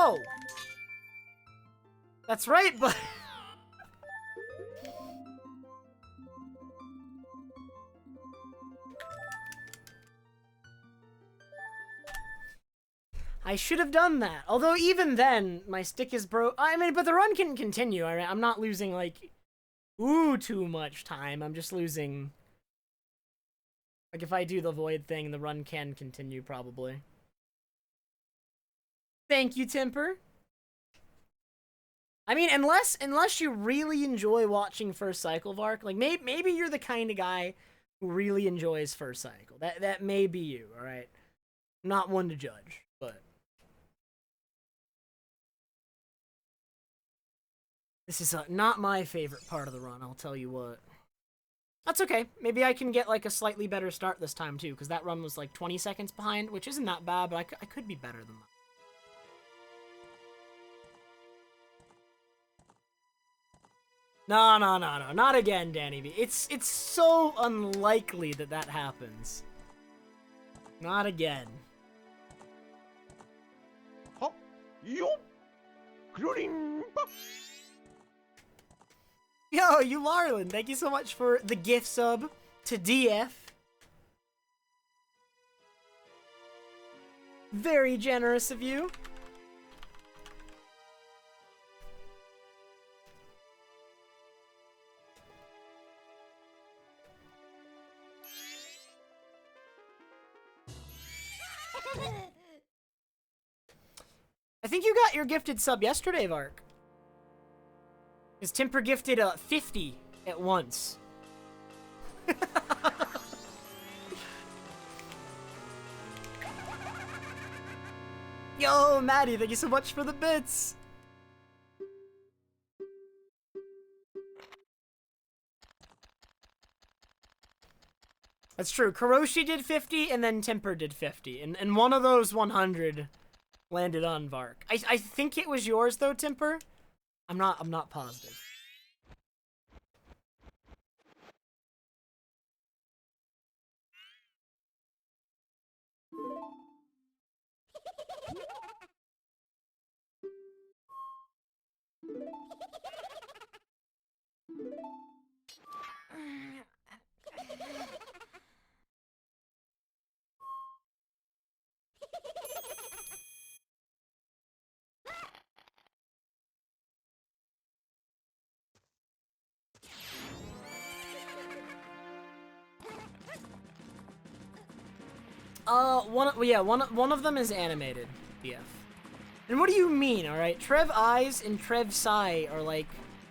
No! That's right, but... I should have done that. Although even then, my stick is broke. I mean, but the run can continue. I'm not losing, like, too much time. I'm just losing... Like, if I do the void thing, the run can continue, probably. Thank you, Timper. I mean, unless you really enjoy watching First Cycle, Vark, like, maybe you're the kind of guy who really enjoys First Cycle. That may be you, alright? Not one to judge, but... This is not my favorite part of the run, I'll tell you what. That's okay. Maybe I can get, like, a slightly better start this time, too, because that run was, like, 20 seconds behind, which isn't that bad, but I could be better than that. No, not again, Danny B. It's so unlikely that that happens. Not again. Hop, yo, Yo, you Larlin, thank you so much for the gift sub to DF. Very generous of you. I think you got your gifted sub yesterday, Vark. Because Timper gifted 50 at once. Yo, Maddie, thank you so much for the bits. That's true. Kuroshi did 50, and then Timper did 50. And one of those 100 landed on Vark. I think it was yours, though, Timper. I'm not positive. One of them is animated, BF. And what do you mean, alright? Trev Eyes and Trev Sai are like,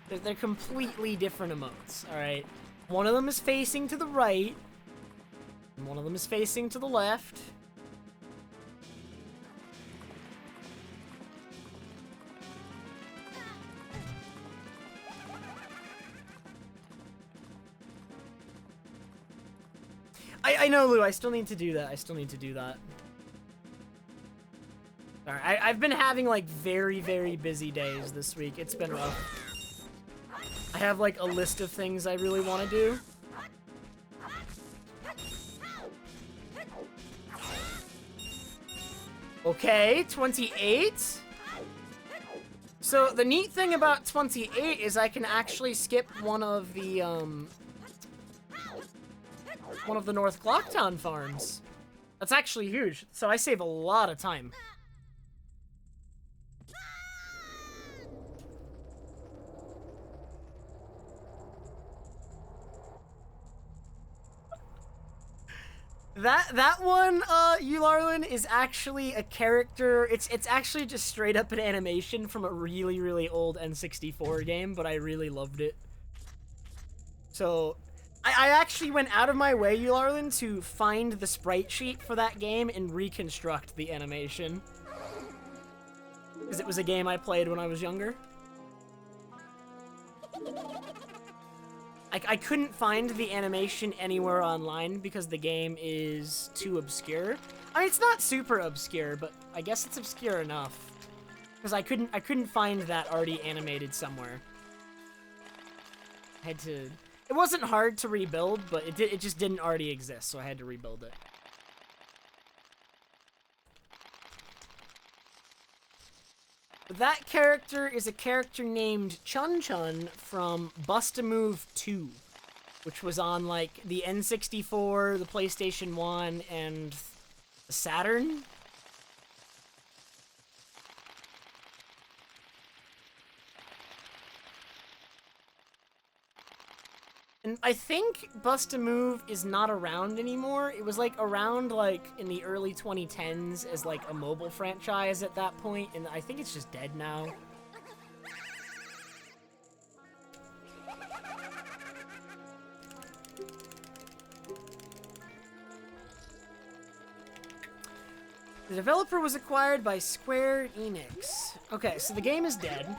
they're completely different emotes, alright? One of them is facing to the right, and one of them is facing to the left. I know, Lou, I still need to do that. Alright, I've been having, like, very, very busy days this week. It's been rough. I have, like, a list of things I really want to do. Okay, 28? So, the neat thing about 28 is I can actually skip one of the North Clocktown farms. That's actually huge, so I save a lot of time. That one, Eularlin, is actually a character. It's actually just straight up an animation from a really, really old N64 game, but I really loved it. So, I actually went out of my way, Eularlin, to find the sprite sheet for that game and reconstruct the animation. Because it was a game I played when I was younger. I couldn't find the animation anywhere online because the game is too obscure. I mean, it's not super obscure, but I guess it's obscure enough. Because I couldn't find that already animated somewhere. I had to... It wasn't hard to rebuild, but it just didn't already exist, so I had to rebuild it. That character is a character named Chun Chun from Bust-A-Move 2, which was on, like, the N64, the PlayStation 1, and the Saturn. And I think Bust-A-Move is not around anymore. It was, like, around, like, in the early 2010s as, like, a mobile franchise at that point, and I think it's just dead now. The developer was acquired by Square Enix. Okay, so the game is dead.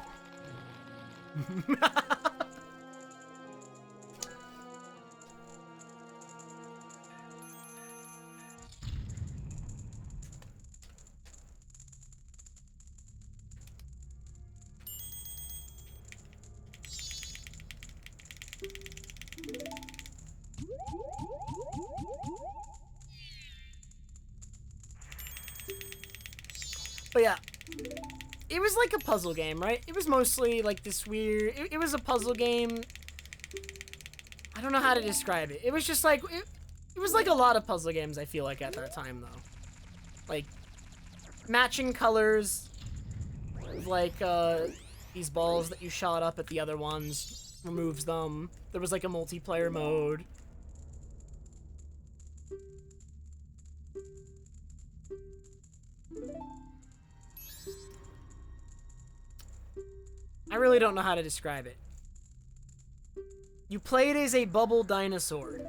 But yeah, it was like a puzzle game, right? It was mostly like this weird, it was a puzzle game. I don't know how to describe it. It was just like, it was like a lot of puzzle games, I feel like, at that time, though. Like, matching colors, like, these balls that you shot up at the other ones, removes them. There was like a multiplayer mode. I really don't know how to describe it. You played as a bubble dinosaur.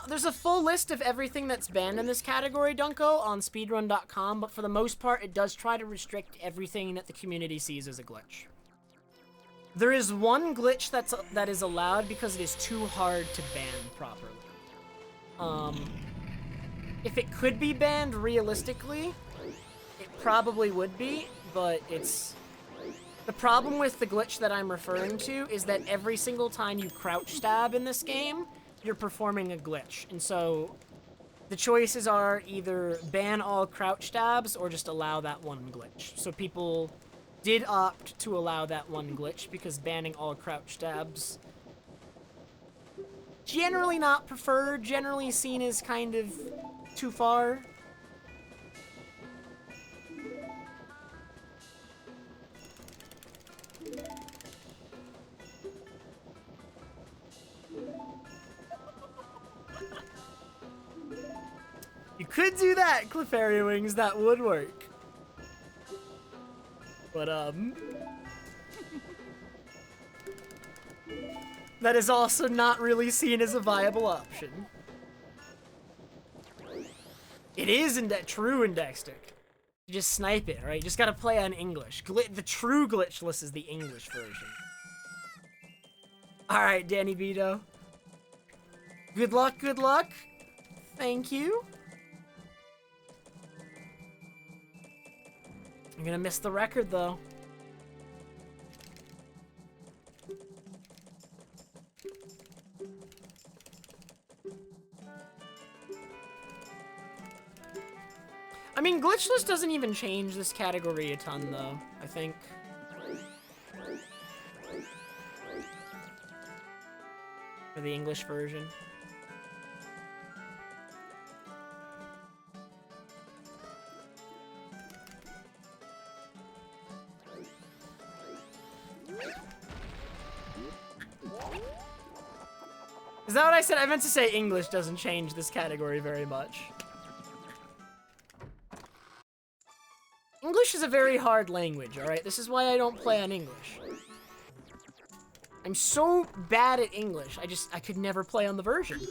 There's a full list of everything that's banned in this category, Dunko, on speedrun.com, but for the most part, it does try to restrict everything that the community sees as a glitch. There is one glitch that is allowed because it is too hard to ban properly. If it could be banned realistically, it probably would be, but it's... The problem with the glitch that I'm referring to is that every single time you crouch stab in this game, you're performing a glitch. And so the choices are either ban all crouch stabs or just allow that one glitch. So people did opt to allow that one glitch because banning all crouch stabs, generally not preferred, generally seen as kind of too far. You could do that, Clefairy Wings, that would work. But, that is also not really seen as a viable option. It is true index stick. You just snipe it, right? You just gotta play on English. The true Glitchless is the English version. Alright, Danny Vito. Good luck, good luck. Thank you. I'm gonna miss the record, though. I mean, Glitchless doesn't even change this category a ton, though, I think. For the English version. Is that what I said? I meant to say English doesn't change this category very much. English is a very hard language, alright? This is why I don't play on English. I'm so bad at English, I could never play on the version.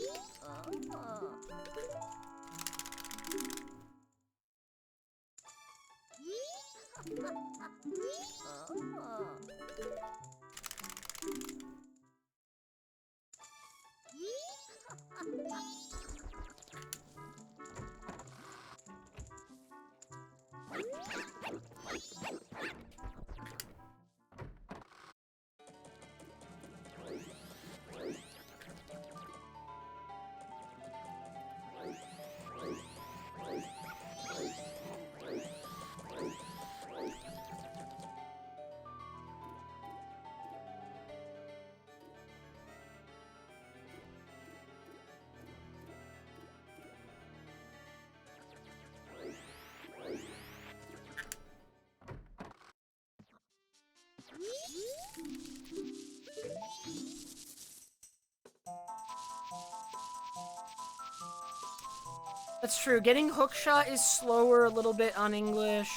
That's true. Getting hookshot is slower a little bit on English.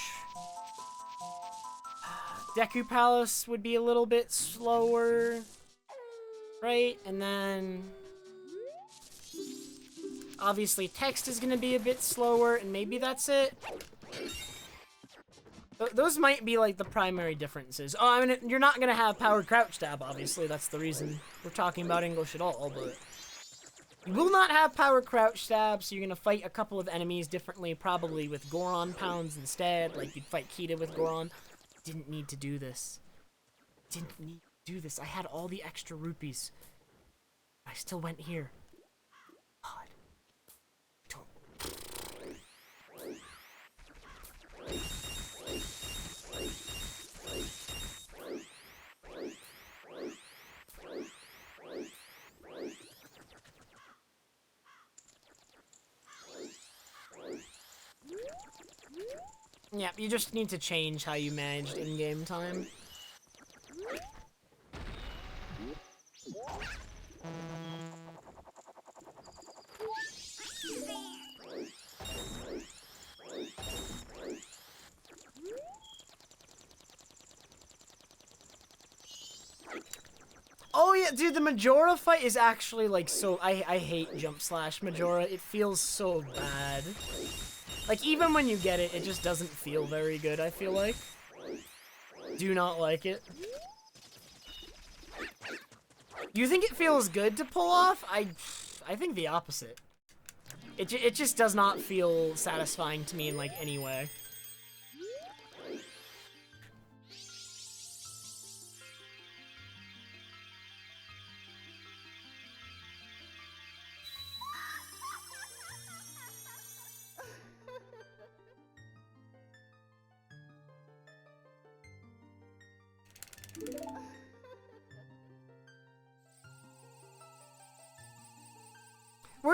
Deku Palace would be a little bit slower. Right? And then... obviously, text is going to be a bit slower, and maybe that's it. Those might be, like, the primary differences. Oh, I mean, you're not going to have powered crouch stab, obviously. That's the reason we're talking about English at all, but... you will not have power crouch stab, so you're going to fight a couple of enemies differently, probably with Goron pounds instead, like you'd fight Kita with Goron. Didn't need to do this. Didn't need to do this. I had all the extra rupees. I still went here. God. Don't... yeah, you just need to change how you managed in-game time. Oh yeah, dude, the Majora fight is actually like so... I hate jump slash Majora. It feels so bad. Like, even when you get it, it just doesn't feel very good, I feel like. Do not like it. You think it feels good to pull off? I think the opposite. It just does not feel satisfying to me in, like, any way.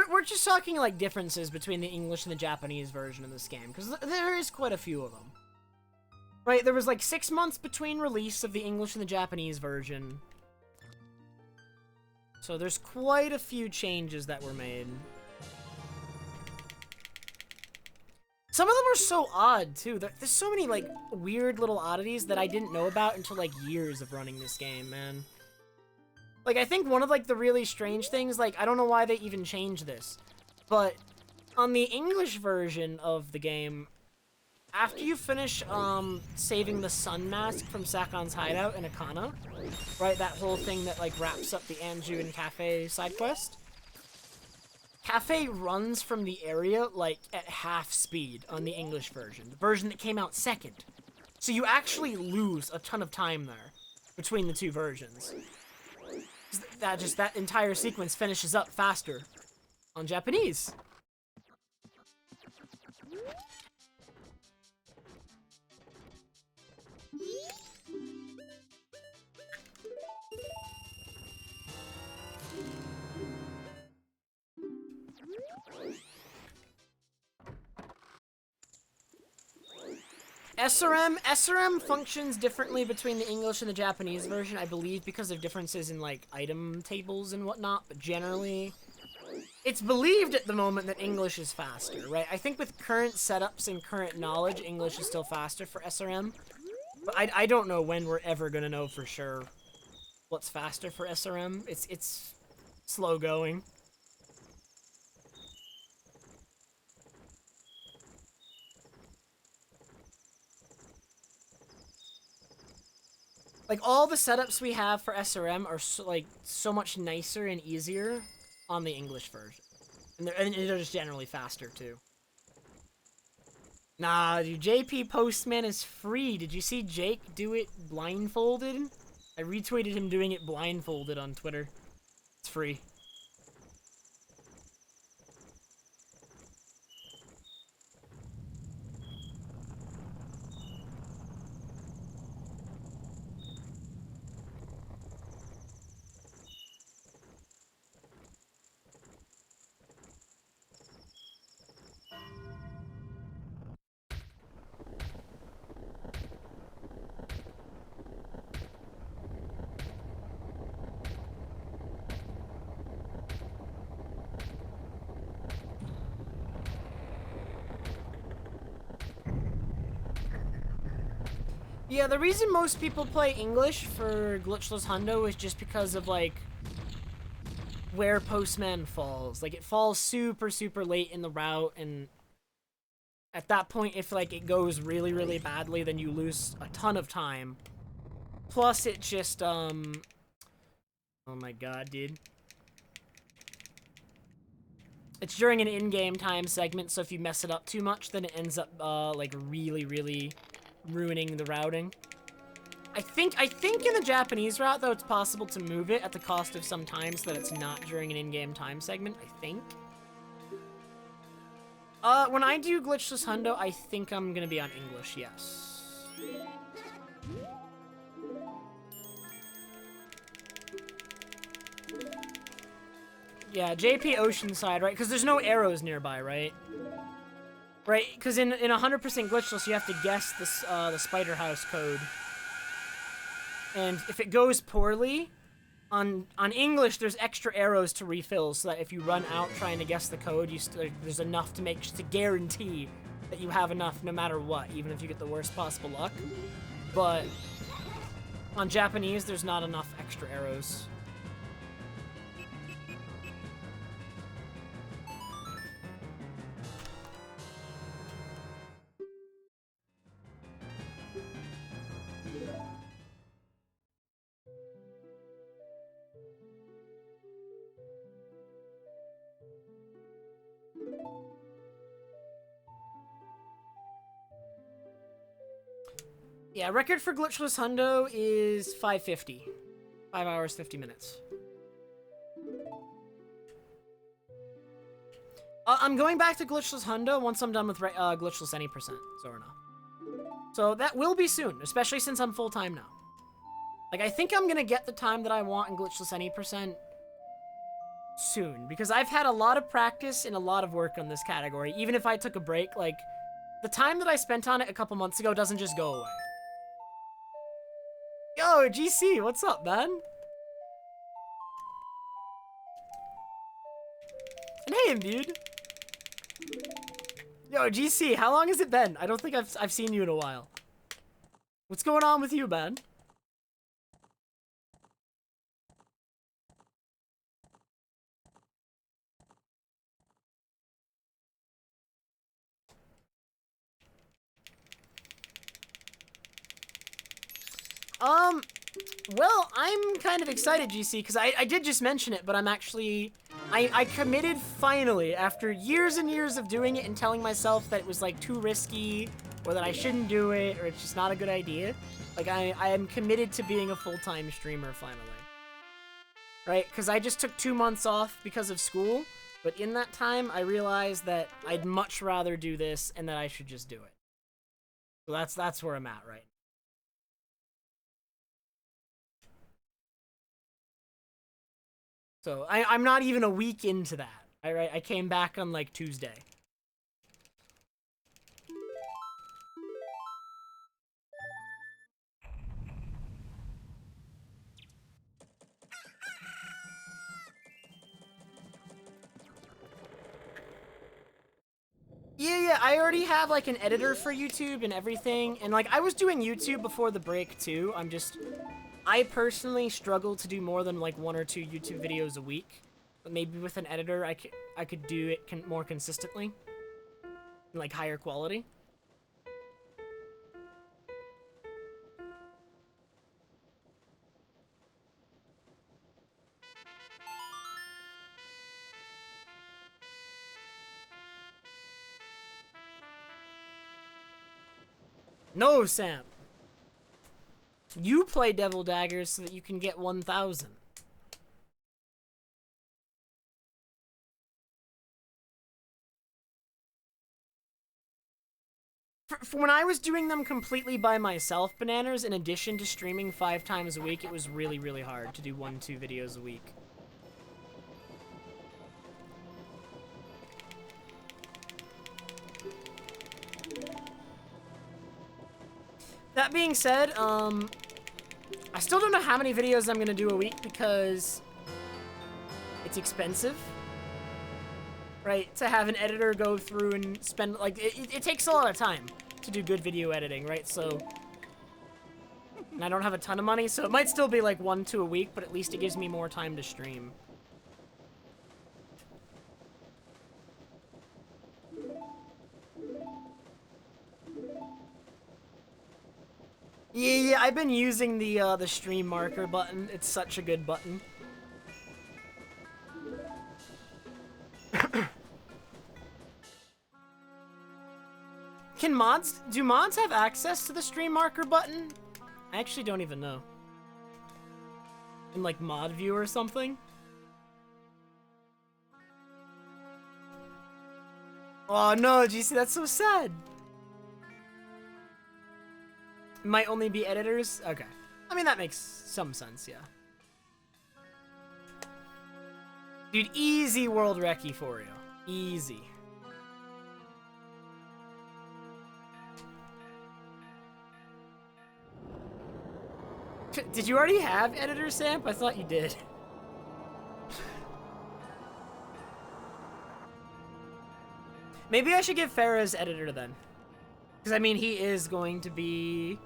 We're just talking, like, differences between the English and the Japanese version of this game, because there is quite a few of them. Right, there was, like, 6 months between release of the English and the Japanese version. So there's quite a few changes that were made. Some of them are so odd, too. There's so many, like, weird little oddities that I didn't know about until, like, years of running this game, man. Like, I think one of, like, the really strange things, like, I don't know why they even changed this, but on the English version of the game, after you finish, saving the sun mask from Sakon's hideout in Akana, right, that whole thing that, like, wraps up the Anju and Cafe side quest, Cafe runs from the area, like, at half speed on the English version, the version that came out second. So you actually lose a ton of time there between the two versions. That entire sequence finishes up faster on Japanese. SRM functions differently between the English and the Japanese version, I believe, because of differences in, like, item tables and whatnot, but generally, it's believed at the moment that English is faster, right? I think with current setups and current knowledge, English is still faster for SRM, but I don't know when we're ever gonna know for sure what's faster for SRM. It's slow going. Like, all the setups we have for SRM are so much nicer and easier on the English version. And they're just generally faster, too. Nah, dude, JP Postman is free. Did you see Jake do it blindfolded? I retweeted him doing it blindfolded on Twitter. It's free. Yeah, the reason most people play English for Glitchless Hundo is just because of, like, where Postman falls. Like, it falls super, super late in the route, and at that point, if, like, it goes really, really badly, then you lose a ton of time. Plus, it just, oh my god, dude. It's during an in-game time segment, so if you mess it up too much, then it ends up, like, really, really ruining the routing. I think in the Japanese route, though, it's possible to move it at the cost of some time so that it's not during an in-game time segment, I think. When I do Glitchless Hundo, I think I'm gonna be on English, yes. Yeah, JP Oceanside, right? Because there's no arrows nearby, right? Right, because in 100% Glitchless, you have to guess this, the Spider House code. And if it goes poorly, on English, there's extra arrows to refill, so that if you run out trying to guess the code, there's enough to guarantee that you have enough no matter what, even if you get the worst possible luck. But on Japanese, there's not enough extra arrows. Yeah, record for Glitchless Hundo is 5:50. 5 hours, 50 minutes. I'm going back to Glitchless Hundo once I'm done with Glitchless Any %, Zorna. So that will be soon, especially since I'm full-time now. Like, I think I'm gonna get the time that I want in Glitchless Any % soon, because I've had a lot of practice and a lot of work on this category. Even if I took a break, like, the time that I spent on it a couple months ago doesn't just go away. Yo, GC, what's up, man? And hey, dude. Yo, GC, how long has it been? I don't think I've seen you in a while. What's going on with you, man? Well, I'm kind of excited, GC, because I did just mention it, but I'm actually... I committed finally, after years and years of doing it and telling myself that it was, like, too risky, or that I shouldn't do it, or it's just not a good idea. Like, I am committed to being a full-time streamer, finally. Right? Because I just took 2 months off because of school, but in that time, I realized that I'd much rather do this, and that I should just do it. So that's where I'm at right now. So I'm not even a week into that. I came back on like Tuesday. Yeah, I already have like an editor for YouTube and everything. And like I was doing YouTube before the break too. I personally struggle to do more than like 1 or 2 YouTube videos a week. But maybe with an editor, I could do it more consistently. And, like, higher quality. No, Sam. You play Devil Daggers so that you can get 1,000. For when I was doing them completely by myself, Bananas, in addition to streaming 5 times a week, it was really, really hard to do 1-2 videos a week. That being said, I still don't know how many videos I'm gonna do a week because it's expensive. Right, to have an editor go through and spend, like, it takes a lot of time to do good video editing, right? So, and I don't have a ton of money, so it might still be like 1-2 a week, but at least it gives me more time to stream. Yeah, I've been using the stream marker button. It's such a good button. Do mods have access to the stream marker button? I actually don't even know. In like mod view or something? Oh no, GC, that's so sad. It might only be editors? Okay. I mean, that makes some sense, yeah. Dude, easy world recce for you. Easy. Did you already have editor, Samp? I thought you did. Maybe I should give Farah's editor then. Because, I mean, he is going to be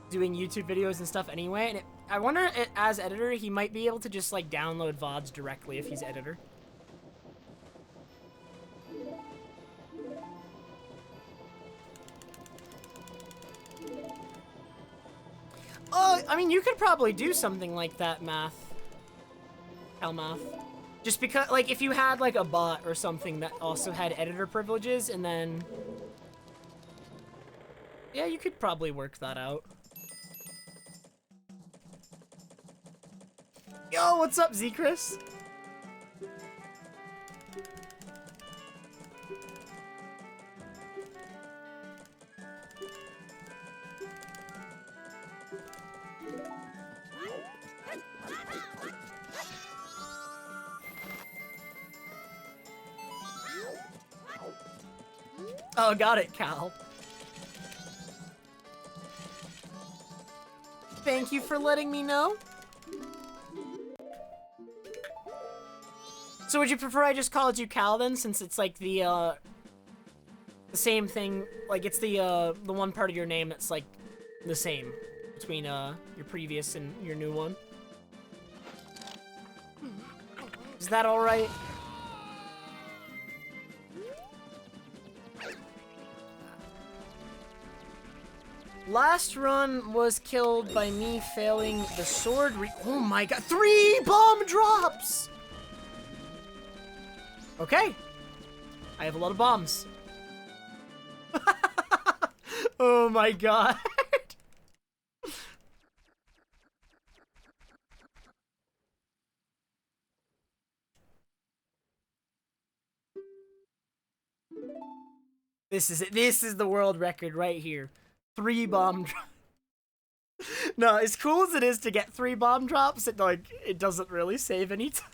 doing YouTube videos and stuff anyway. And I wonder, as editor, he might be able to just, like, download VODs directly if he's editor. Oh, I mean, you could probably do something like that, Math. Just because, like, if you had, like, a bot or something that also had editor privileges, and then... Yeah, you could probably work that out. Yo, what's up, Z-Chris? Oh, got it, Cal. Thank you for letting me know. So would you prefer I just called you Cal then, since it's like the same thing, like it's the one part of your name that's like the same between your previous and your new one? Is that all right? Last run was killed by me failing the sword oh my god, 3 bomb drops! Okay. I have a lot of bombs. Oh my god. This is it. This is the world record right here. 3 bomb drops. No, as cool as it is to get 3 bomb drops, it doesn't really save any time.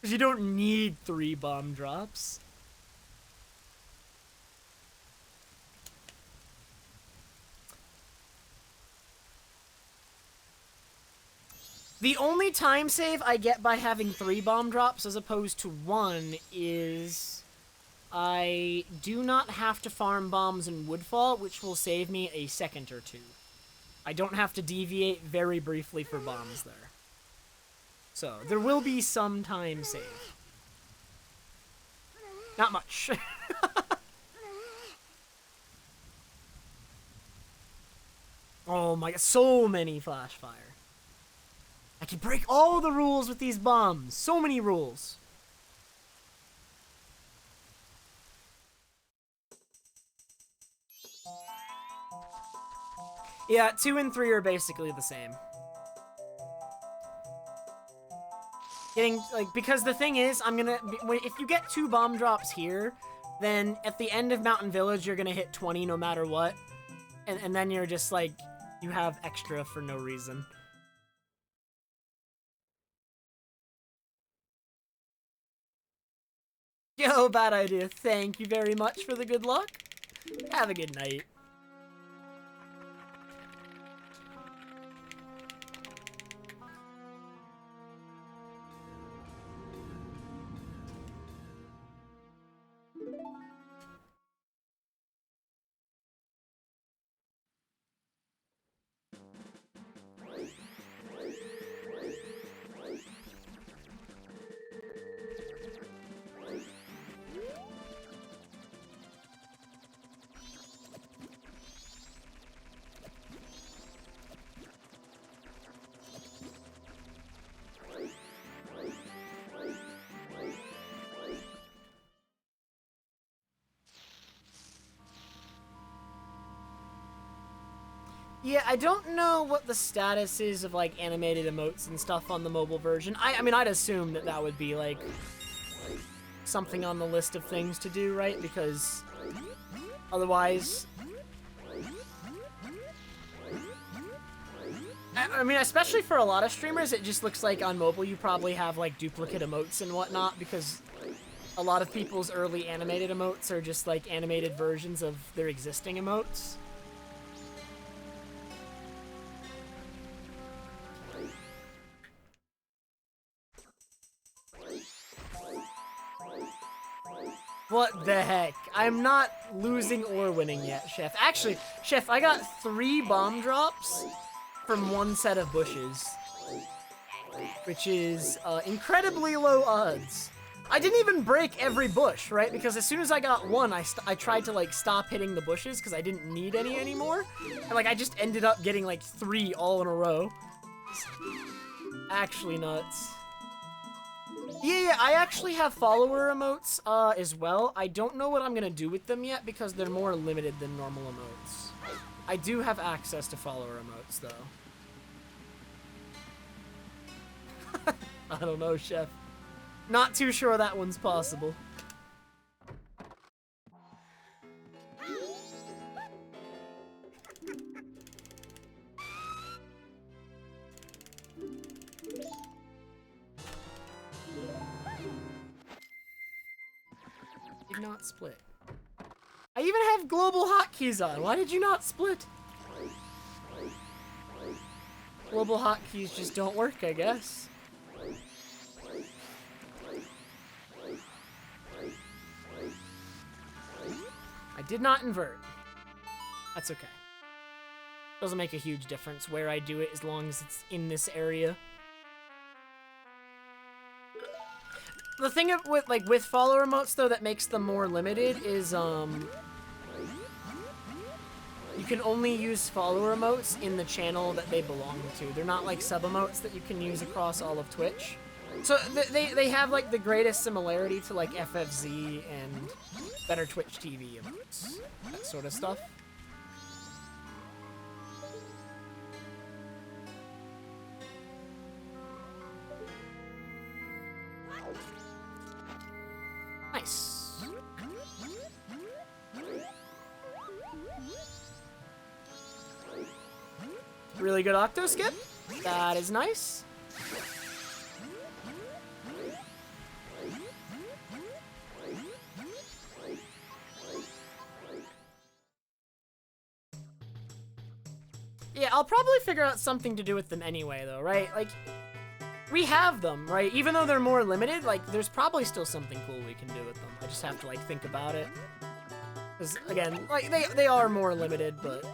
Because you don't need 3 bomb drops. The only time save I get by having 3 bomb drops as opposed to 1 is I do not have to farm bombs in Woodfall, which will save me a second or 2. I don't have to deviate very briefly for bombs there. So, there will be some time save. Not much. Oh my god, so many flash fire. I can break all the rules with these bombs. So many rules. Yeah, 2 and 3 are basically the same. Because the thing is, if you get 2 bomb drops here, then at the end of Mountain Village, you're gonna hit 20 no matter what. And then you're just like, you have extra for no reason. Yo, bad idea. Thank you very much for the good luck. Have a good night. Yeah, I don't know what the status is of, like, animated emotes and stuff on the mobile version. I mean, I'd assume that that would be, like, something on the list of things to do, right? Because otherwise... I mean, especially for a lot of streamers, it just looks like on mobile you probably have, like, duplicate emotes and whatnot, because a lot of people's early animated emotes are just, like, animated versions of their existing emotes. What the heck? I'm not losing or winning yet, Chef. Actually, Chef, I got 3 bomb drops from 1 set of bushes, which is incredibly low odds. I didn't even break every bush, right? Because as soon as I got 1, I tried to, like, stop hitting the bushes because I didn't need any anymore. And, like, I just ended up getting, like, 3 all in a row. Actually nuts. Yeah, I actually have follower emotes as well. I don't know what I'm gonna do with them yet because they're more limited than normal emotes. I do have access to follower emotes, though. I don't know, Chef. Not too sure that one's possible. Did not split. I even have global hotkeys on. Why did you not split? Global hotkeys just don't work, I guess. I did not invert. That's okay. Doesn't make a huge difference where I do it as long as it's in this area. The thing with follower emotes though that makes them more limited is you can only use follower emotes in the channel that they belong to. They're not like sub emotes that you can use across all of Twitch. So they have like the greatest similarity to like FFZ and Better Twitch TV emotes, that sort of stuff. Nice. Really good octo skip. That is nice. Yeah, I'll probably figure out something to do with them anyway, though, right? Like, we have them, right? Even though they're more limited, like, there's probably still something cool we can do with them. I just have to, like, think about it. Because, again, like, they are more limited, but...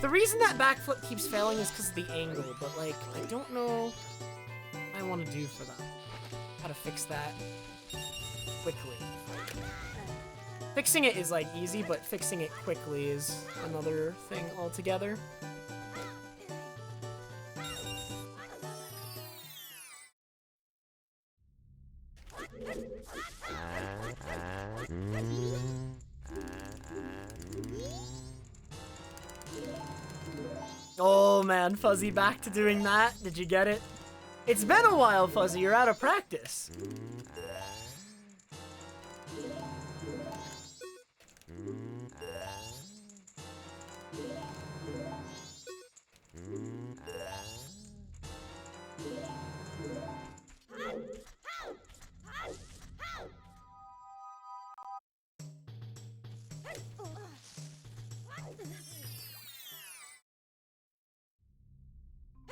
The reason that backflip keeps failing is because of the angle, but, like, I don't know what I want to do for that. How to fix that quickly. Fixing it is, like, easy, but fixing it quickly is another thing altogether. while, man, Fuzzy, back to doing that. Did you get it? It's been a while, Fuzzy. You're out of practice.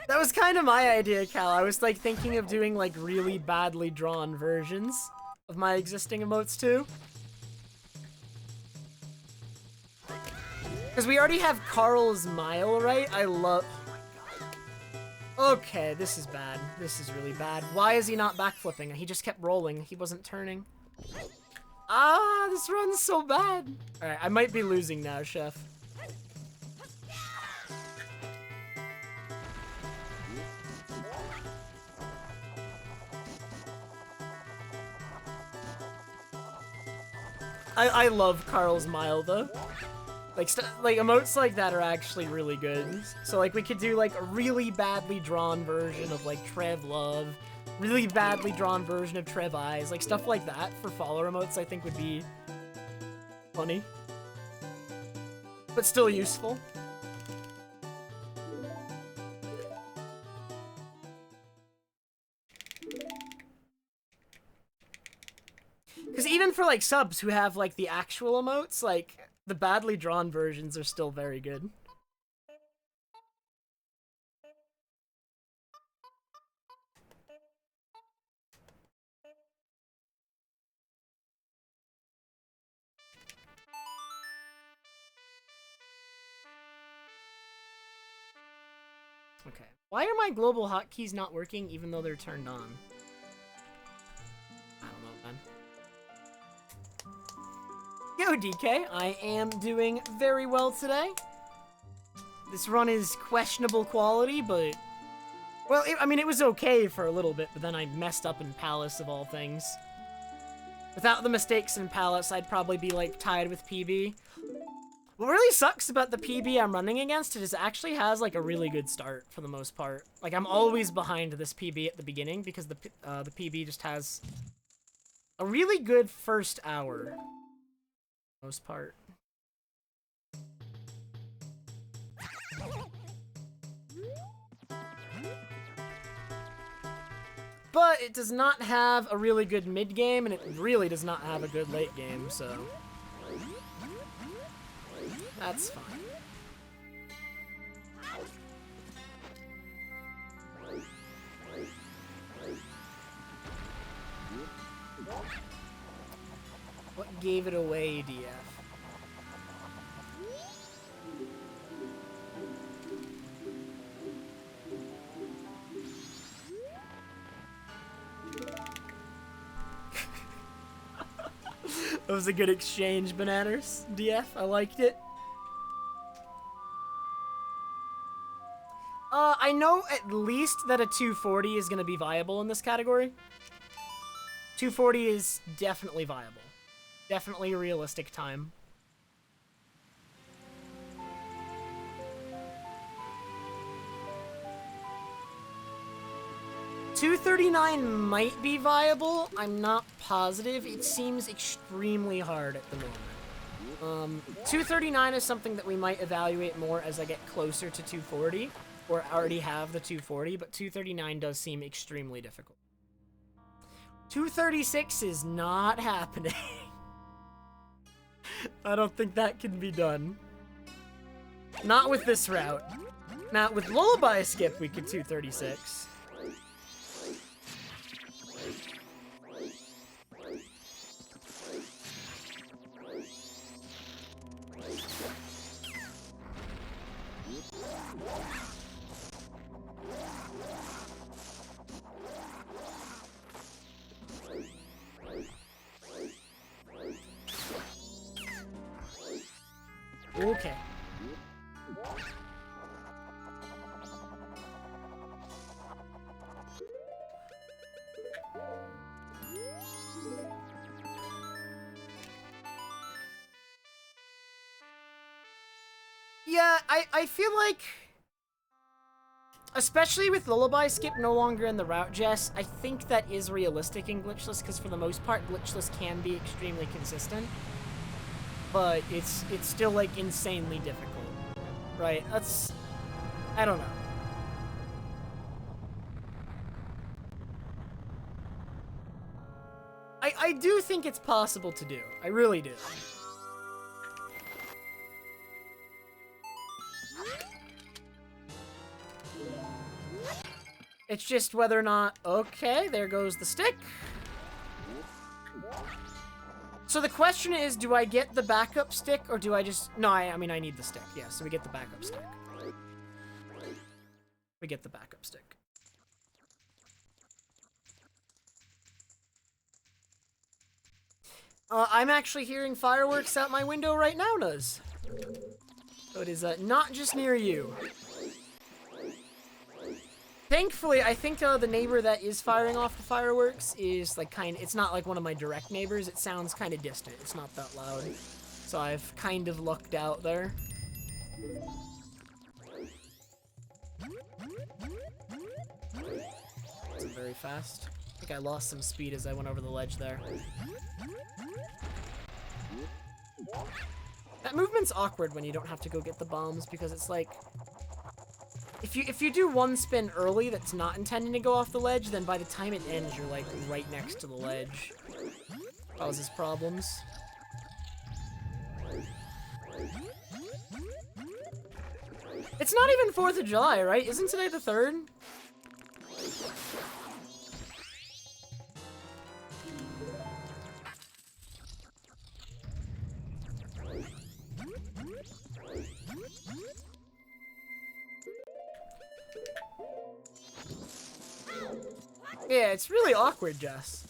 That was kind of my idea, Cal. I was like thinking of doing like really badly drawn versions of my existing emotes too. Because we already have Carl's Mile, right? I love... Oh my god. Okay, this is bad. This is really bad. Why is he not backflipping? He just kept rolling. He wasn't turning. Ah, this run's so bad. Alright, I might be losing now, Chef. I love Carl's Mile, though. Like emotes like that are actually really good. So, like, we could do, like, a really badly drawn version of, like, Trev Love. Really badly drawn version of Trev Eyes. Like, stuff like that for follower emotes I think would be funny. But still useful. Because even for, like, subs who have, like, the actual emotes, like, the badly drawn versions are still very good. Okay. Why are my global hotkeys not working even though they're turned on? I don't know, man. Yo, DK, I am doing very well today. This run is questionable quality, but... Well, I mean, it was okay for a little bit, but then I messed up in Palace, of all things. Without the mistakes in Palace, I'd probably be, like, tied with PB. What really sucks about the PB I'm running against is it actually has, like, a really good start, for the most part. Like, I'm always behind this PB at the beginning, because the PB just has a really good first hour. Most part. But it does not have a really good mid game, and it really does not have a good late game, so that's fine. What gave it away, DF? That was a good exchange, Bananas. DF, I liked it. I know at least that a 240 is going to be viable in this category. 240 is definitely viable. Definitely a realistic time. $239 might be viable. I'm not positive. It seems extremely hard at the moment. $239 is something that we might evaluate more as I get closer to 240, or already have the 240, but $239 does seem extremely difficult. 236 is not happening. I don't think that can be done. Not with this route. Now, with Lullaby Skip, we could 236. Okay. Yeah, I feel like Especially with Lullaby skip no longer in the route, Jess, I think that is realistic in Glitchless, because for the most part, Glitchless can be extremely consistent. But it's still, like, insanely difficult. Right? That's... I don't know. I do think it's possible to do. I really do. It's just whether or not... Okay, there goes the stick. So the question is, do I get the backup stick, or do I just... No, I mean, I need the stick. Yeah, so we get the backup stick. We get the backup stick. I'm actually hearing fireworks out my window right now, Nuz. So it is not just near you. Thankfully, I think the neighbor that is firing off the fireworks is like it's not like one of my direct neighbors. It sounds kind of distant. It's not that loud. So I've kind of lucked out there. It's very fast. I think I lost some speed as I went over the ledge there. That movement's awkward when you don't have to go get the bombs, because it's like... If you do one spin early that's not intending to go off the ledge, then by the time it ends, you're like right next to the ledge. Causes problems. It's not even 4th of July, right? Isn't today the 3rd? Yeah, it's really awkward, Jess.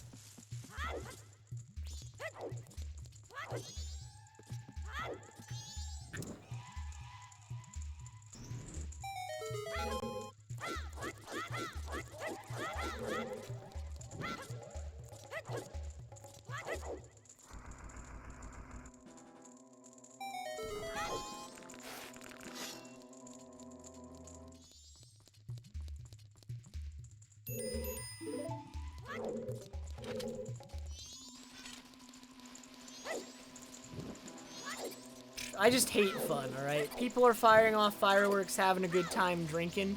I just hate fun, alright? People are firing off fireworks, having a good time drinking.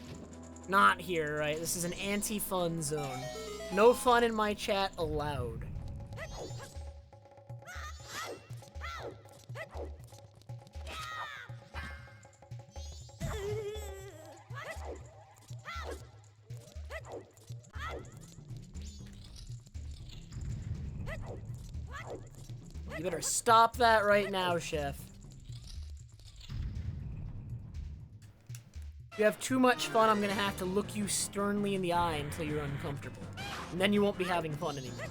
Not here, right? This is an anti-fun zone. No fun in my chat allowed. You better stop that right now, Chef. If you have too much fun, I'm gonna have to look you sternly in the eye until you're uncomfortable. And then you won't be having fun anymore.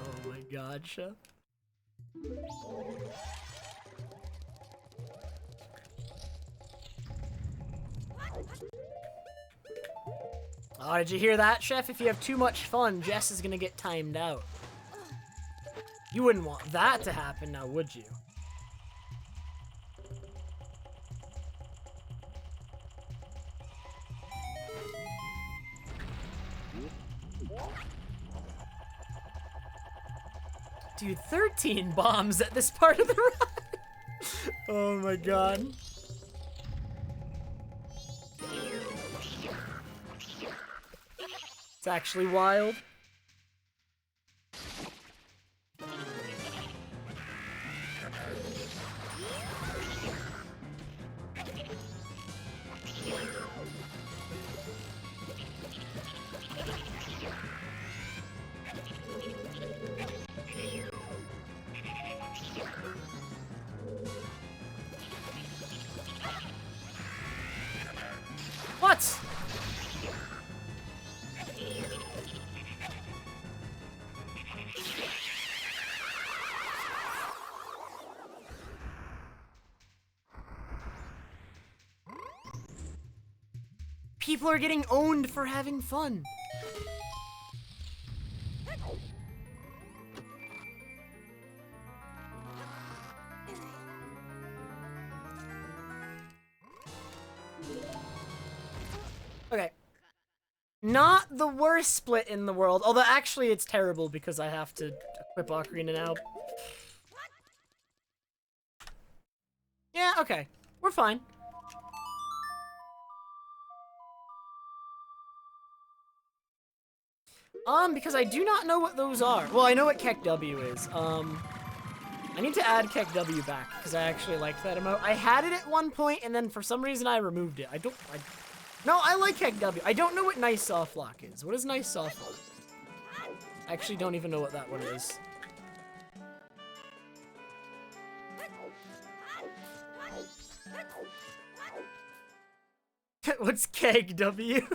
Oh my god, Chef. Oh, did you hear that, Chef? If you have too much fun, Jess is gonna get timed out. You wouldn't want that to happen now, would you? Dude, 13 bombs at this part of the ride. Oh my god. It's actually wild. What? people are getting owned for having fun. Okay. Not the worst split in the world, although actually it's terrible because I have to equip Ocarina now. Yeah, okay. We're fine. Because I do not know what those are. Well, I know what Kek W is. I need to add Kek W back, because I actually liked that emote. I had it at one point, and then for some reason I removed it. No, I like Kek W. I don't know what Nice Soft Lock is. What is Nice Soft Lock? I actually don't even know what that one is. What's Keg W?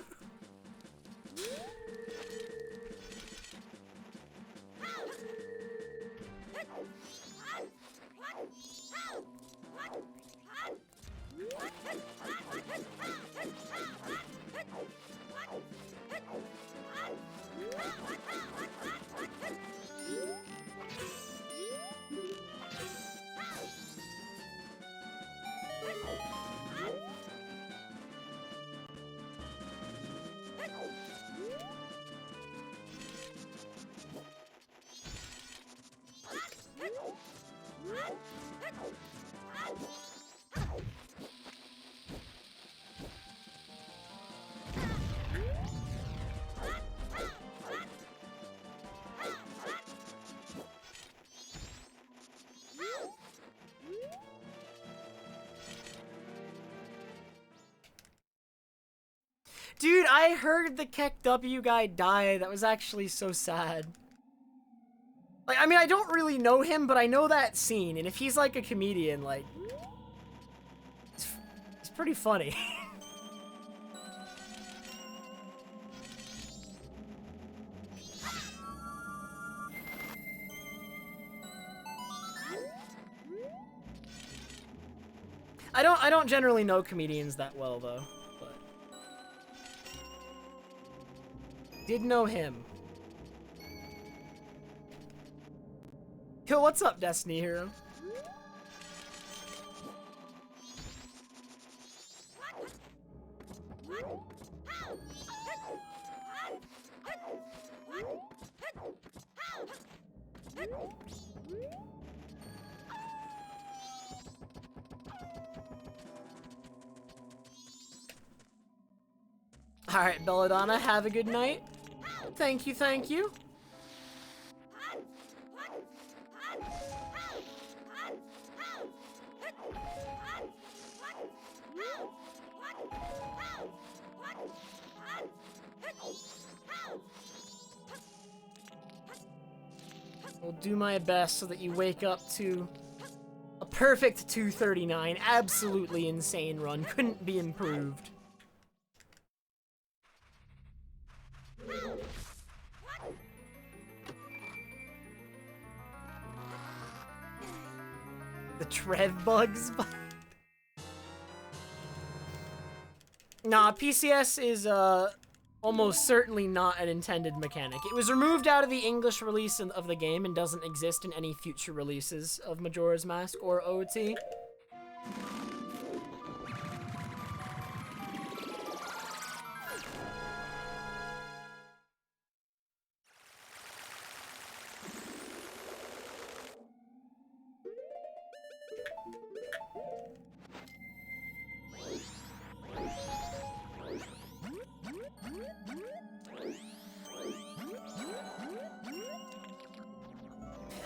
Dude, I heard the Kek W guy die. That was actually so sad. Like, I mean, I don't really know him, but I know that scene, and if he's like a comedian, like, it's pretty funny. I don't generally know comedians that well though. Did know him. Yo, what's up, Destiny Hero? Alright, Belladonna, have a good night. Thank you, thank you. I'll do my best so that you wake up to a perfect 239. Absolutely insane run. Couldn't be improved. The Trev bugs. Nah, PCS is almost certainly not an intended mechanic. It was removed out of the English release of the game and doesn't exist in any future releases of Majora's Mask or OT.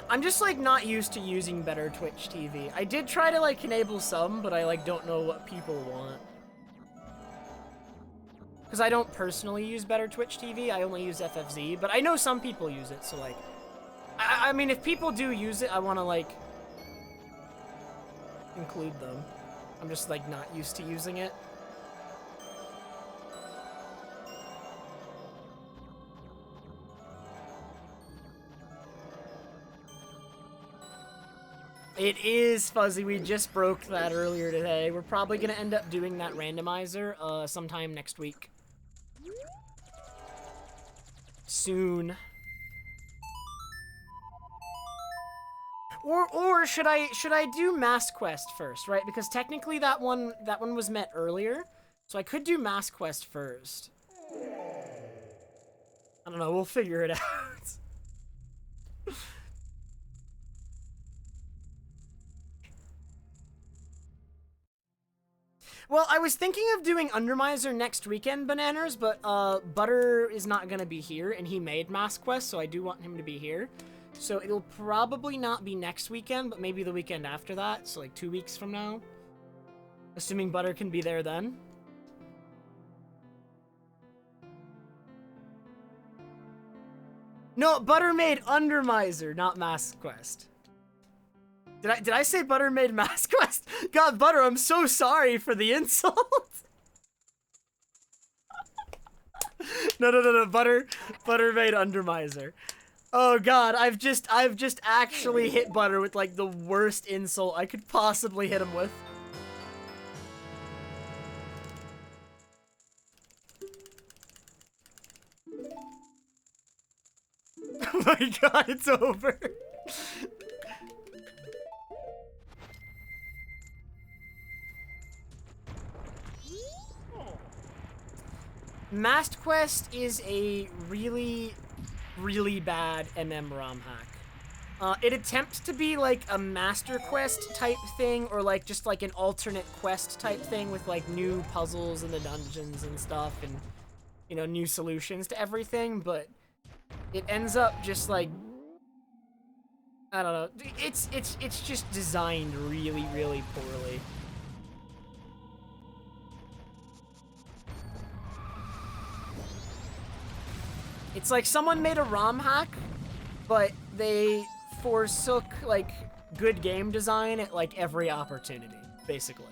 I'm just, like, not used to using better Twitch TV. I did try to, like, enable some, but I, like, don't know what people want. Because I don't personally use better Twitch TV, I only use FFZ, but I know some people use it, so, like... I mean, if people do use it, I want to, like... include them. I'm just, like, not used to using it. It is fuzzy. We just broke that earlier today. We're probably going to end up doing that randomizer sometime next week. soon. Or should I do Mass Quest first, right? Because technically that one was met earlier, so I could do Mass Quest first. I don't know. We'll figure it out. Well, I was thinking of doing Randomizer next weekend, Bananas, but Butter is not gonna be here, and he made Mass Quest, so I do want him to be here. So it'll probably not be next weekend, but maybe the weekend after that, so like 2 weeks from now. Assuming Butter can be there then. No, Butter made Randomizer, not Mass Quest. Did I say Butter made Mass Quest? God, Butter, I'm so sorry for the insult. No, Butter made Randomizer. Oh God, I've just actually hit Butter with like the worst insult I could possibly hit him with. Oh my God, it's over. Mass Quest is a really bad MM ROM hack. It attempts to be like a Master Quest type thing, or like just like an alternate quest type thing with like new puzzles in the dungeons and stuff, and you know, new solutions to everything, but it ends up just like, I don't know, it's just designed really poorly. It's like someone made a ROM hack, but they forsook, like, good game design at, like, every opportunity, basically.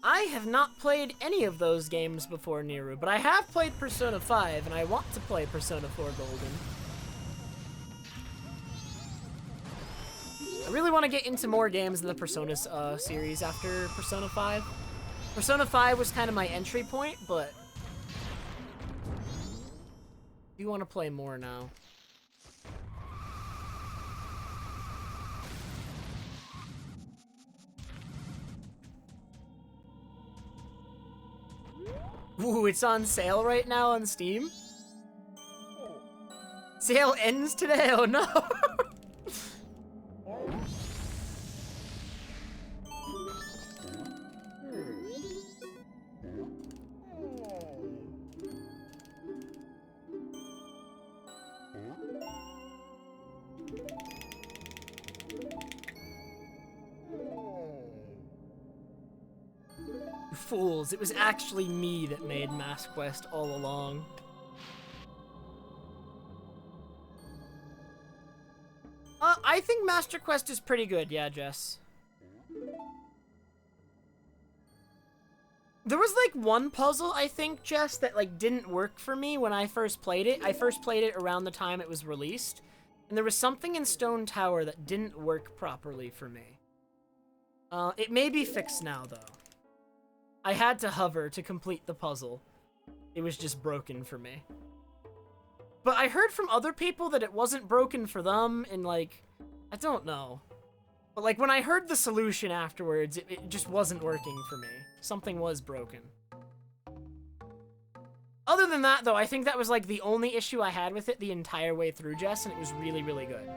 I have not played any of those games before, Niru, but I have played Persona 5, and I want to play Persona 4 Golden. I really want to get into more games in the Persona series after Persona 5. Persona 5 was kind of my entry point, but I do want to play more now. Ooh, it's on sale right now on Steam? Sale ends today? Oh no! Fools, it was actually me that made Mass Quest all along. I think Master Quest is pretty good, yeah, Jess. There was like one puzzle, I think, Jess, that like didn't work for me when I first played it. I first played it around the time it was released, and there was something in Stone Tower that didn't work properly for me. It may be fixed now, though. I had to hover to complete the puzzle. It was just broken for me. But I heard from other people that it wasn't broken for them, and like, I don't know. But like, when I heard the solution afterwards, it just wasn't working for me. Something was broken. Other than that, though, I think that was like the only issue I had with it the entire way through, Jess, and it was really good.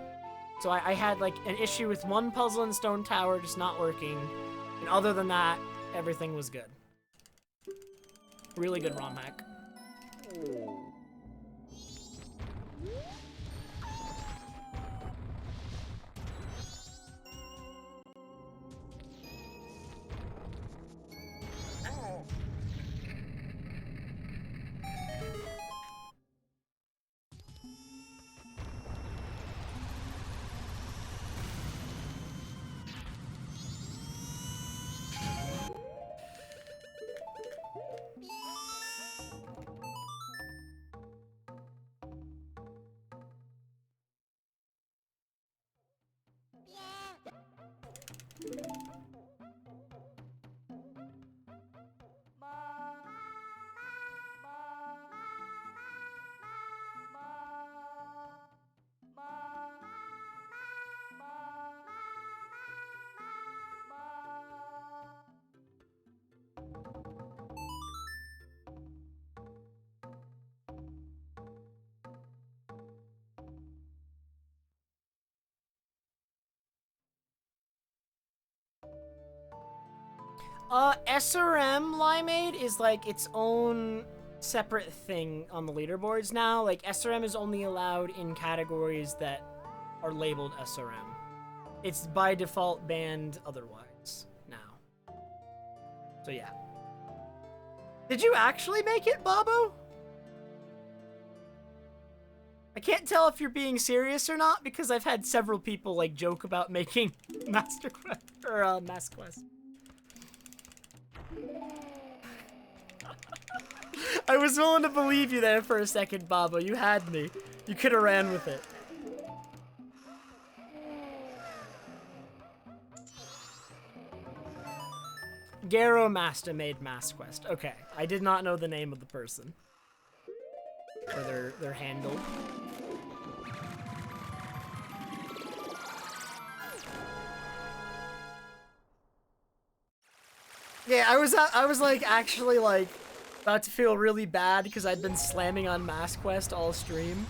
So I had like an issue with one puzzle in Stone Tower just not working, and other than that, everything was good. Really good ROM hack. SRM Limeade is like its own separate thing on the leaderboards now. Like SRM is only allowed in categories that are labeled SRM. It's by default banned otherwise now. So yeah. Did you actually make it, Bobo? I can't tell if you're being serious or not because I've had several people like joke about making Master Quest or Mass Quest. I was willing to believe you there for a second, Bobo. You had me. You could have ran with it. Garo Master made Mass Quest. Okay, I did not know the name of the person. Or their handle. Yeah, I was like actually like about to feel really bad because I'd been slamming on Mass Quest all stream.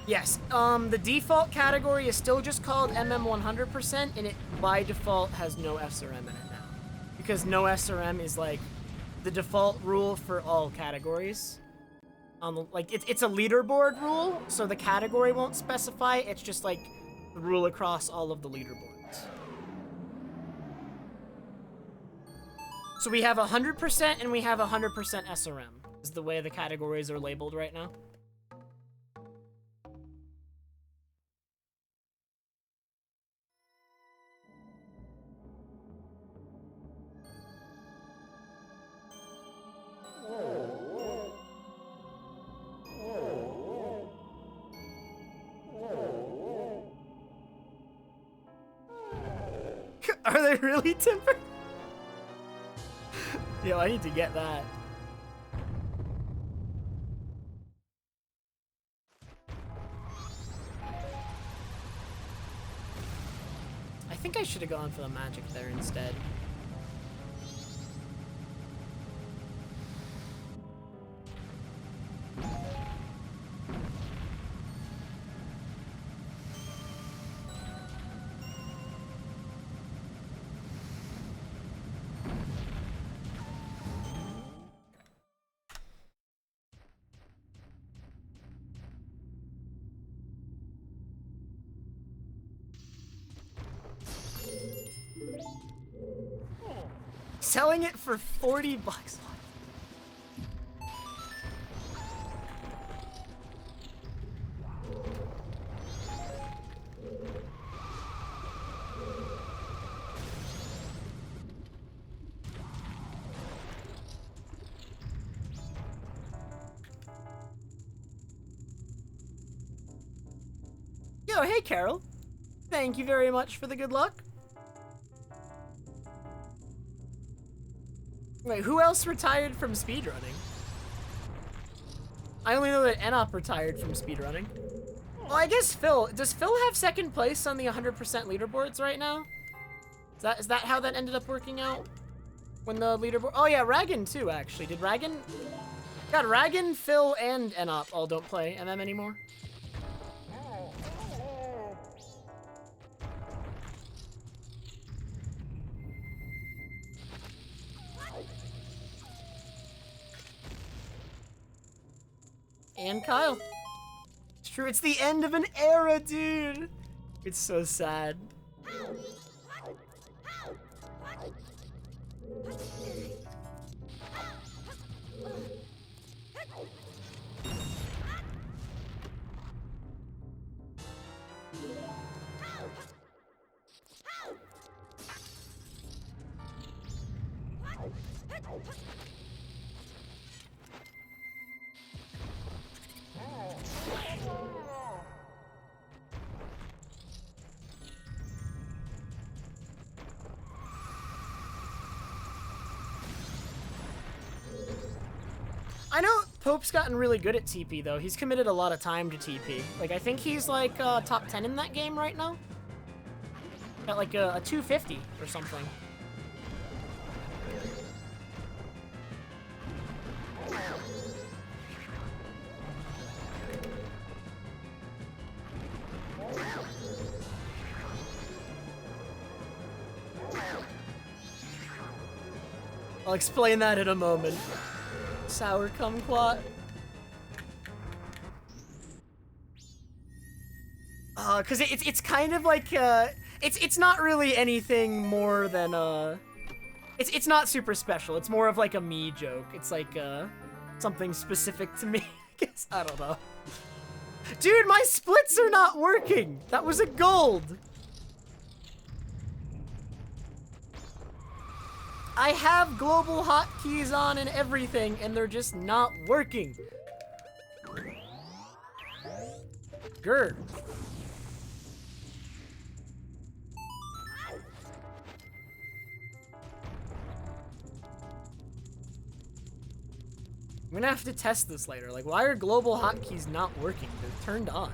Yes, the default category is still just called MM100%, and it by default has no SRM in it now. Because no SRM is like the default rule for all categories. Like it's a leaderboard rule, so the category won't specify, it's just like the rule across all of the leaderboards. So we have 100% and we have 100% SRM, is the way the categories are labeled right now. Are they really tempered? Yo, I need to get that. I think I should have gone for the magic there instead. Selling it for 40 bucks. Yo, hey Carol. Thank you very much for the good luck. Wait, who else retired from speedrunning? I only know that Enoch retired from speedrunning. Well, I guess Phil. Does Phil have second place on the 100% leaderboards right now? Is that how that ended up working out? When the leaderboard... Oh yeah, Ragan too, actually. Did Ragan... God, Ragan, Phil, and Enoch all don't play MM anymore. And Kyle. It's true, it's the end of an era, dude. It's so sad. I know Pope's gotten really good at TP, though. He's committed a lot of time to TP. Like, I think he's, like, top 10 in that game right now. Got, like, a 250 or something. I'll explain that in a moment. Sour kumquat. Cause it's kind of like, it's not really anything more than, it's not super special. It's more of like a me joke. It's like, something specific to me, I guess. I don't know. Dude, my splits are not working! That was a gold! I have global hotkeys on and everything, and they're just not working. Grr. I'm gonna have to test this later. Like, why are global hotkeys not working? They're turned on.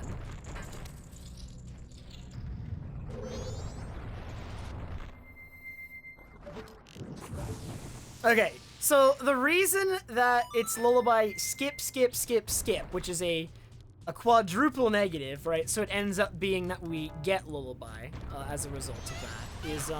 Okay, so the reason that it's Lullaby skip, skip, skip, skip, which is a quadruple negative, right? So it ends up being that we get Lullaby as a result of that, is,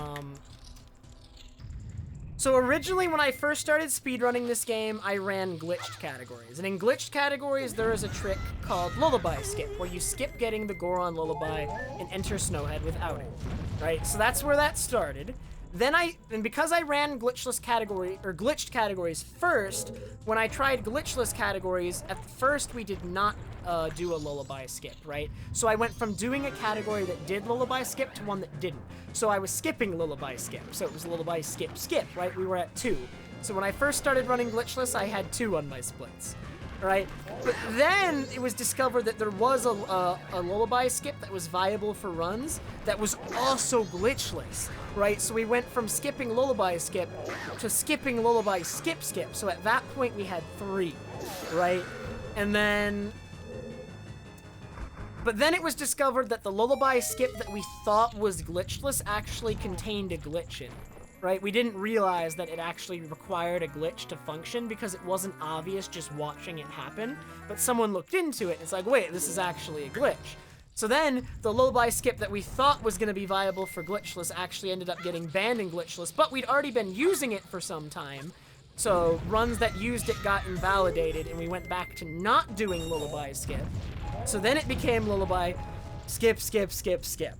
So originally, when I first started speedrunning this game, I ran glitched categories. And in glitched categories, there is a trick called Lullaby Skip, where you skip getting the Goron Lullaby and enter Snowhead without it, right? So that's where that started. Then because I ran glitchless category, or glitched categories first, when I tried glitchless categories, at first we did not do a Lullaby Skip, right? So I went from doing a category that did Lullaby Skip to one that didn't. So I was skipping Lullaby Skip, so it was Lullaby Skip, Skip, right? We were at 2. So when I first started running glitchless, I had 2 on my splits, right? But then it was discovered that there was a Lullaby Skip that was viable for runs that was also glitchless, right? So we went from skipping Lullaby Skip to skipping Lullaby Skip Skip. So at that point we had 3, right? And then... But then it was discovered that the Lullaby Skip that we thought was glitchless actually contained a glitch in it, right? We didn't realize that it actually required a glitch to function because it wasn't obvious just watching it happen. But someone looked into it and it's like, wait, this is actually a glitch. So then, the Lullaby Skip that we thought was going to be viable for glitchless actually ended up getting banned in glitchless, but we'd already been using it for some time. So runs that used it got invalidated and we went back to not doing Lullaby Skip. So then it became Lullaby Skip, Skip, Skip, Skip.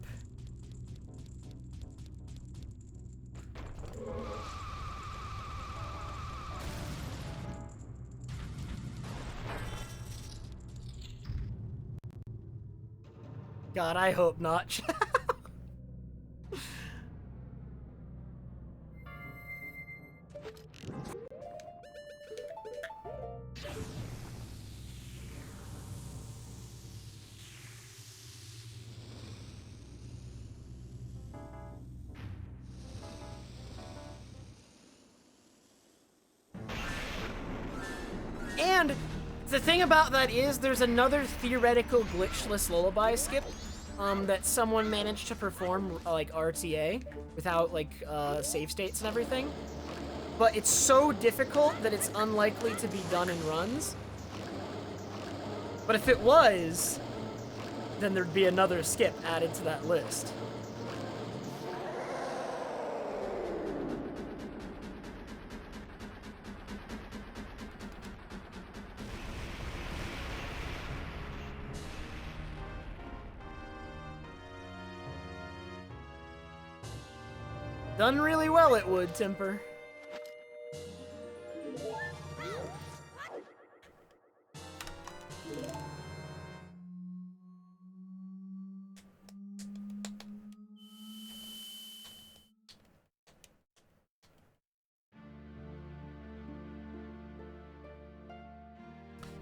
God, I hope not. And the thing about that is there's another theoretical glitchless Lullaby Skip that someone managed to perform, like RTA, without like save states and everything. But it's so difficult that it's unlikely to be done in runs. But if it was, then there'd be another skip added to that list. Done really well, it would, Temper.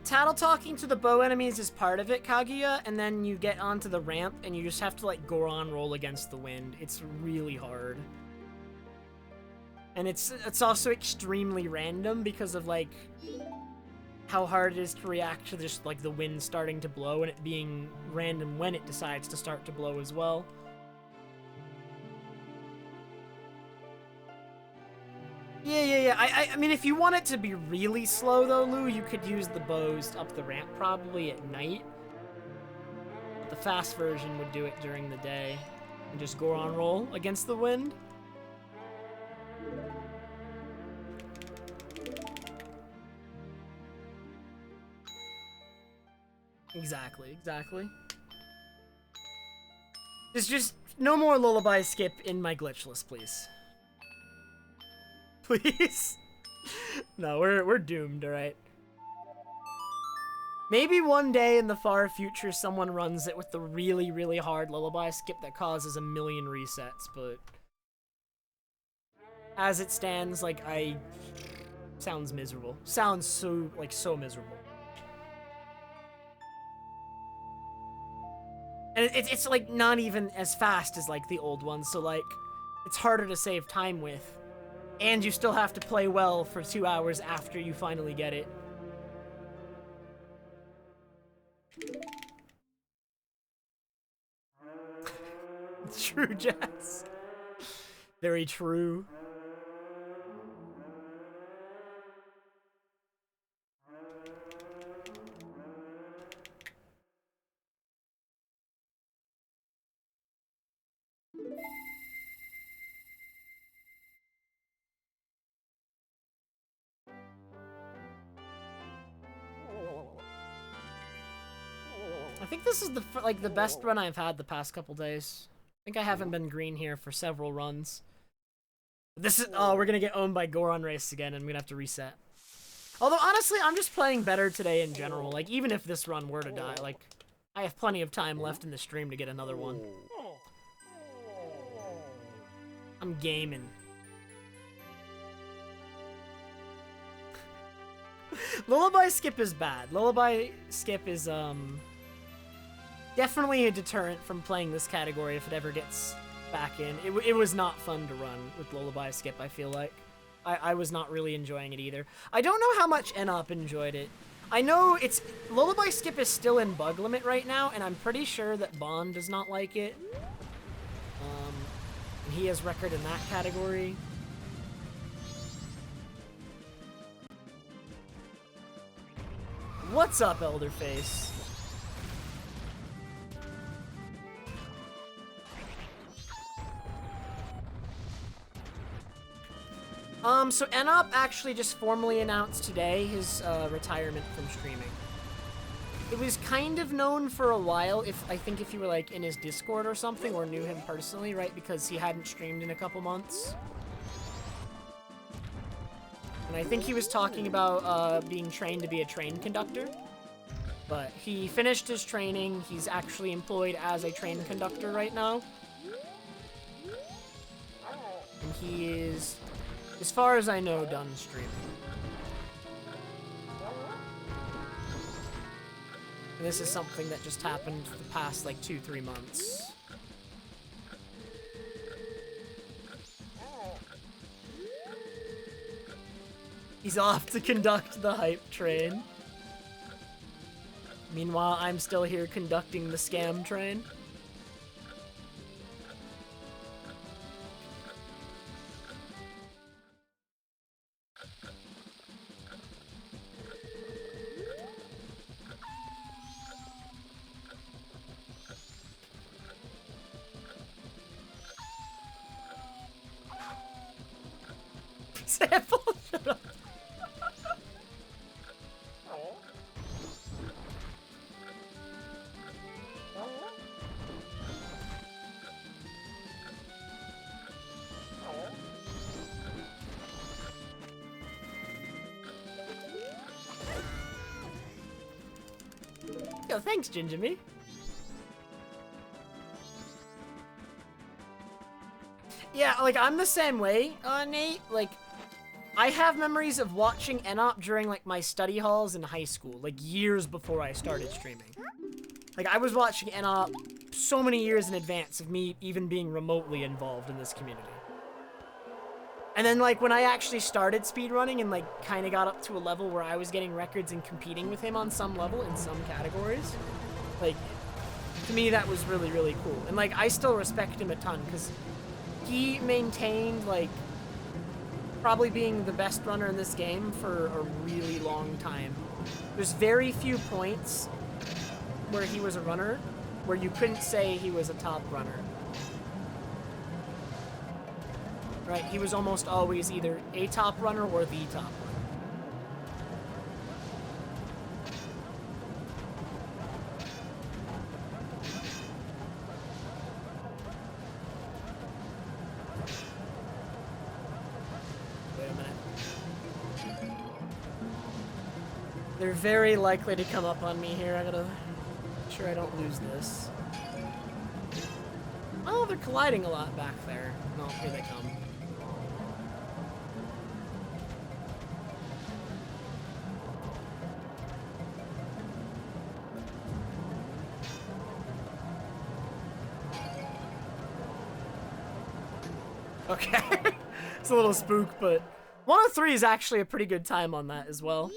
Tattle talking to the bow enemies is part of it, Kaguya, and then you get onto the ramp and you just have to like Goron roll against the wind. It's really hard. And it's also extremely random because of like how hard it is to react to just like the wind starting to blow and it being random when it decides to start to blow as well. Yeah. I mean, if you want it to be really slow though, Lou, you could use the bows up the ramp probably at night. But the fast version would do it during the day and just Goron roll against the wind. Exactly, exactly. There's just no more Lullaby skip in my Glitchless, please. Please? No, we're doomed, alright? Maybe one day in the far future someone runs it with the really, really hard Lullaby skip that causes a million resets, but... as it stands, like, sounds miserable. Sounds so, like, so miserable. And it's like, not even as fast as, like, the old ones, so, like, it's harder to save time with. And you still have to play well for 2 hours after you finally get it. True, Jazz. Very true. I think this is the best run I've had the past couple days. I think I haven't been green here for several runs. This is we're gonna get owned by Goron race again, and I'm gonna have to reset. Although honestly, I'm just playing better today in general. Like even if this run were to die, like I have plenty of time left in the stream to get another one. I'm gaming. Lullaby skip is bad. Lullaby skip is definitely a deterrent from playing this category if it ever gets back in. It was not fun to run with Lullaby skip, I feel like. I was not really enjoying it either. I don't know how much Enoch enjoyed it. I know Lullaby skip is still in bug limit right now, and I'm pretty sure that Bond does not like it. And he has record in that category. What's up, Elderface? So Enoch actually just formally announced today his retirement from streaming. It was kind of known for a while, I think if you were like in his Discord or something, or knew him personally, right? Because he hadn't streamed in a couple months. And I think he was talking about being trained to be a train conductor. But he finished his training. He's actually employed as a train conductor right now. And he is, as far as I know, done streaming. And this is something that just happened the past, like, 2-3 months. He's off to conduct the hype train. Meanwhile, I'm still here conducting the scam train. Sample, shut up. Yo, thanks, Ginger Me. Yeah, like, I'm the same way, Nate. Like, I have memories of watching Enoch during, like, my study halls in high school, like, years before I started streaming. Like, I was watching Enoch so many years in advance of me even being remotely involved in this community. And then, like, when I actually started speedrunning and, like, kind of got up to a level where I was getting records and competing with him on some level in some categories, like, to me, that was really, really cool. And, like, I still respect him a ton, because he maintained, like, probably being the best runner in this game for a really long time. There's very few points where he was a runner where you couldn't say he was a top runner. Right, he was almost always either a top runner or the top runner. They're very likely to come up on me here. I gotta make sure I don't lose this. Oh, they're colliding a lot back there. No, here they come. Okay. It's a little spook, but 103 is actually a pretty good time on that as well.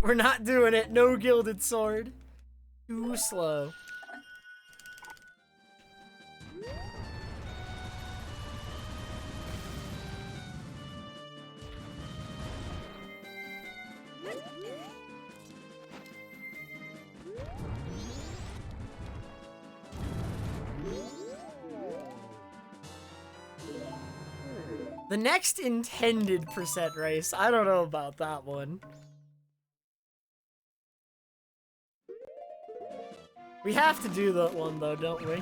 We're not doing it. No gilded sword. Too slow. The next intended percent race. I don't know about that one. We have to do that one, though, don't we?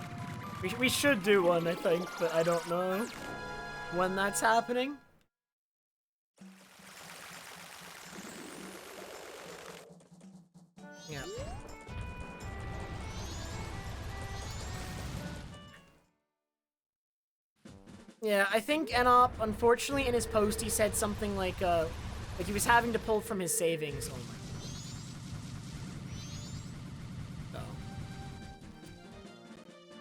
We should do one, I think, but I don't know when that's happening. Yeah. Yeah, I think Enoch, unfortunately, in his post, he said something like he was having to pull from his savings. Oh my.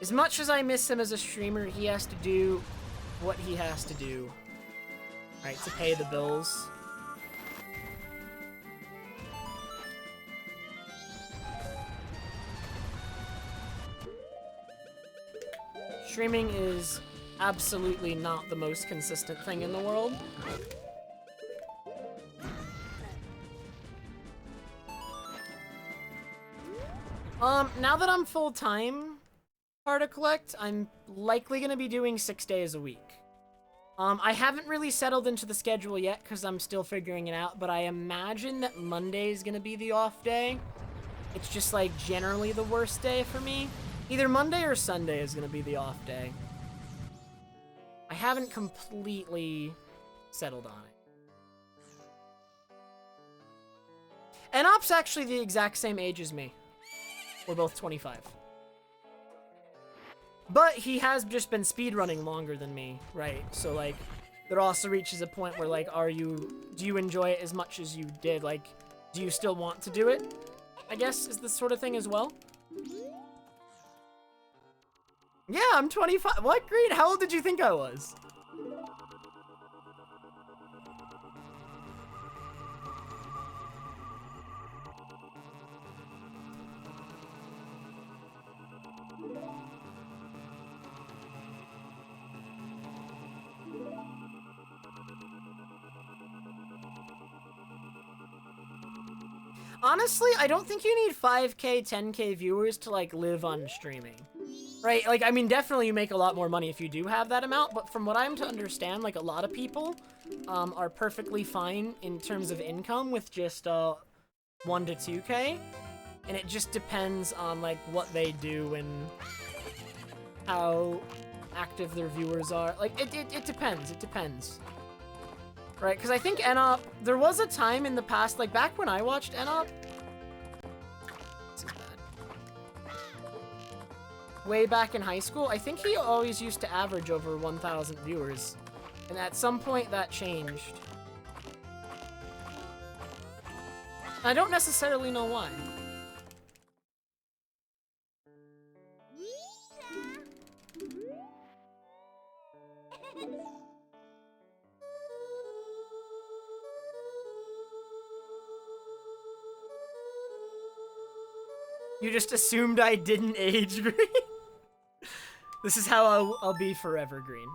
As much as I miss him as a streamer, he has to do what he has to do, right, to pay the bills. Streaming is absolutely not the most consistent thing in the world. Now that I'm full-time, to collect, I'm likely going to be doing 6 days a week. I haven't really settled into the schedule yet because I'm still figuring it out, but I imagine that Monday is going to be the off day. It's just like generally the worst day for me. Either Monday or Sunday is going to be the off day. I haven't completely settled on it. Enop's actually the exact same age as me. We're both 25. But he has just been speedrunning longer than me, right? So, like, there also reaches a point where, like, do you enjoy it as much as you did? Like, do you still want to do it? I guess, is this sort of thing as well? Yeah, I'm 25. What grade? How old did you think I was? Honestly, I don't think you need 5K, 10K viewers to, like, live on streaming. Right? Like, I mean, definitely you make a lot more money if you do have that amount, but from what I'm to understand, like, a lot of people are perfectly fine in terms of income with just 1 to 2K, and it just depends on, like, what they do and how active their viewers are. Like, it depends. It depends. Right, because I think Enoch, there was a time in the past, like back when I watched Enoch, this is bad. Way back in high school, I think he always used to average over 1,000 viewers, and at some point that changed. I don't necessarily know why. You just assumed I didn't age green? This is how I'll be forever green.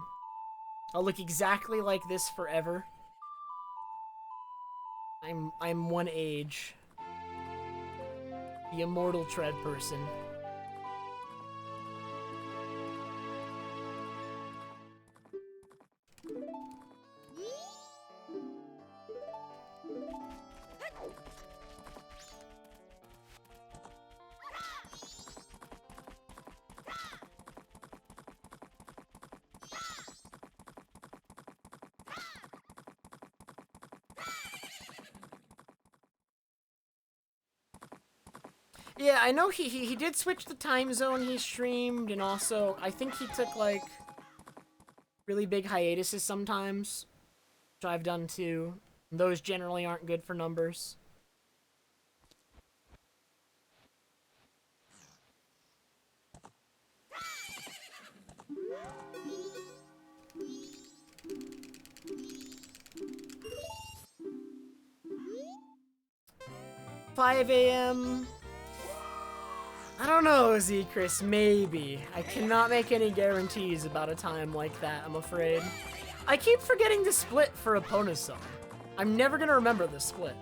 I'll look exactly like this forever. I'm one age. The immortal tread person. Yeah, I know he did switch the time zone he streamed, and also I think he took like really big hiatuses sometimes, which I've done too. Those generally aren't good for numbers. $5 a.m. I don't know, Z-Chris, maybe. I cannot make any guarantees about a time like that, I'm afraid. I keep forgetting to split for opponent's zone. I'm never gonna remember the split.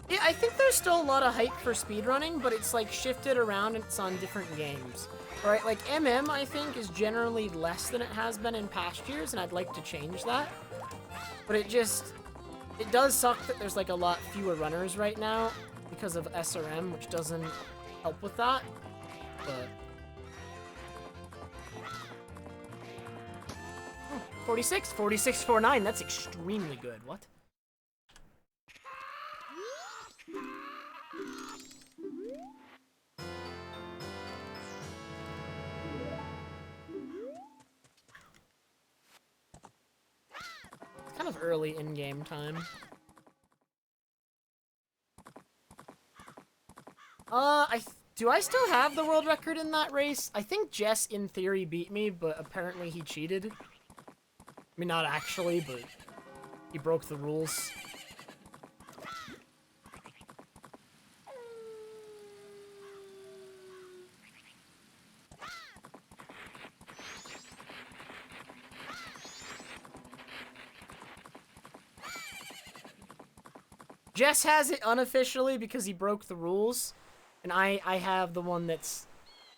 Yeah, I think there's still a lot of hype for speedrunning, but it's like shifted around and it's on different games. Right, like MM, I think, is generally less than it has been in past years, and I'd like to change that. But it does suck that there's like a lot fewer runners right now because of SRM, which doesn't help with that. But 46.49, that's extremely good. What? Kind of early in-game time. Do I still have the world record in that race? I think Jess, in theory, beat me, but apparently he cheated. I mean, not actually, but he broke the rules. Jess has it unofficially because he broke the rules, and I have the one that's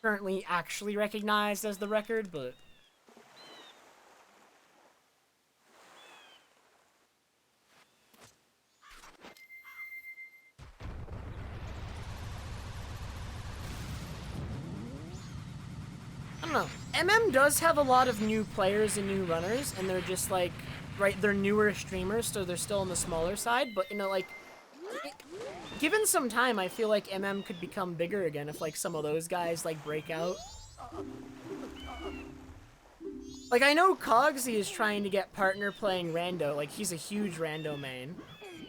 currently actually recognized as the record, but... I don't know. MM does have a lot of new players and new runners, and they're just like, right, they're newer streamers, so they're still on the smaller side, but, you know, like, given some time, I feel like MM could become bigger again if, like, some of those guys, like, break out. Like, I know Cogsy is trying to get partner playing Rando. Like, he's a huge Rando main.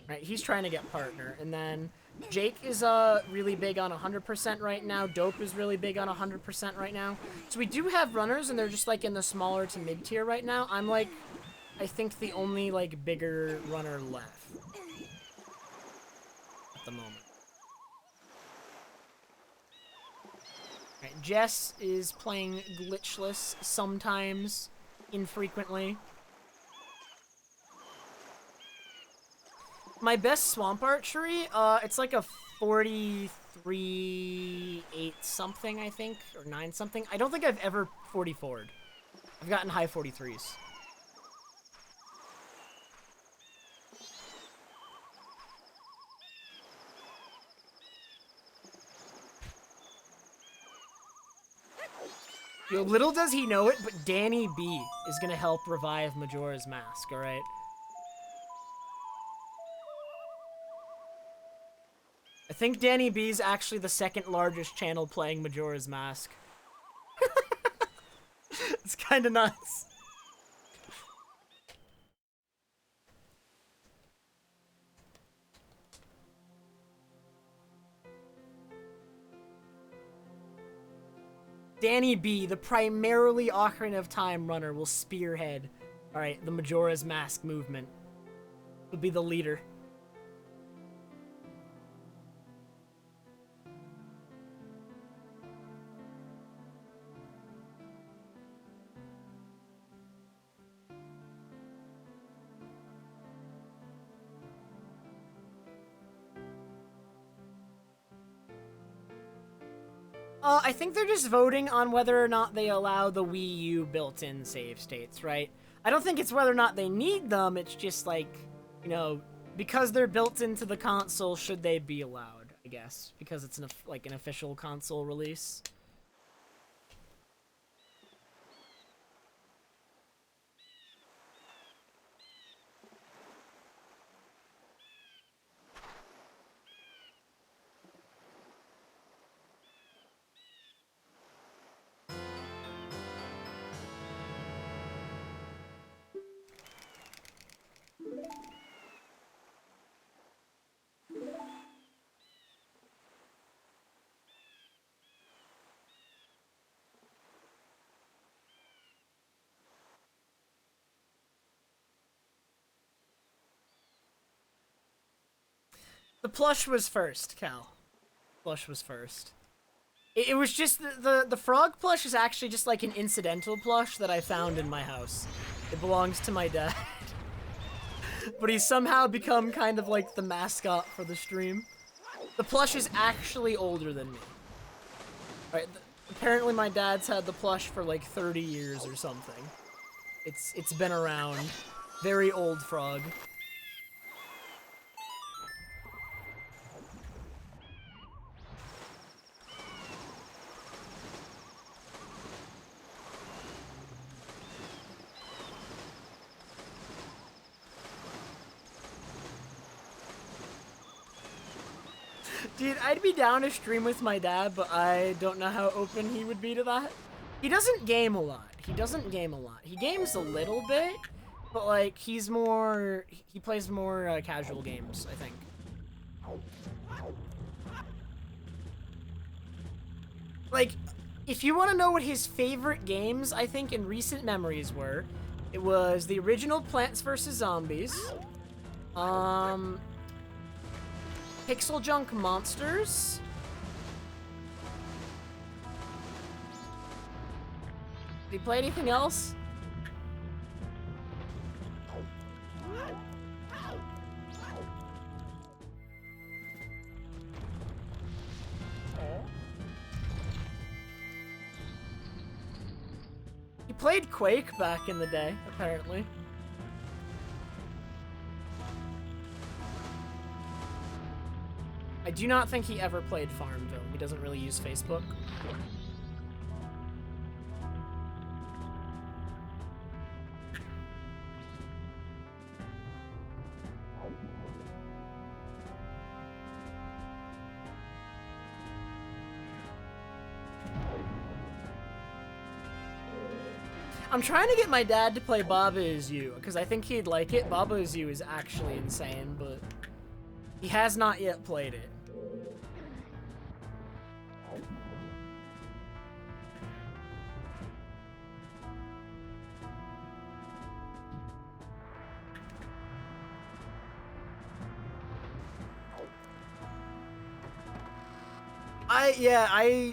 Right? He's trying to get partner. And then Jake is really big on 100% right now. Dope is really big on 100% right now. So we do have runners, and they're just, like, in the smaller to mid-tier right now. I'm, like, I think the only, like, bigger runner left. The moment. Right, Jess is playing Glitchless sometimes, infrequently. My best swamp archery, it's like a 43.8 something, I think, or 9 something. I don't think I've ever 44'd. I've gotten high 43s. Yo, little does he know it, but Danny B is gonna help revive Majora's Mask, alright? I think Danny B is actually the second largest channel playing Majora's Mask. It's kinda nuts. Danny B, the primarily Ocarina of Time runner, will spearhead, alright, the Majora's Mask movement. Will be the leader. I think they're just voting on whether or not they allow the Wii U built-in save states, right? I don't think it's whether or not they need them, it's just like, you know, because they're built into the console, should they be allowed, I guess, because it's like an official console release. The plush was first, Cal. Plush was first. It was just the frog plush is actually just like an incidental plush that I found in my house. It belongs to my dad. But he's somehow become kind of like the mascot for the stream. The plush is actually older than me. Right, apparently my dad's had the plush for like 30 years or something. It's been around. Very old frog. Dude, I'd be down to stream with my dad, but I don't know how open he would be to that. He doesn't game a lot. He games a little bit, but like he plays more casual games, I think. Like, if you want to know what his favorite games, I think, in recent memories were, it was the original Plants vs. Zombies, Pixel Junk Monsters. Did he play anything else? He played Quake back in the day, apparently. I do not think he ever played Farmville. He doesn't really use Facebook. I'm trying to get my dad to play Baba Is You, because I think he'd like it. Baba Is You is actually insane, but he has not yet played it.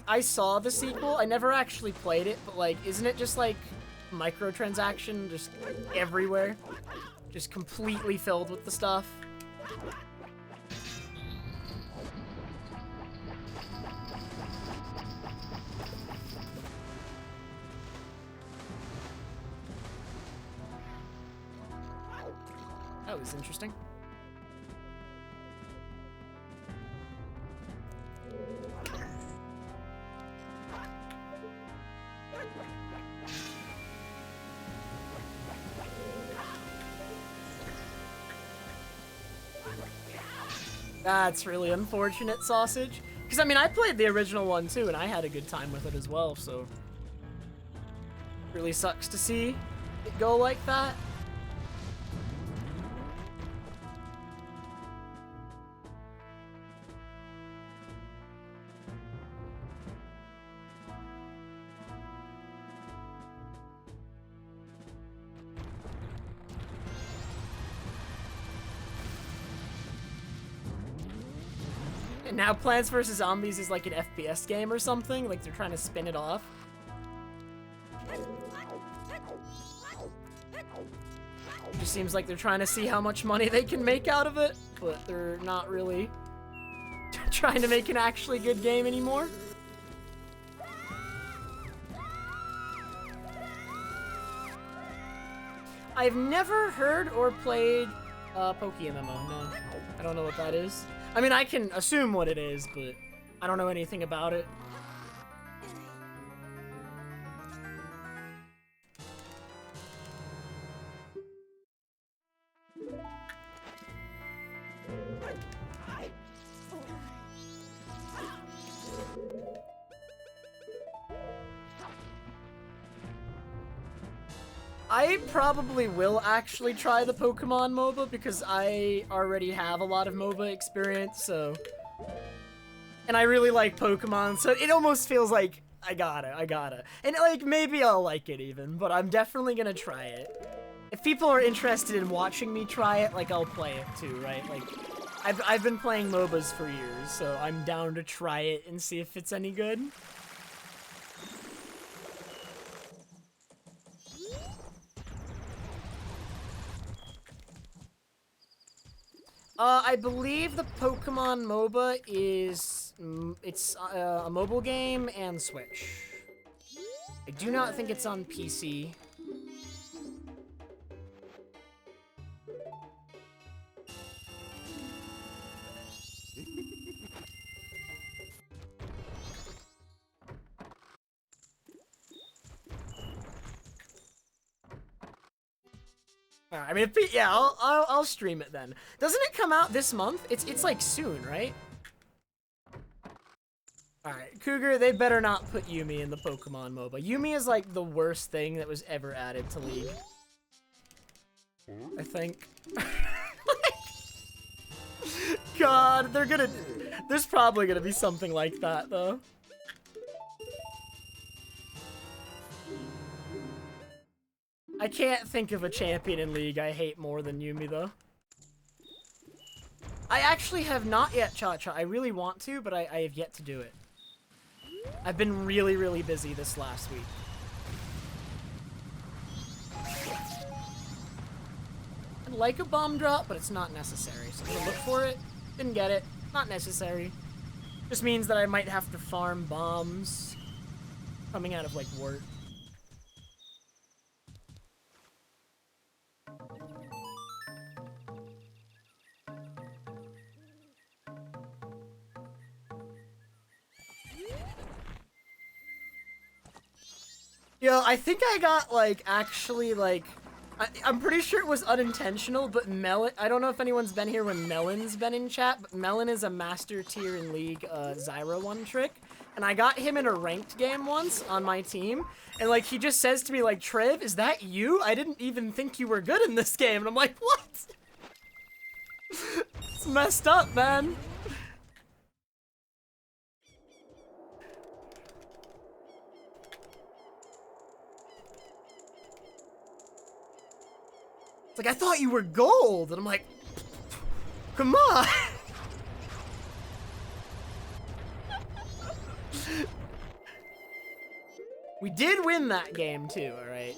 I saw the sequel. I never actually played it, but like, isn't it just like microtransaction just everywhere? Just completely filled with the stuff. That was interesting. That's really unfortunate, Sausage. Because, I mean, I played the original one, too, and I had a good time with it as well, so... Really sucks to see it go like that. And now Plants vs. Zombies is like an FPS game or something, like they're trying to spin it off. It just seems like they're trying to see how much money they can make out of it, but they're not really trying to make an actually good game anymore. I've never heard or played PokeMMO, no. I don't know what that is. I mean, I can assume what it is, but I don't know anything about it. I probably will actually try the Pokemon MOBA because I already have a lot of MOBA experience, so... And I really like Pokemon, so it almost feels like I gotta. And like, maybe I'll like it even, but I'm definitely gonna try it. If people are interested in watching me try it, like, I'll play it too, right? Like, I've been playing MOBAs for years, so I'm down to try it and see if it's any good. I believe the Pokemon MOBA is it's a mobile game and Switch. I do not think it's on PC. I mean, yeah, I'll stream it then. Doesn't it come out this month? It's like soon, right? All right, Cougar, they better not put Yumi in the Pokemon MOBA. Yumi is like the worst thing that was ever added to League. I think. God, there's probably gonna be something like that though. I can't think of a champion in League I hate more than Yumi, though. I actually have not yet Cha-Cha. I really want to, but I have yet to do it. I've been really, really busy this last week. I'd like a bomb drop, but it's not necessary. So I'm gonna look for it. Didn't get it. Not necessary. Just means that I might have to farm bombs coming out of, like, wart. Yo, I think I got, like, actually, like, I'm pretty sure it was unintentional, but Melon, I don't know if anyone's been here when Melon's been in chat, but Melon is a master tier in League, Zyra one trick, and I got him in a ranked game once on my team, and, like, he just says to me, like, Trev, is that you? I didn't even think you were good in this game, and I'm like, what? It's messed up, man. It's like, I thought you were gold! And I'm like, come on! We did win that game, too, alright?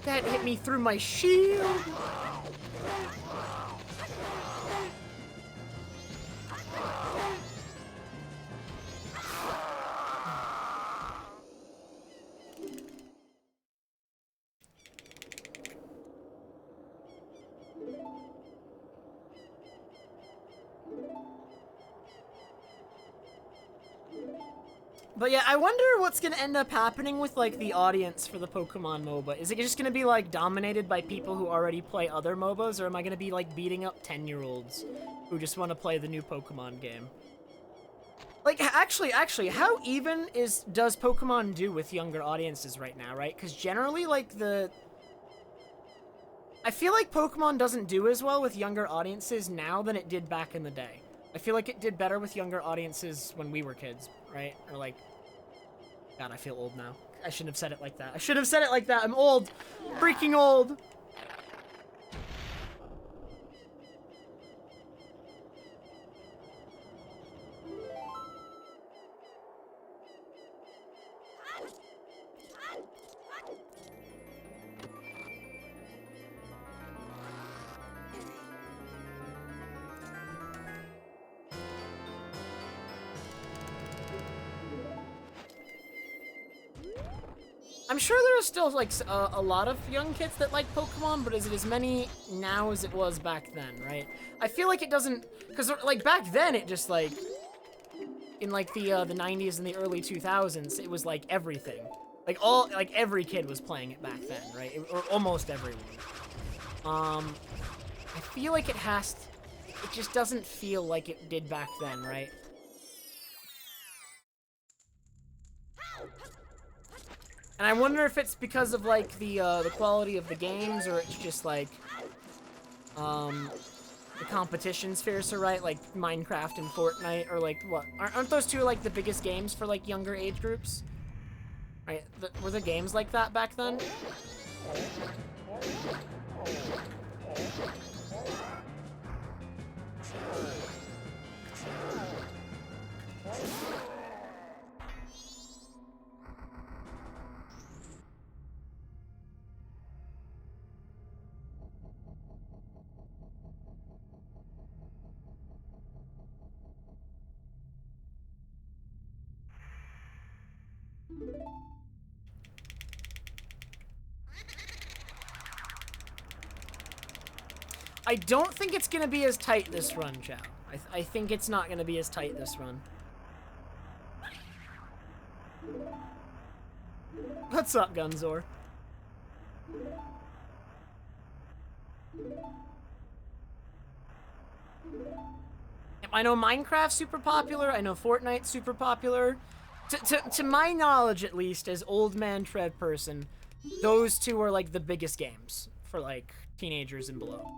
That hit me through my shield. But yeah, I wonder what's gonna end up happening with, like, the audience for the Pokemon MOBA. Is it just gonna be, like, dominated by people who already play other MOBAs, or am I gonna be, like, beating up 10-year-olds who just want to play the new Pokemon game? Like, actually, how even does Pokemon do with younger audiences right now, right? Because generally, like, I feel like Pokemon doesn't do as well with younger audiences now than it did back in the day. I feel like it did better with younger audiences when we were kids, right? Or like, God, I feel old now. I shouldn't have said it like that. I should have said it like that. I'm old. Freaking old. I'm sure there are still, like, a lot of young kids that like Pokemon, but is it as many now as it was back then, right? I feel like it doesn't, because, like, back then it just, like, in, like, the 90s and the early 2000s, it was, like, everything. Like, every kid was playing it back then, right? Or almost everyone. I feel like it just doesn't feel like it did back then, right? And I wonder if it's because of, like, the quality of the games, or it's just, like, the competition's fiercer, right? Like, Minecraft and Fortnite, or, like, what? Aren't those two, like, the biggest games for, like, younger age groups? Right, were there games like that back then? I don't think it's gonna be as tight this run, Chow. I think it's not gonna be as tight this run. What's up, Gunzor? I know Minecraft's super popular. I know Fortnite's super popular. To my knowledge, at least, as old man Trev person, those two are like the biggest games for like teenagers and below.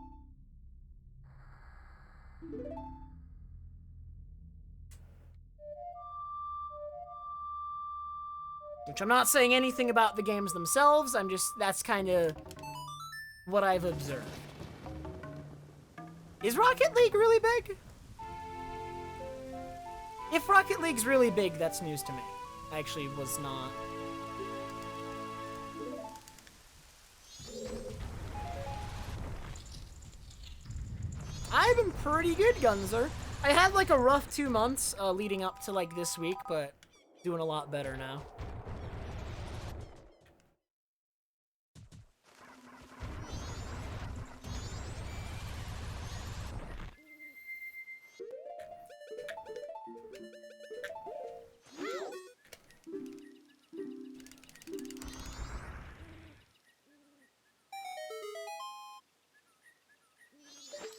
Which I'm not saying anything about the games themselves. I'm just, that's kind of what I've observed. Is Rocket League really big? If Rocket League's really big, that's news to me. I actually was not. I've been pretty good, Gunzer. I had like a rough 2 months leading up to like this week, but doing a lot better now.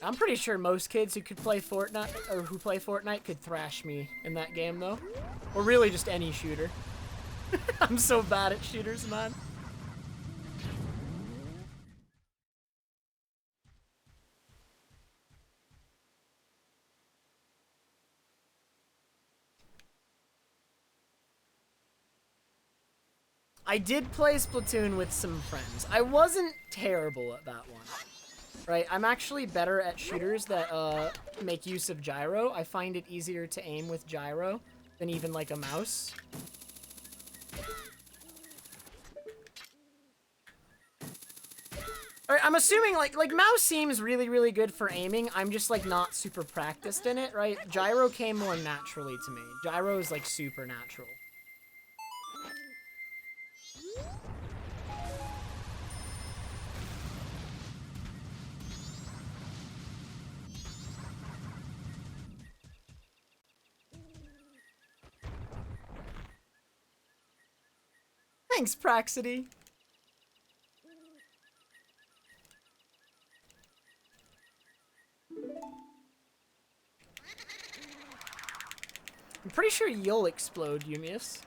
I'm pretty sure most kids who could play Fortnite, or who play Fortnite, could thrash me in that game, though. Or really just any shooter. I'm so bad at shooters, man. I did play Splatoon with some friends. I wasn't terrible at that one. Right, I'm actually better at shooters that make use of gyro. I find it easier to aim with gyro than even like a mouse. Alright, I'm assuming like mouse seems really, really good for aiming. I'm just like not super practiced in it, right? Gyro came more naturally to me. Gyro is like super natural. Thanks, Praxity. I'm pretty sure you'll explode, Yumius.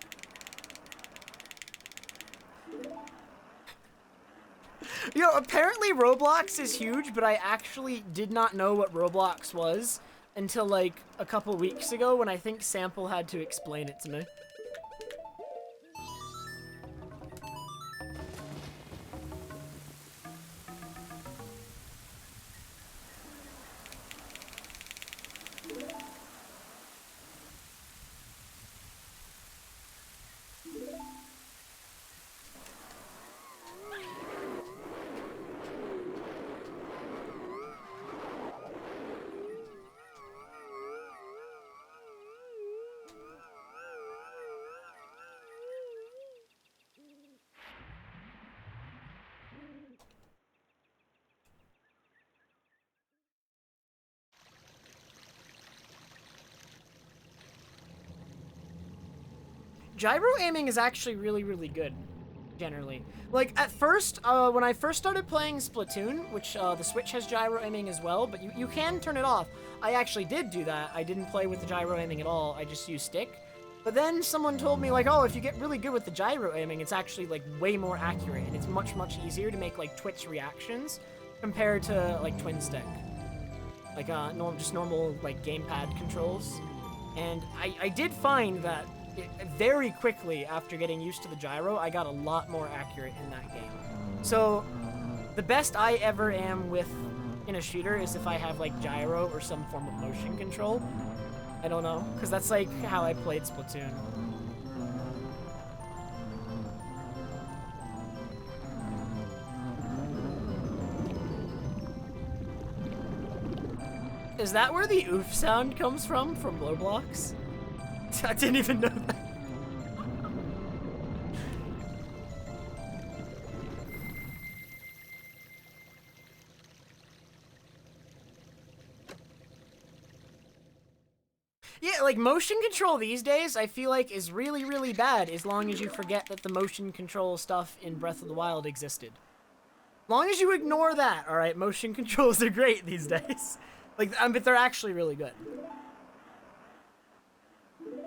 Yo, apparently Roblox is huge, but I actually did not know what Roblox was until like a couple weeks ago when I think Sample had to explain it to me. Gyro aiming is actually really, really good, generally. Like, at first, when I first started playing Splatoon, which the Switch has gyro aiming as well, but you can turn it off. I actually did do that. I didn't play with the gyro aiming at all. I just used stick. But then someone told me, like, oh, if you get really good with the gyro aiming, it's actually, like, way more accurate, and it's much, much easier to make, like, twitch reactions compared to, like, twin stick. Like, just normal, like, gamepad controls. And I did find that very quickly after getting used to the gyro, I got a lot more accurate in that game. So, the best I ever am with in a shooter is if I have, like, gyro or some form of motion control. I don't know, because that's, like, how I played Splatoon. Is that where the oof sound comes from blow blocks? I didn't even know that. Yeah, like, motion control these days, I feel like, is really, really bad as long as you forget that the motion control stuff in Breath of the Wild existed. As long as you ignore that, alright, motion controls are great these days. Like, but they're actually really good.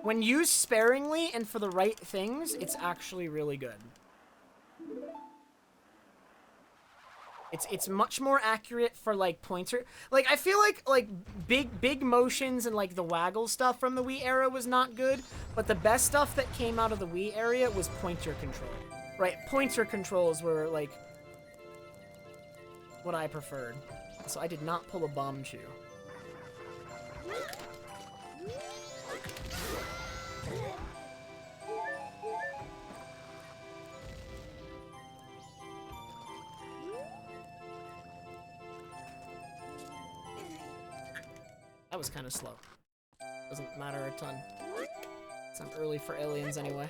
When used sparingly and for the right things, it's actually really good. It's much more accurate for, like, pointer. Like, I feel like big motions and, like, the waggle stuff from the Wii era was not good, but the best stuff that came out of the Wii area was pointer control. Right, pointer controls were, like, what I preferred. So I did not pull a bomb chew. That was kind of slow. Doesn't matter a ton. I'm early for aliens anyway.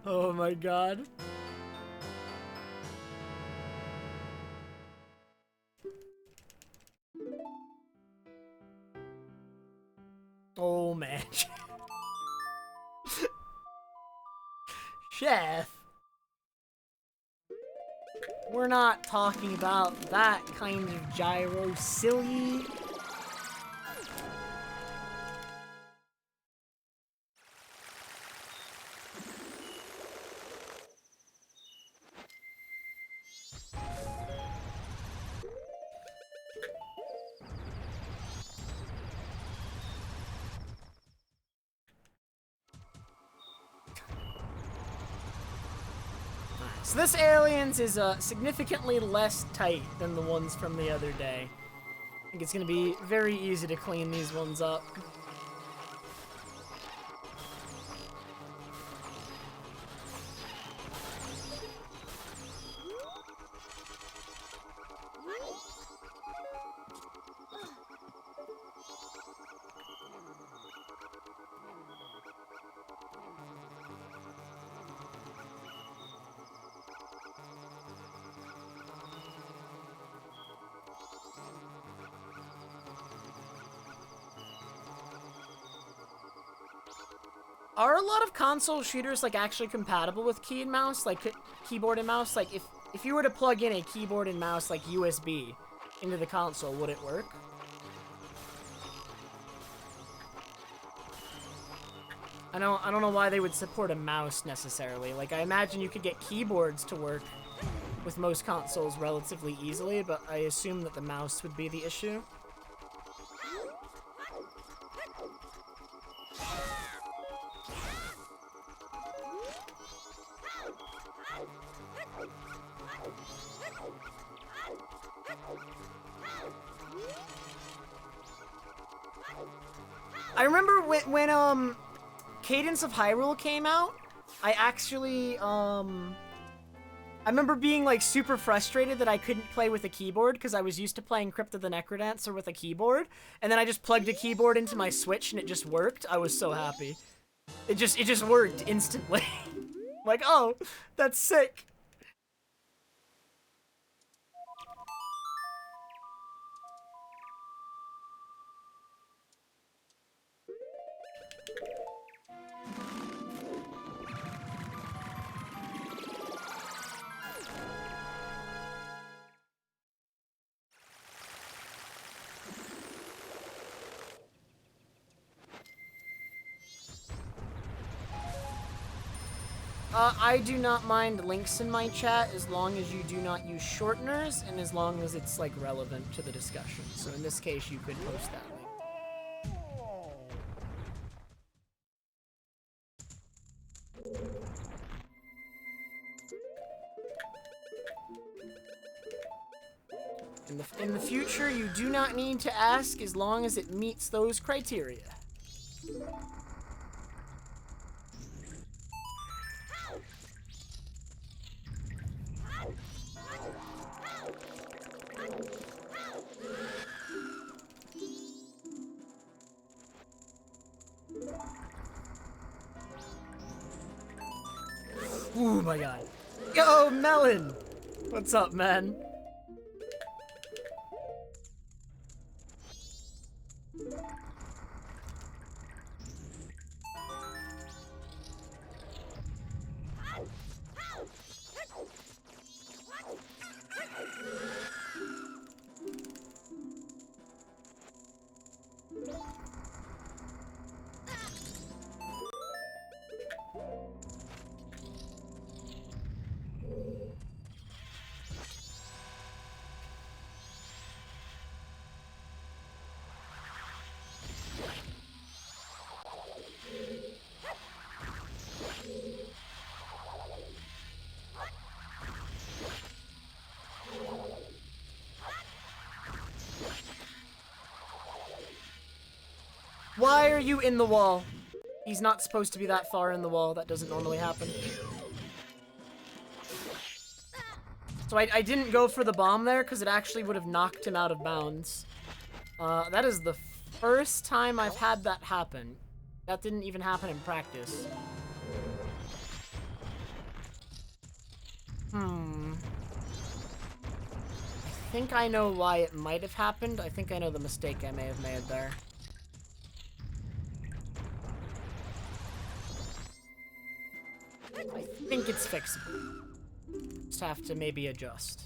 Oh my god. Oh man. Chef. We're not talking about that kind of gyro, silly. So this aliens is significantly less tight than the ones from the other day. I think it's gonna be very easy to clean these ones up. Are a lot of console shooters, like, actually compatible with key and mouse? Like, keyboard and mouse? Like, if you were to plug in a keyboard and mouse, like, USB into the console, would it work? I don't know why they would support a mouse, necessarily. Like, I imagine you could get keyboards to work with most consoles relatively easily, but I assume that the mouse would be the issue. I remember when Cadence of Hyrule came out, I actually, I remember being like super frustrated that I couldn't play with a keyboard because I was used to playing Crypt of the Necrodancer with a keyboard, and then I just plugged a keyboard into my Switch and it just worked. I was so happy. It just worked instantly. Like, oh, that's sick. I do not mind links in my chat as long as you do not use shorteners and as long as it's, like, relevant to the discussion. So in this case, you could post that link. In the future, you do not need to ask as long as it meets those criteria. Oh my god. Yo, Melon! What's up, man? Why are you in the wall? He's not supposed to be that far in the wall. That doesn't normally happen. So I didn't go for the bomb there because it actually would have knocked him out of bounds. That is the first time I've had that happen. That didn't even happen in practice. I think I know why it might have happened. I think I know the mistake I may have made there. I think it's fixable. Just have to maybe adjust.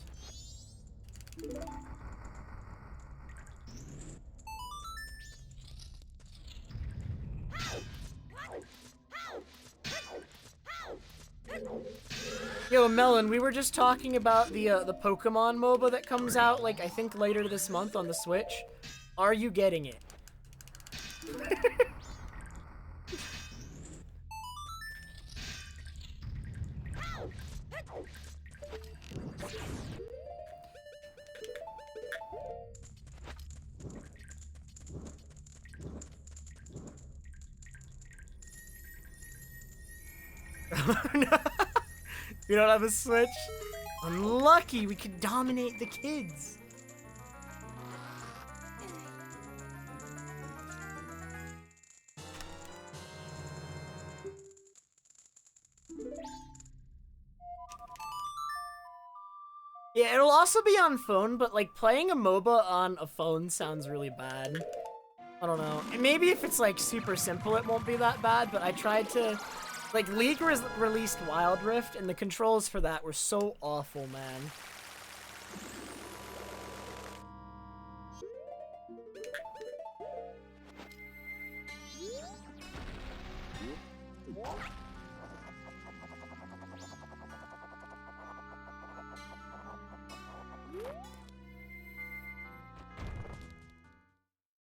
Yo, Melon, we were just talking about the Pokemon Moba that comes out, like, I think later this month on the Switch. Are you getting it? You don't have a Switch? Unlucky, we could dominate the kids. Yeah, it'll also be on phone, but like playing a MOBA on a phone sounds really bad. I don't know. And maybe if it's like super simple, it won't be that bad, but I tried to... Like, League released Wild Rift, and the controls for that were so awful, man.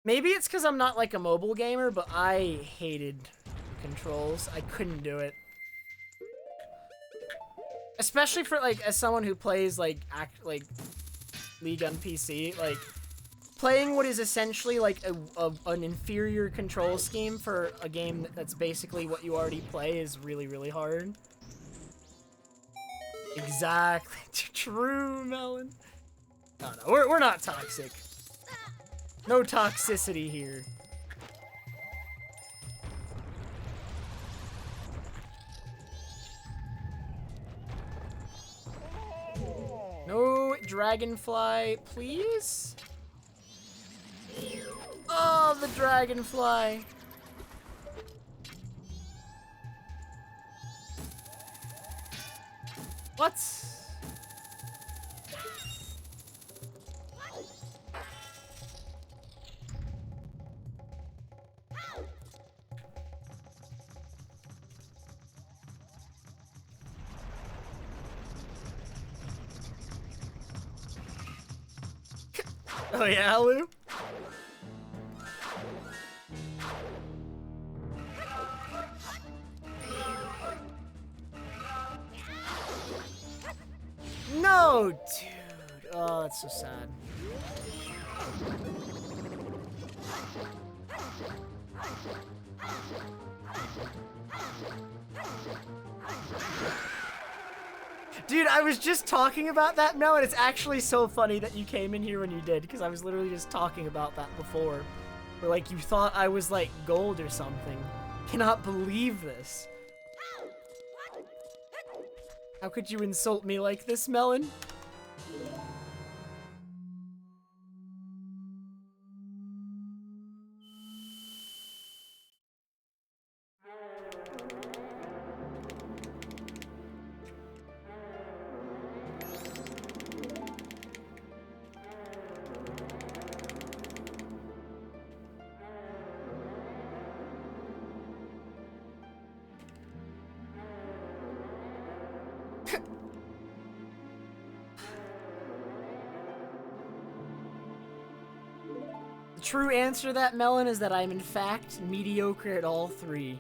Maybe it's because I'm not like a mobile gamer, but I hated controls. I couldn't do it. Especially for like as someone who plays like League on PC, like playing what is essentially like an inferior control scheme for a game that's basically what you already play is really, really hard. Exactly. True, Melon. No, we're not toxic. No toxicity here. No dragonfly, please? Oh, the dragonfly. What? Oh yeah, Lou? No, dude. Oh, that's so sad. Dude, I was just talking about that now, and it's actually so funny that you came in here when you did, because I was literally just talking about that before. Where, like, you thought I was, like, gold or something. Cannot believe this. How could you insult me like this, Melon? The true answer to that, Melon, is that I'm in fact mediocre at all three.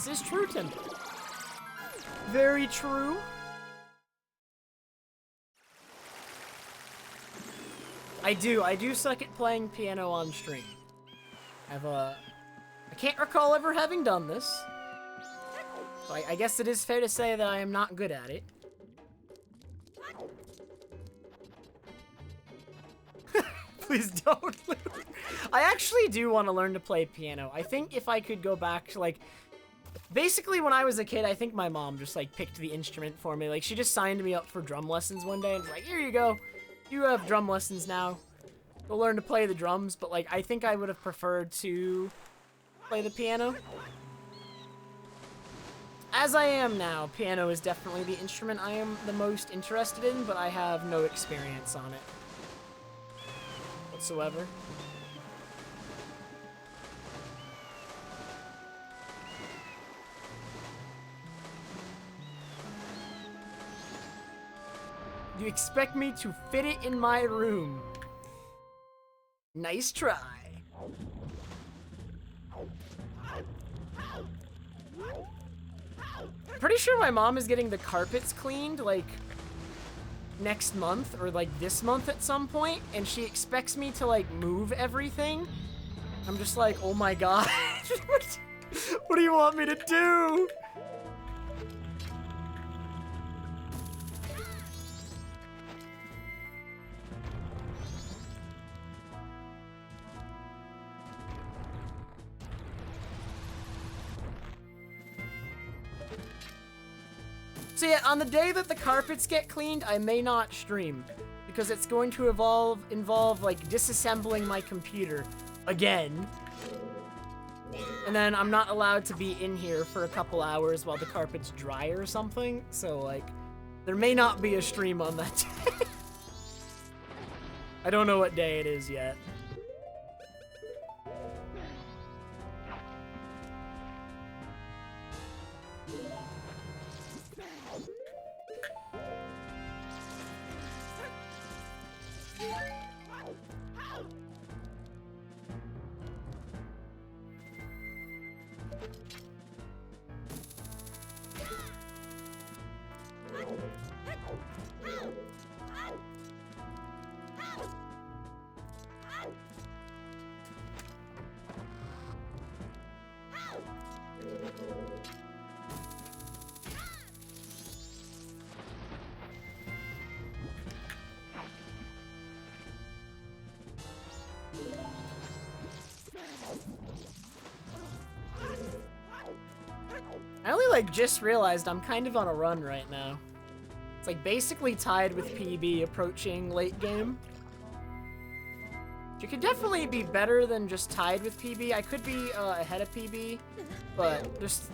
This is true, Tim. Very true. I do suck at playing piano on stream. I can't recall ever having done this. So I guess it is fair to say that I am not good at it. Please don't. I actually do want to learn to play piano. I think if I could go back to, like, basically when I was a kid, I think my mom just, like, picked the instrument for me. Like, she just signed me up for drum lessons one day and was like, here you go. You have drum lessons now. Go learn to play the drums. But, like, I think I would have preferred to play the piano. As I am now, piano is definitely the instrument I am the most interested in, but I have no experience on it whatsoever. You expect me to fit it in my room? Nice try. Pretty sure my mom is getting the carpets cleaned, like, next month, or, like, this month at some point, and she expects me to, like, move everything. I'm just like, oh my god. What do you want me to do? So yeah, on the day that the carpets get cleaned, I may not stream. Because it's going to involve like disassembling my computer again. And then I'm not allowed to be in here for a couple hours while the carpet's dry or something. So like, there may not be a stream on that day. I don't know what day it is yet. I only like just realized I'm kind of on a run right now. It's like basically tied with PB approaching late game. You could definitely be better than just tied with PB. I could be ahead of PB, but just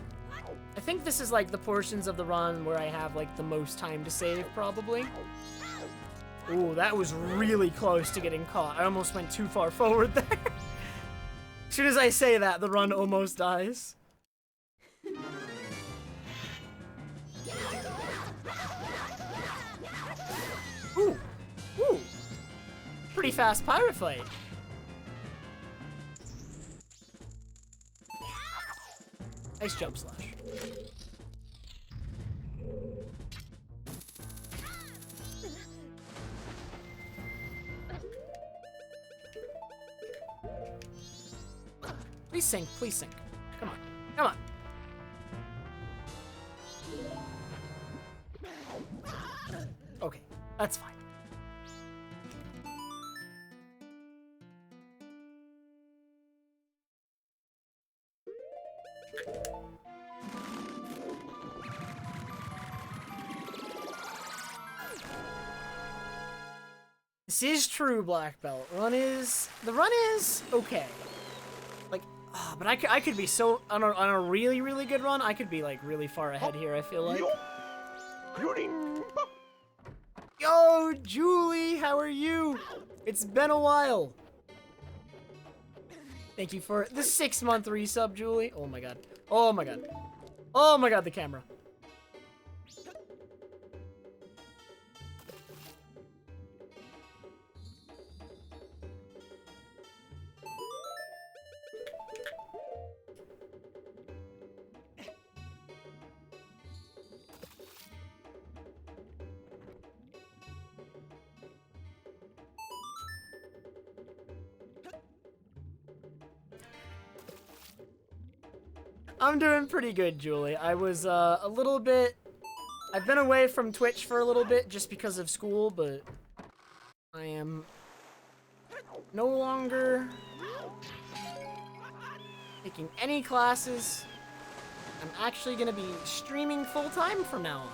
I think this is like the portions of the run where I have like the most time to save probably. Ooh, that was really close to getting caught. I almost went too far forward there. As soon as I say that, the run almost dies. Ooh, ooh, pretty fast pirate fight. Nice jump slash. Please sink, please sink. Come on, come on. Okay, that's fine. This is true, black belt. The run is okay. Like, but I could be so on a really, really good run. I could be like really far ahead here. I feel like. Yo, Julie, how are you? It's been a while. Thank you for the 6-month resub, Julie. Oh my god. Oh my god. Oh my god, the camera. I'm doing pretty good, Julie. I was a little bit... I've been away from Twitch for a little bit just because of school, but I am no longer taking any classes. I'm actually going to be streaming full-time from now on.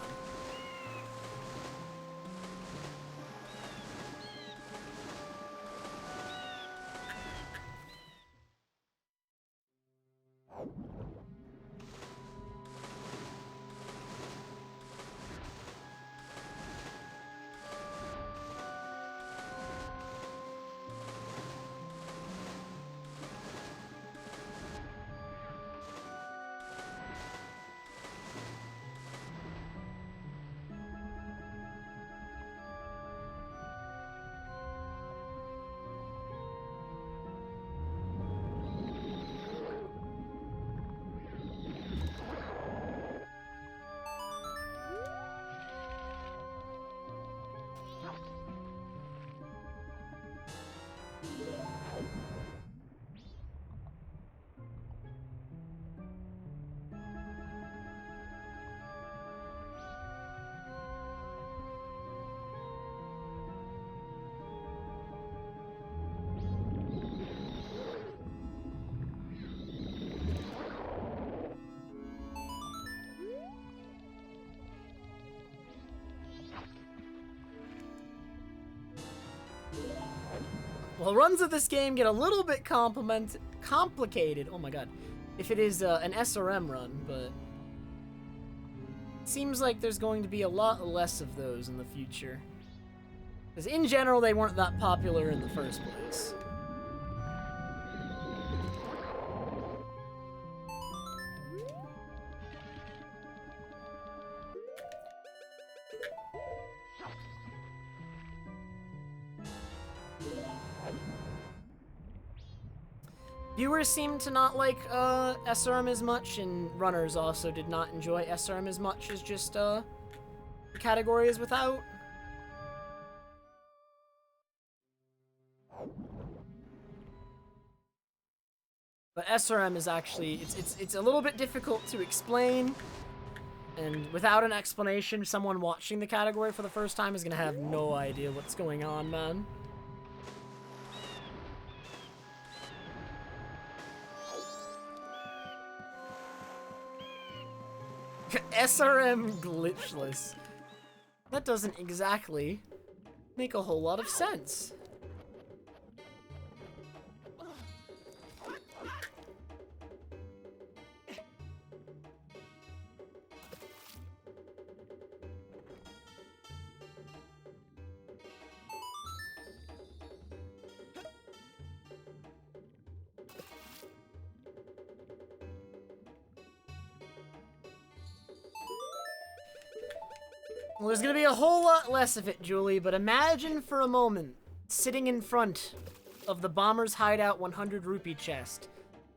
Well, runs of this game get a little bit complicated. Oh my god. If it is an SRM run, but it seems like there's going to be a lot less of those in the future. Because in general, they weren't that popular in the first place. Viewers seem to not like SRM as much, and runners also did not enjoy SRM as much as just the category is without. But SRM is actually it's a little bit difficult to explain, and without an explanation, someone watching the category for the first time is gonna have no idea what's going on, man. SRM Glitchless. That doesn't exactly make a whole lot of sense. Well, there's gonna be a whole lot less of it, Julie, but imagine for a moment sitting in front of the Bomber's Hideout 100 rupee chest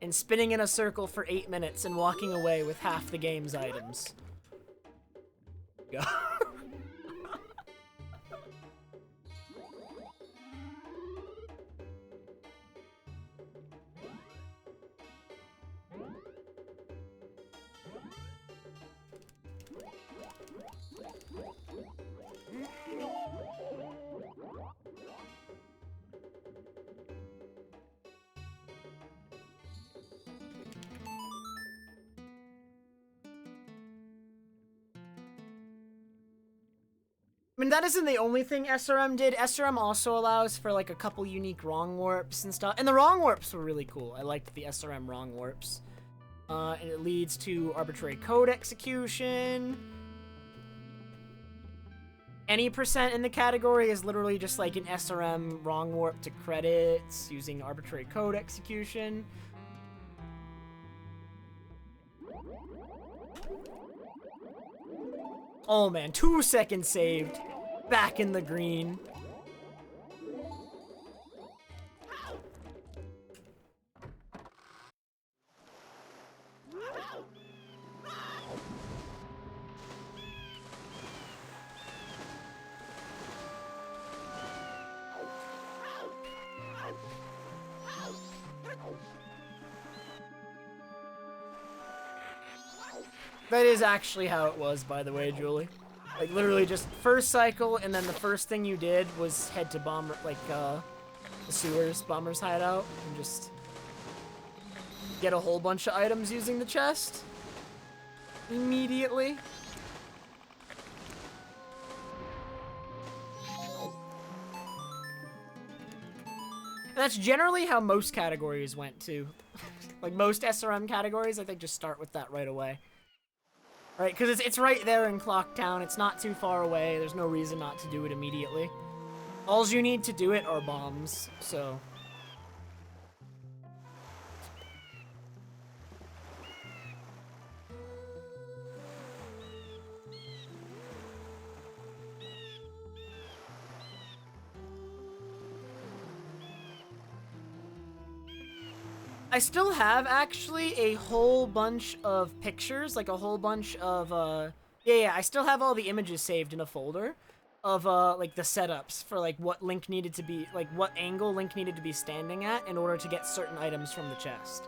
and spinning in a circle for 8 minutes and walking away with half the game's items. Go. I mean, that isn't the only thing SRM did. SRM also allows for, like, a couple unique wrong warps and stuff. And the wrong warps were really cool. I liked the SRM wrong warps. And it leads to arbitrary code execution. Any percent in the category is literally just like an SRM wrong warp to credits using arbitrary code execution. Oh man, 2 seconds saved. Back in the green. That is actually how it was, by the way, Julie. Like, literally just first cycle, and then the first thing you did was head to the sewers, Bomber's Hideout, and just get a whole bunch of items using the chest. Immediately. And that's generally how most categories went, too. Like, most SRM categories, I think, just start with that right away. Right, because it's right there in Clocktown. It's not too far away. There's no reason not to do it immediately. All you need to do it are bombs, so... I still have, actually, a whole bunch of pictures, like a whole bunch of, yeah, I still have all the images saved in a folder of, like, the setups for, like, what Link needed to be, like, what angle Link needed to be standing at in order to get certain items from the chest.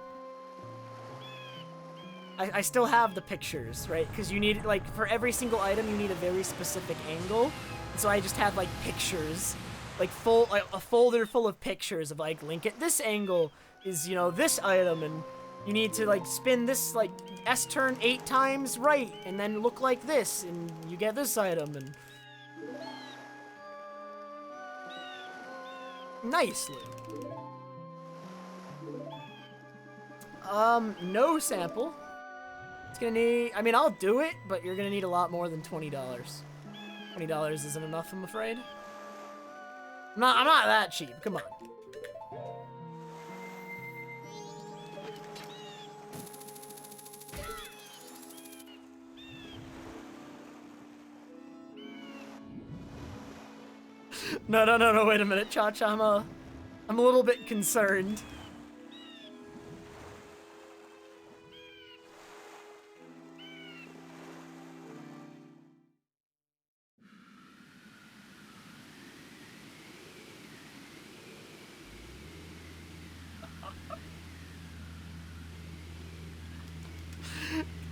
I still have the pictures, right? Because you need, like, for every single item, you need a very specific angle. So I just have, like, pictures, like, a folder full of pictures of, like, Link at this angle is, you know, this item, and you need to, like, spin this, like, S-turn 8 times right, and then look like this, and you get this item, and... Nicely. No sample. It's gonna need, I mean, I'll do it, but you're gonna need a lot more than $20. $20 isn't enough, I'm afraid. I'm not that cheap, come on. No, wait a minute, Cha-Cha, I'm a little bit concerned.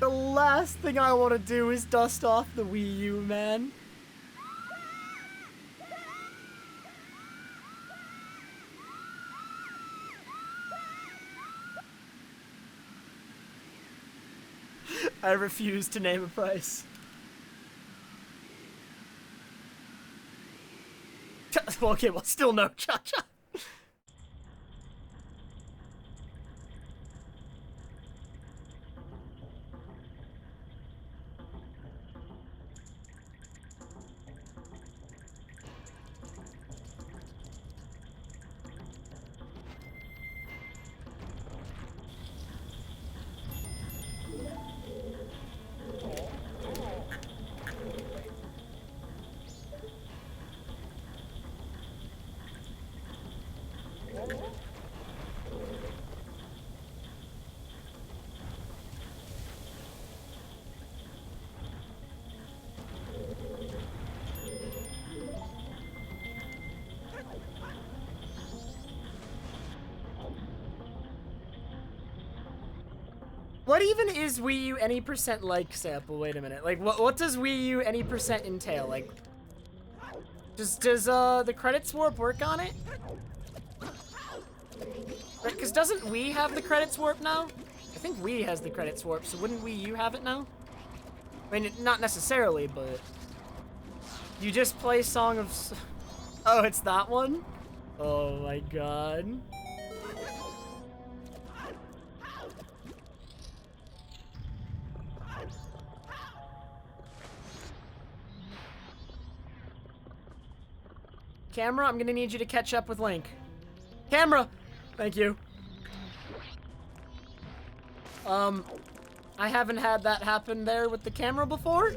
The last thing I want to do is dust off the Wii U, man. I refuse to name a price. Okay, well, still no, Cha-Cha. What even is Wii U any percent like sample? Wait a minute. Like, what does Wii U any percent entail? Like, does the credits warp work on it? Right, because doesn't Wii have the credits warp now? I think Wii has the credits warp, so wouldn't Wii U have it now? I mean, not necessarily, but you just play Song of... Oh, it's that one? Oh my god. Camera, I'm gonna need you to catch up with Link. Camera! Thank you. I haven't had that happen there with the camera before.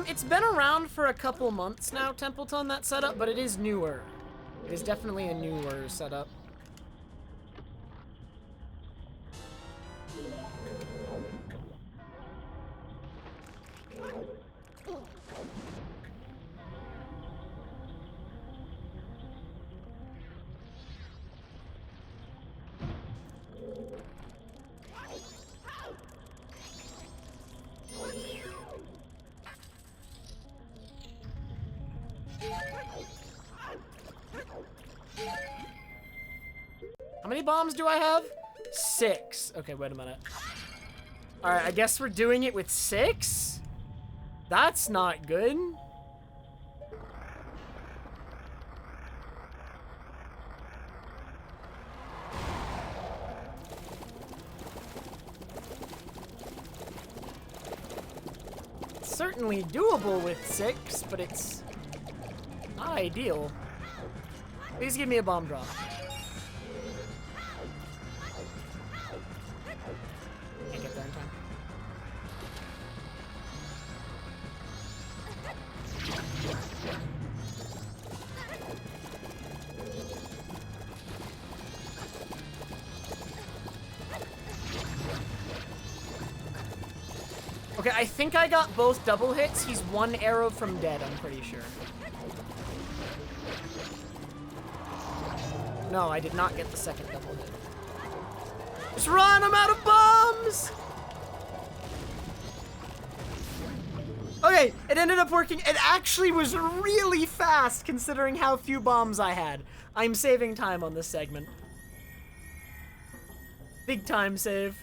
It's been around for a couple months now, Templeton, that setup, but it is newer. It is definitely a newer setup. How many bombs do I have? 6. Okay, wait a minute. Alright, I guess we're doing it with 6? That's not good. It's certainly doable with 6, but it's not ideal. Please give me a bomb drop. Can't get there in time. Okay, I think I got both double hits. He's 1 arrow from dead, I'm pretty sure. No, I did not get the second double hit. Just run! I'm out of bombs! Oh Okay, it ended up working. It actually was really fast considering how few bombs I had. I'm saving time on this segment. Big time save.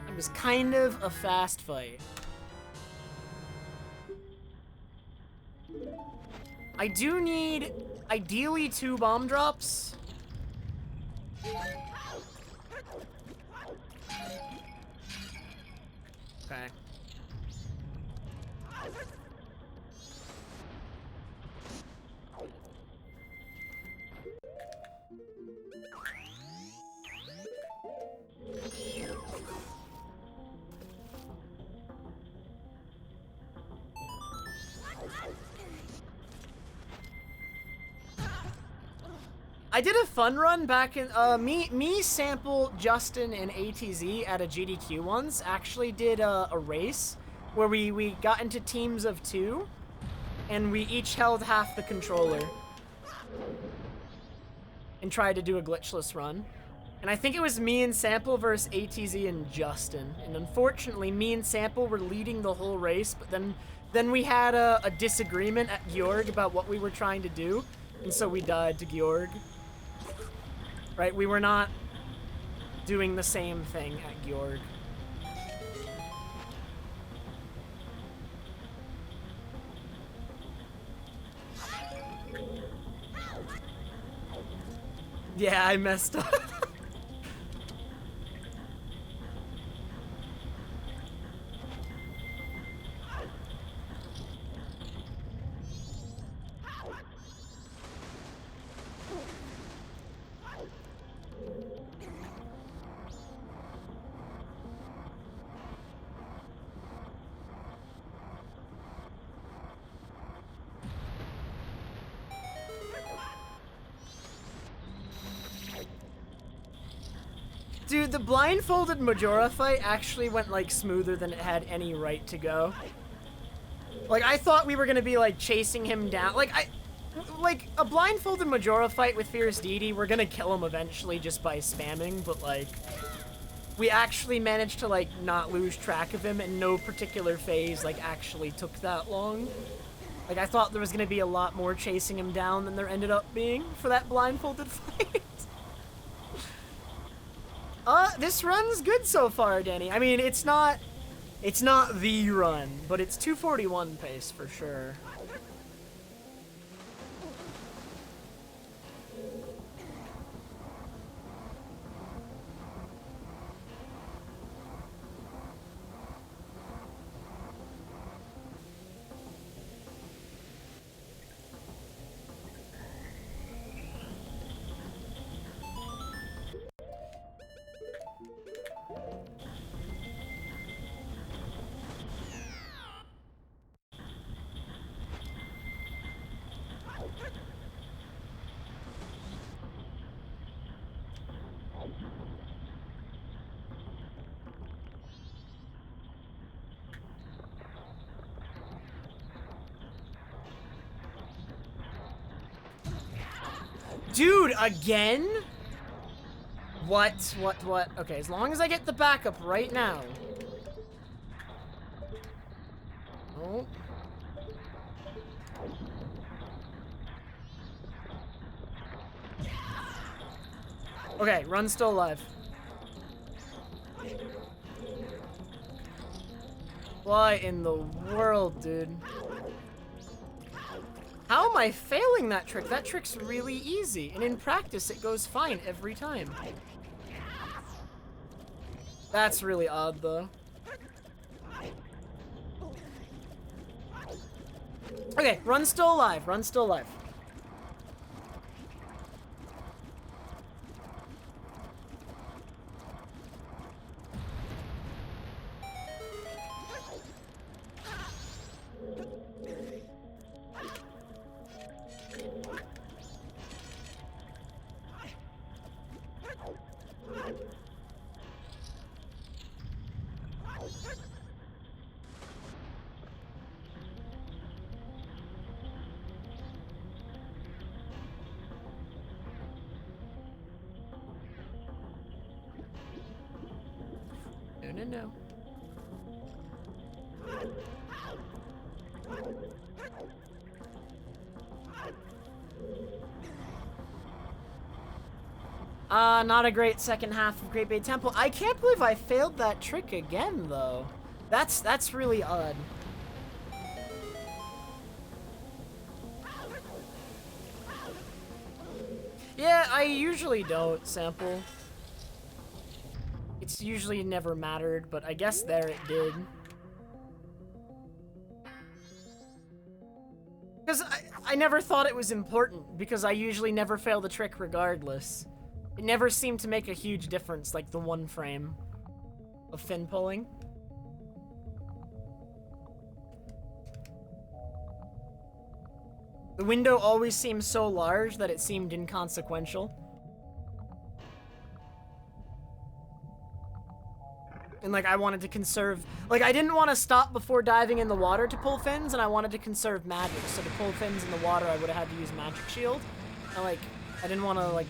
It was kind of a fast fight. I do need, ideally, 2 bomb drops. Okay. I did a fun run back in, me, Sample, Justin, and ATZ at a GDQ once actually did a race where we got into teams of 2, and we each held half the controller and tried to do a glitchless run. And I think it was me and Sample versus ATZ and Justin. And unfortunately, me and Sample were leading the whole race, but then we had a disagreement at Georg about what we were trying to do, and so we died to Georg. Right, we were not doing the same thing at Georg. Yeah, I messed up. Dude, the blindfolded Majora fight actually went, like, smoother than it had any right to go. Like, I thought we were gonna be, like, chasing him down. Like, a blindfolded Majora fight with Fierce Deity, we're gonna kill him eventually just by spamming, but, like, we actually managed to, like, not lose track of him, and no particular phase, like, actually took that long. Like, I thought there was gonna be a lot more chasing him down than there ended up being for that blindfolded fight. This run's good so far, Danny. I mean, it's not the run, but it's 241 pace for sure. Dude, again? What? Okay, as long as I get the backup right now. Oh. Okay, run's still alive. What in the world, dude? How am I failing that trick? That trick's really easy, and in practice it goes fine every time. That's really odd, though. Okay, run's still alive, run's still alive. no. Not a great second half of Great Bay Temple. I can't believe I failed that trick again, though. That's really odd. Yeah, I usually don't sample. It's usually never mattered, but I guess there it did. Because I never thought it was important, because I usually never fail the trick regardless. It never seemed to make a huge difference, like the one frame of fin pulling. The window always seemed so large that it seemed inconsequential. And like I wanted to conserve, like I didn't want to stop before diving in the water to pull fins, and I wanted to conserve magic. So to pull fins in the water, I would have had to use magic shield. And like, I didn't want to like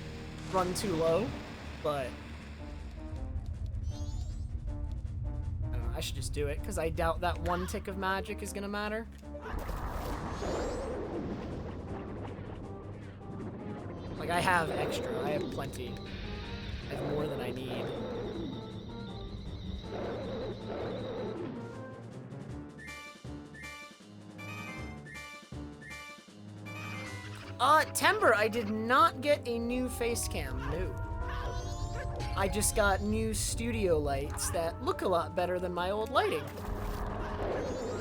run too low, but I don't know, I should just do it because I doubt that one tick of magic is gonna matter. Like I have extra, I have plenty. I have more than I need. Timber, I did not get a new face cam, no. I just got new studio lights that look a lot better than my old lighting.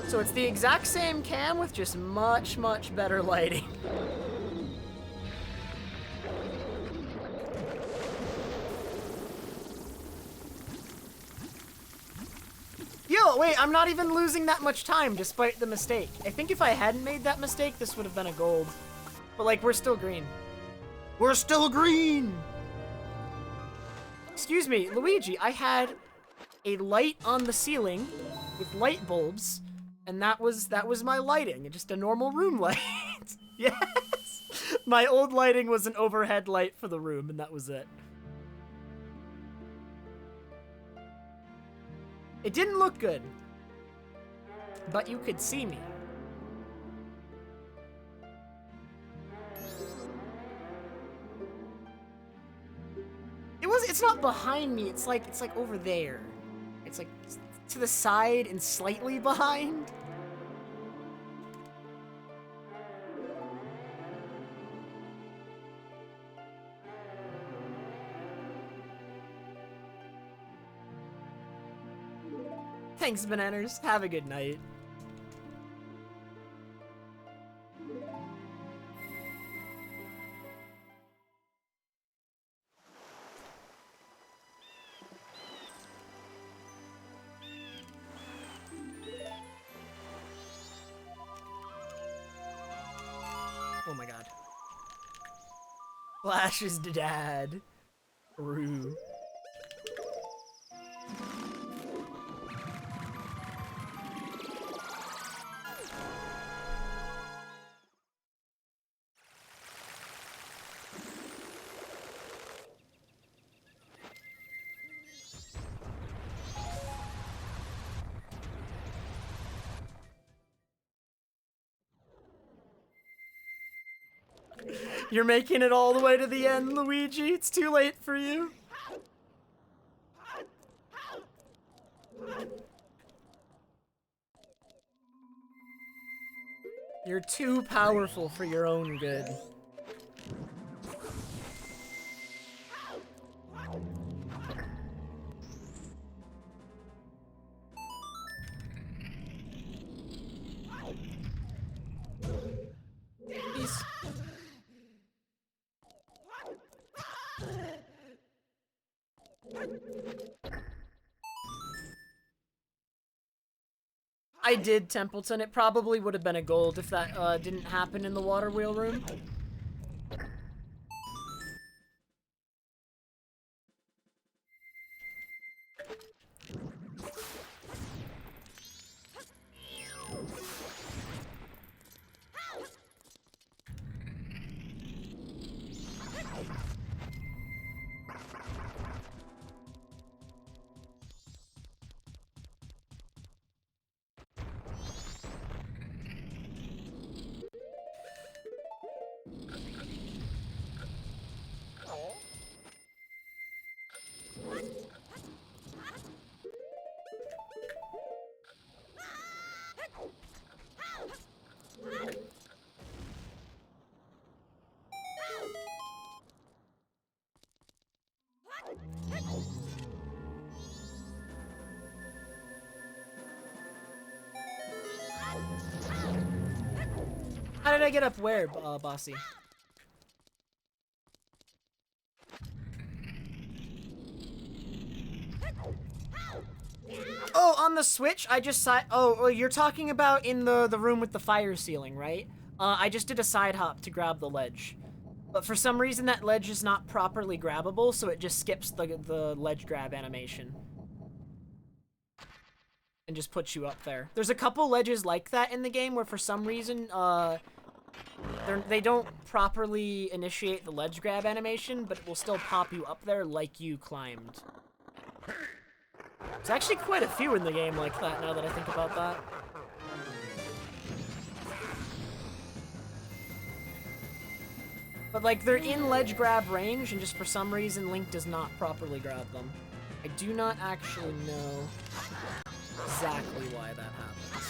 So it's the exact same cam with just much, much better lighting. Yo, wait, I'm not even losing that much time despite the mistake. I think if I hadn't made that mistake, this would have been a gold. But like, we're still green. We're still green! Excuse me, Luigi, I had a light on the ceiling with light bulbs, and that was my lighting, just a normal room light. Yes! My old lighting was an overhead light for the room, and that was it. It didn't look good, but you could see me. It's not behind me, it's like over there. It's like to the side and slightly behind. Thanks, Bananas. Have a good night. Oh my god. Flash is dad. Rue. You're making it all the way to the end, Luigi. It's too late for you. You're too powerful for your own good. Please. I did, Templeton. It probably would have been a gold if that didn't happen in the water wheel room. How did I get up where, Bossy? Oh, on the Switch, I just oh, you're talking about in the room with the fire ceiling, right? I just did a side hop to grab the ledge. But for some reason, that ledge is not properly grabbable, so it just skips the ledge grab animation. And just puts you up there. There's a couple ledges like that in the game where for some reason, they don't properly initiate the ledge grab animation, but it will still pop you up there like you climbed. There's actually quite a few in the game like that now that I think about that. But like, they're in ledge grab range, and just for some reason, Link does not properly grab them. I do not actually know exactly why that happens.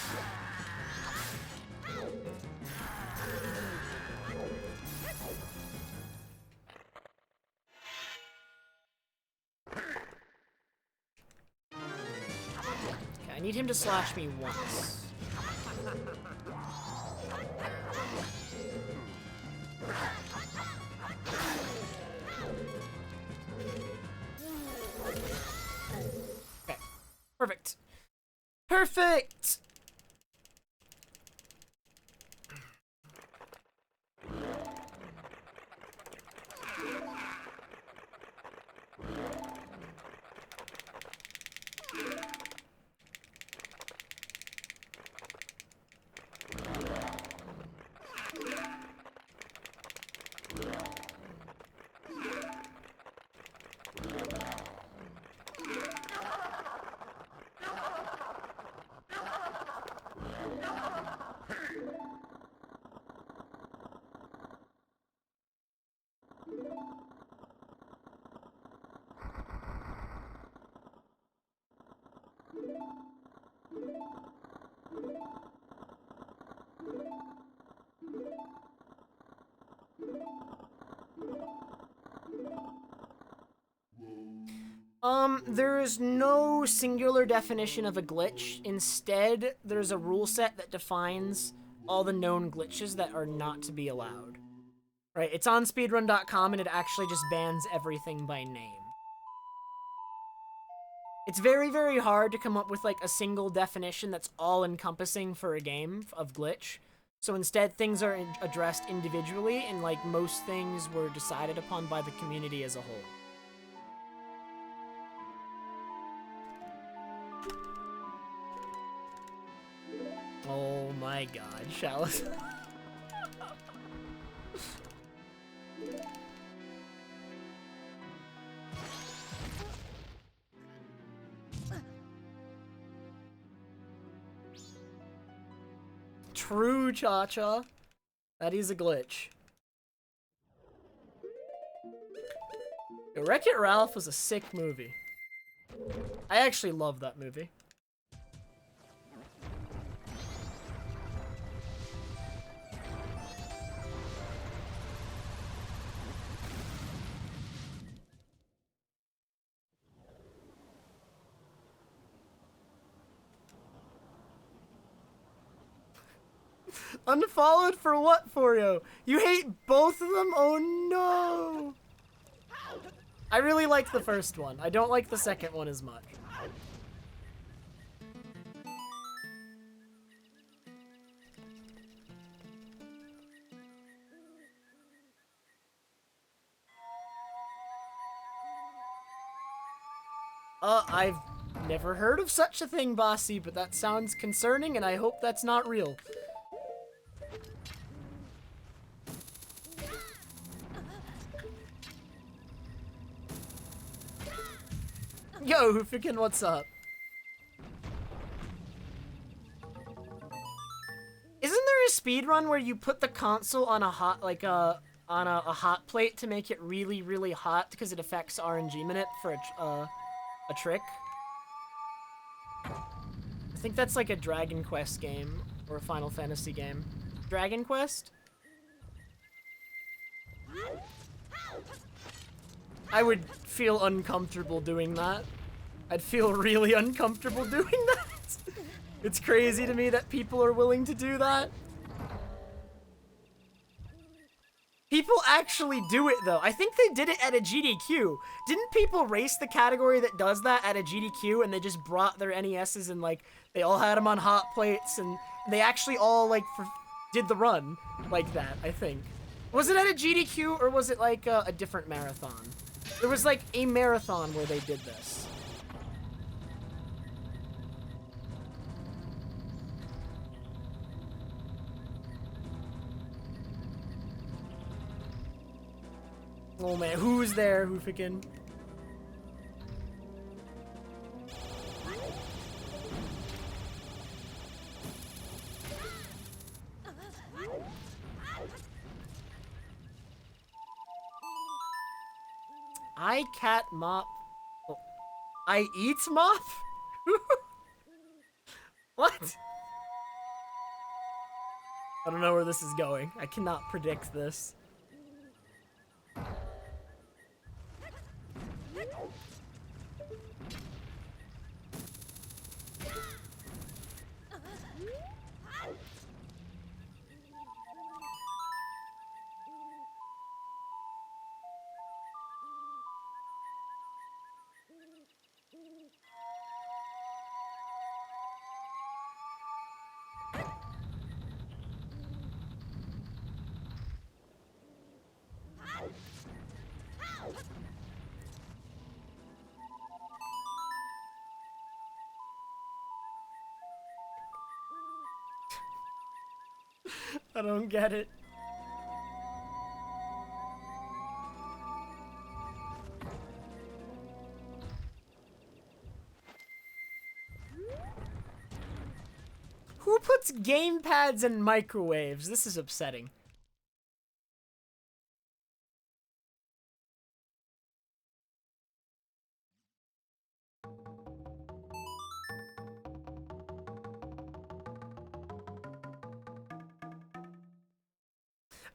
Okay, I need him to slash me once. Okay, perfect. Perfect! There is no singular definition of a glitch. Instead, there's a rule set that defines all the known glitches that are not to be allowed. Right, it's on speedrun.com and it actually just bans everything by name. It's very, very hard to come up with like a single definition that's all-encompassing for a game of glitch. So instead, things are addressed individually, and like most things were decided upon by the community as a whole. Oh my god, Chalice. True, Cha-Cha. That is a glitch. Yo, Wreck-It Ralph was a sick movie. I actually love that movie. Unfollowed for what, for you? You hate both of them? Oh no! I really like the first one. I don't like the second one as much. I've never heard of such a thing, Bossy, but that sounds concerning, and I hope that's not real. Yo, Hoofikin, what's up? Isn't there a speedrun where you put the console on a hot, like a hot plate to make it really, really hot because it affects RNG minute for a trick? I think that's like a Dragon Quest game or a Final Fantasy game. Dragon Quest? I would feel uncomfortable doing that. I'd feel really uncomfortable doing that. It's crazy to me that people are willing to do that. People actually do it, though. I think they did it at a GDQ. Didn't people race the category that does that at a GDQ, and they just brought their NESs and, like, they all had them on hot plates, and they actually all, like, did the run like that, I think. Was it at a GDQ, or was it, like, a different marathon? There was, like, a marathon where they did this. Oh man, who's there, Hoofikin? I cat mop. Oh. I eat mop? What? I don't know where this is going. I cannot predict this. I don't get it. Who puts game pads in microwaves? This is upsetting.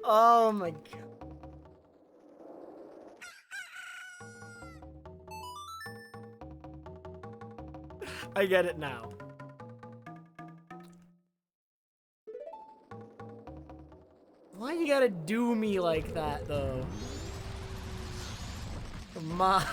Oh my god. I get it now. Why you gotta do me like that, though? Come on.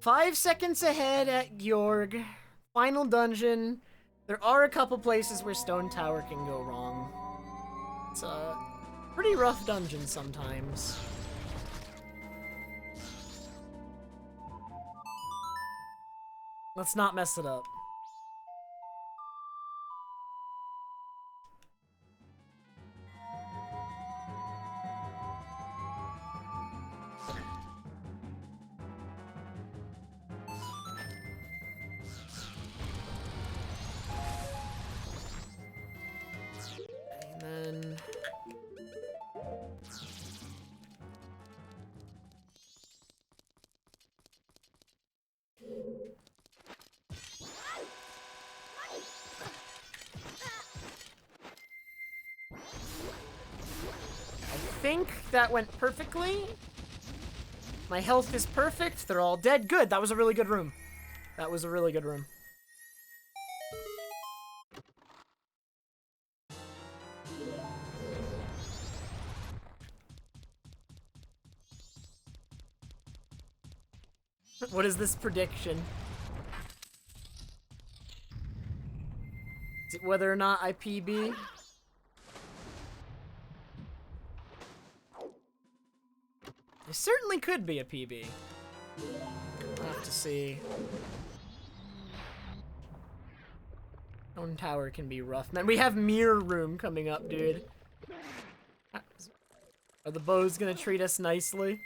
Five seconds ahead at Georg. Final dungeon. There are a couple places where Stone Tower can go wrong. It's a pretty rough dungeon sometimes. Let's not mess it up. And then... I think that went perfectly. My health is perfect. They're all dead. Good. That was a really good room. That was a really good room. What is this prediction? Is it whether or not I PB? It certainly could be a PB. We'll have to see. Stone Tower can be rough. Man, we have Mirror Room coming up, dude. Are the bows gonna treat us nicely?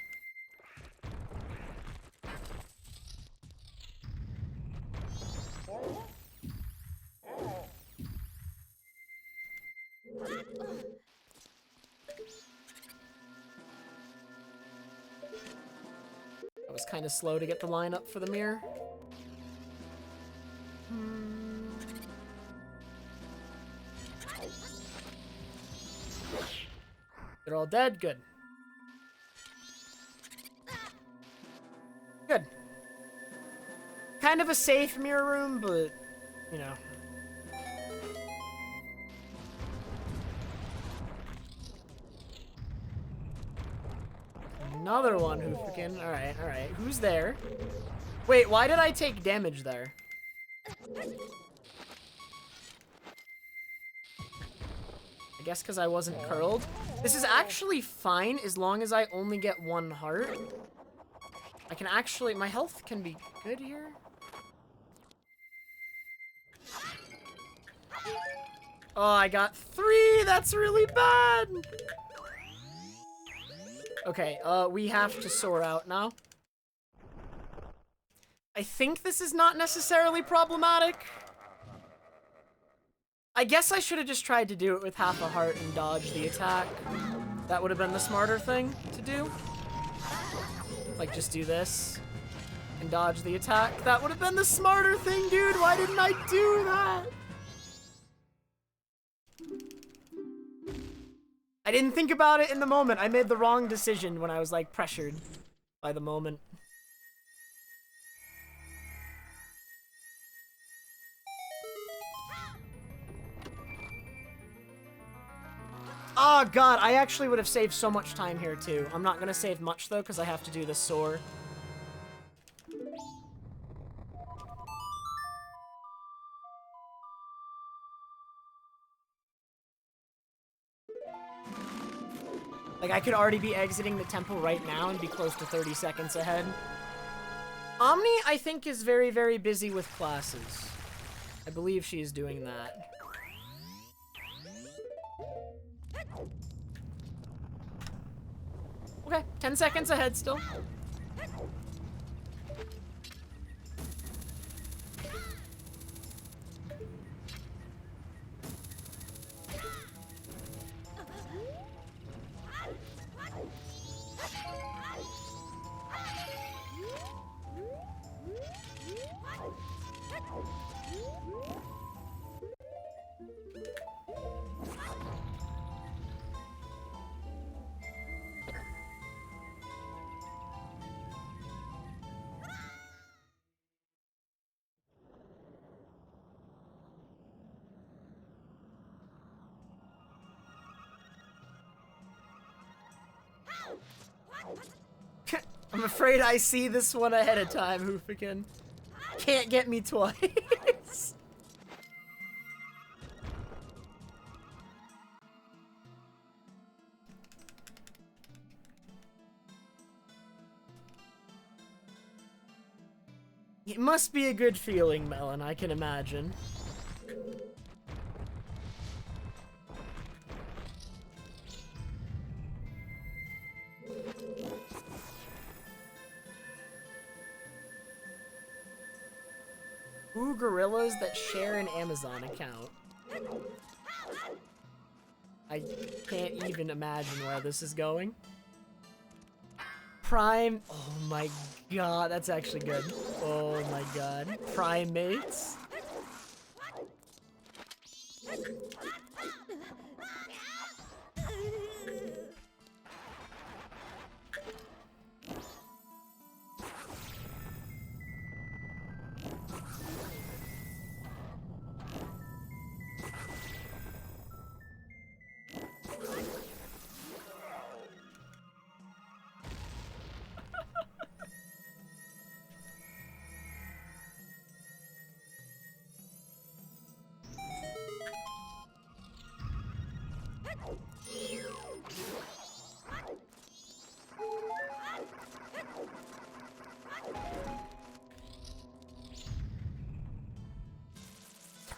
kind of slow to get the line up for the mirror. They're all dead? Good. Good. Kind of a safe mirror room, but, you know. Another one who freaking... Alright, alright. Who's there? Wait, why did I take damage there? I guess because I wasn't curled. This is actually fine as long as I only get 1 heart. I can actually... My health can be good here. Oh, I got 3! That's really bad! Okay, we have to soar out now. I think this is not necessarily problematic. I guess I should have just tried to do it with half a heart and dodge the attack. That would have been the smarter thing to do. Like, just do this and dodge the attack. That would have been the smarter thing, dude. Why didn't I do that? I didn't think about it in the moment. I made the wrong decision when I was, like, pressured by the moment. Oh, God, I actually would have saved so much time here, too. I'm not gonna save much, though, because I have to do the soar. Like, I could already be exiting the temple right now and be close to 30 seconds ahead. Omni, I think, is very, very busy with classes. I believe she is doing that. Okay, 10 seconds ahead still. I'm afraid I see this one ahead of time, Hoofikin. Can't get me twice. It must be a good feeling, Melon, I can imagine. Ooh, gorillas that share an Amazon account. I can't even imagine where this is going. Prime, oh my god, that's actually good. Oh my god. Primates.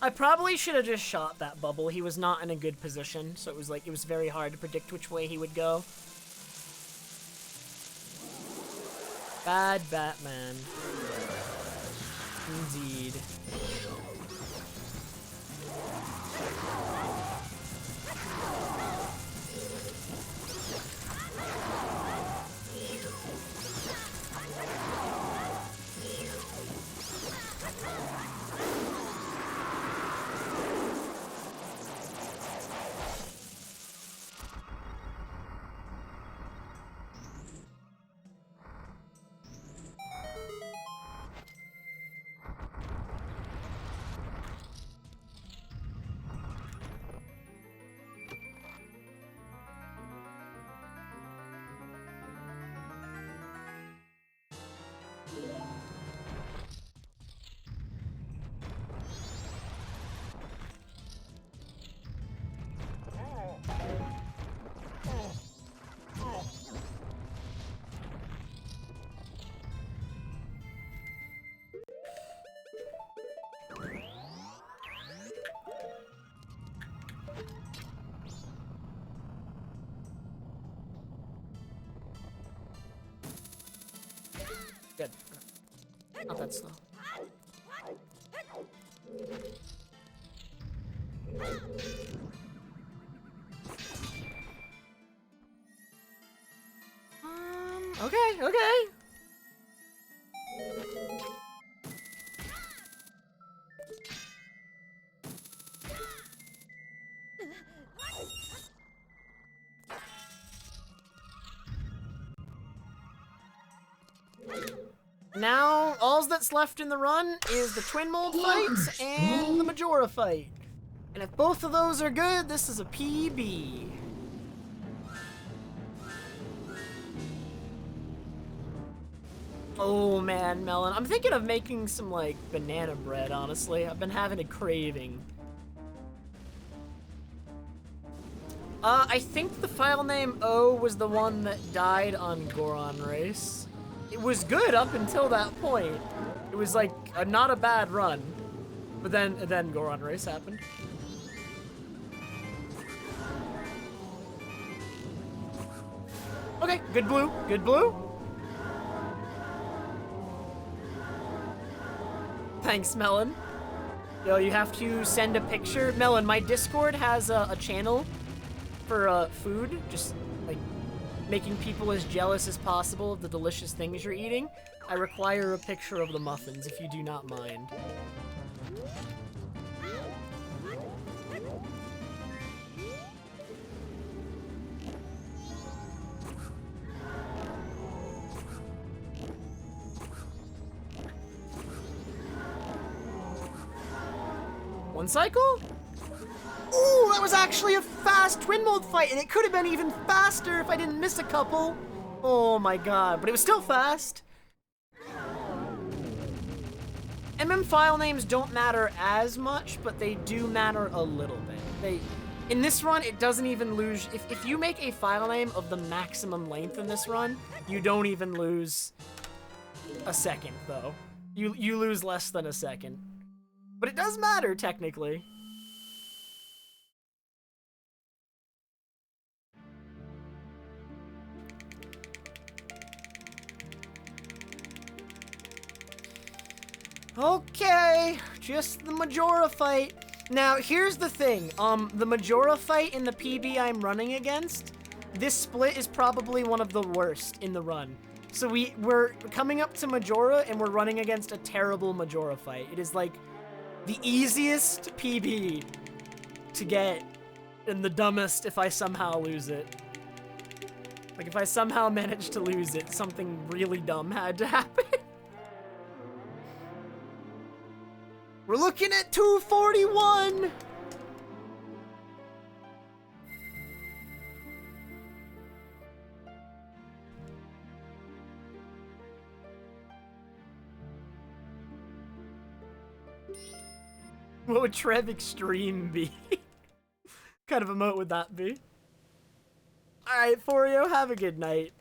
I probably should have just shot that bubble. He was not in a good position, so it was very hard to predict which way he would go. Bad Batman. Indeed. Good. Not that slow. Okay, okay. Now, all that's left in the run is the twin mold fight and the Majora fight. And if both of those are good, this is a PB. Oh man, Melon. I'm thinking of making some, like, banana bread, honestly. I've been having a craving. I think the file name O was the one that died on Goron Race. It was good up until that point. It was like not a bad run, but then Goron Race happened. Okay, good blue, good blue. Thanks, Melon. Yo, you have to send a picture. Melon, my Discord has a channel for food, just like making people as jealous as possible of the delicious things you're eating. I require a picture of the muffins, if you do not mind. One cycle? Ooh, that was actually a fast twin mold fight, and it could have been even faster if I didn't miss a couple. Oh my god, but it was still fast. MM file names don't matter as much, but they do matter a little bit. In this run, it doesn't even lose. If you make a file name of the maximum length in this run, you don't even lose a second, though. You lose less than a second. But it does matter, technically. Okay, just the Majora fight. Now, here's the thing. The Majora fight in the PB I'm running against, this split is probably one of the worst in the run. So we're coming up to Majora, and we're running against a terrible Majora fight. It is, like, the easiest PB to get, and the dumbest if I somehow lose it. Like, if I somehow manage to lose it, something really dumb had to happen. We're looking at 241! What would Trev Extreme be? What kind of emote would that be? Alright, Forio, have a good night.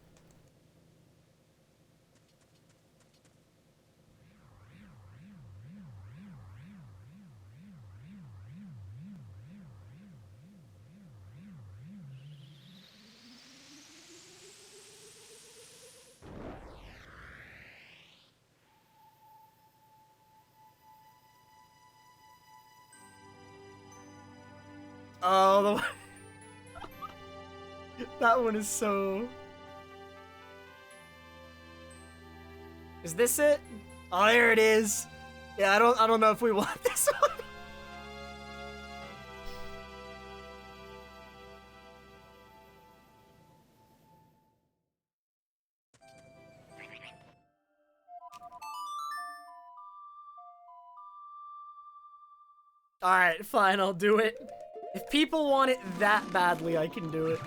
Oh, the one... That one is so... Is this it? Oh, there it is. Yeah, I don't know if we want this one. Alright, fine, I'll do it. If people want it that badly, I can do it.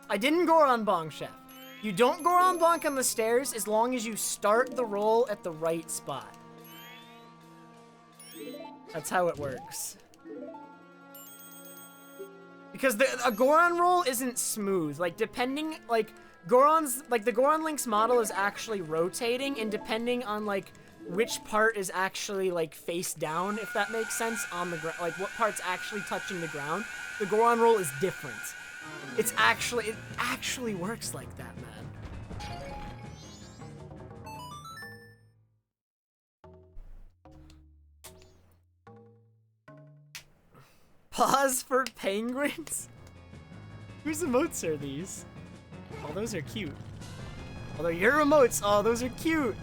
I didn't Goron Bonk, Chef. You don't Goron Bonk on the stairs as long as you start the roll at the right spot. That's how it works. Because a Goron roll isn't smooth. Like, depending, like, the Goron Link's model is actually rotating, and depending on, like, which part is actually, like, face down, if that makes sense, on the ground, like, what part's actually touching the ground, the Goron roll is different. It actually works like that, man. Pause for penguins? Whose emotes are these? Oh, those are cute. Oh, they're your emotes. Oh, those are cute.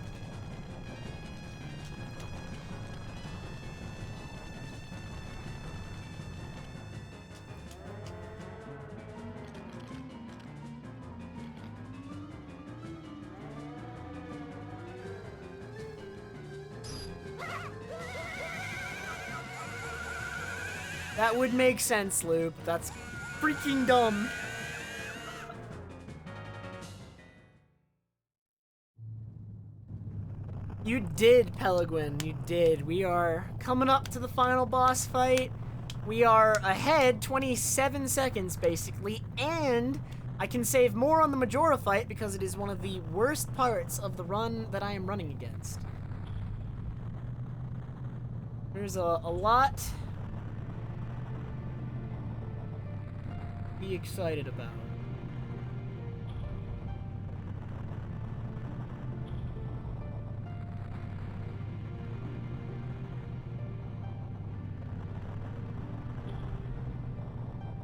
That would make sense, Loop. That's freaking dumb. You did, Pelegrin. You did. We are coming up to the final boss fight. We are ahead 27 seconds, basically, and I can save more on the Majora fight because it is one of the worst parts of the run that I am running against. There's a lot to be excited about.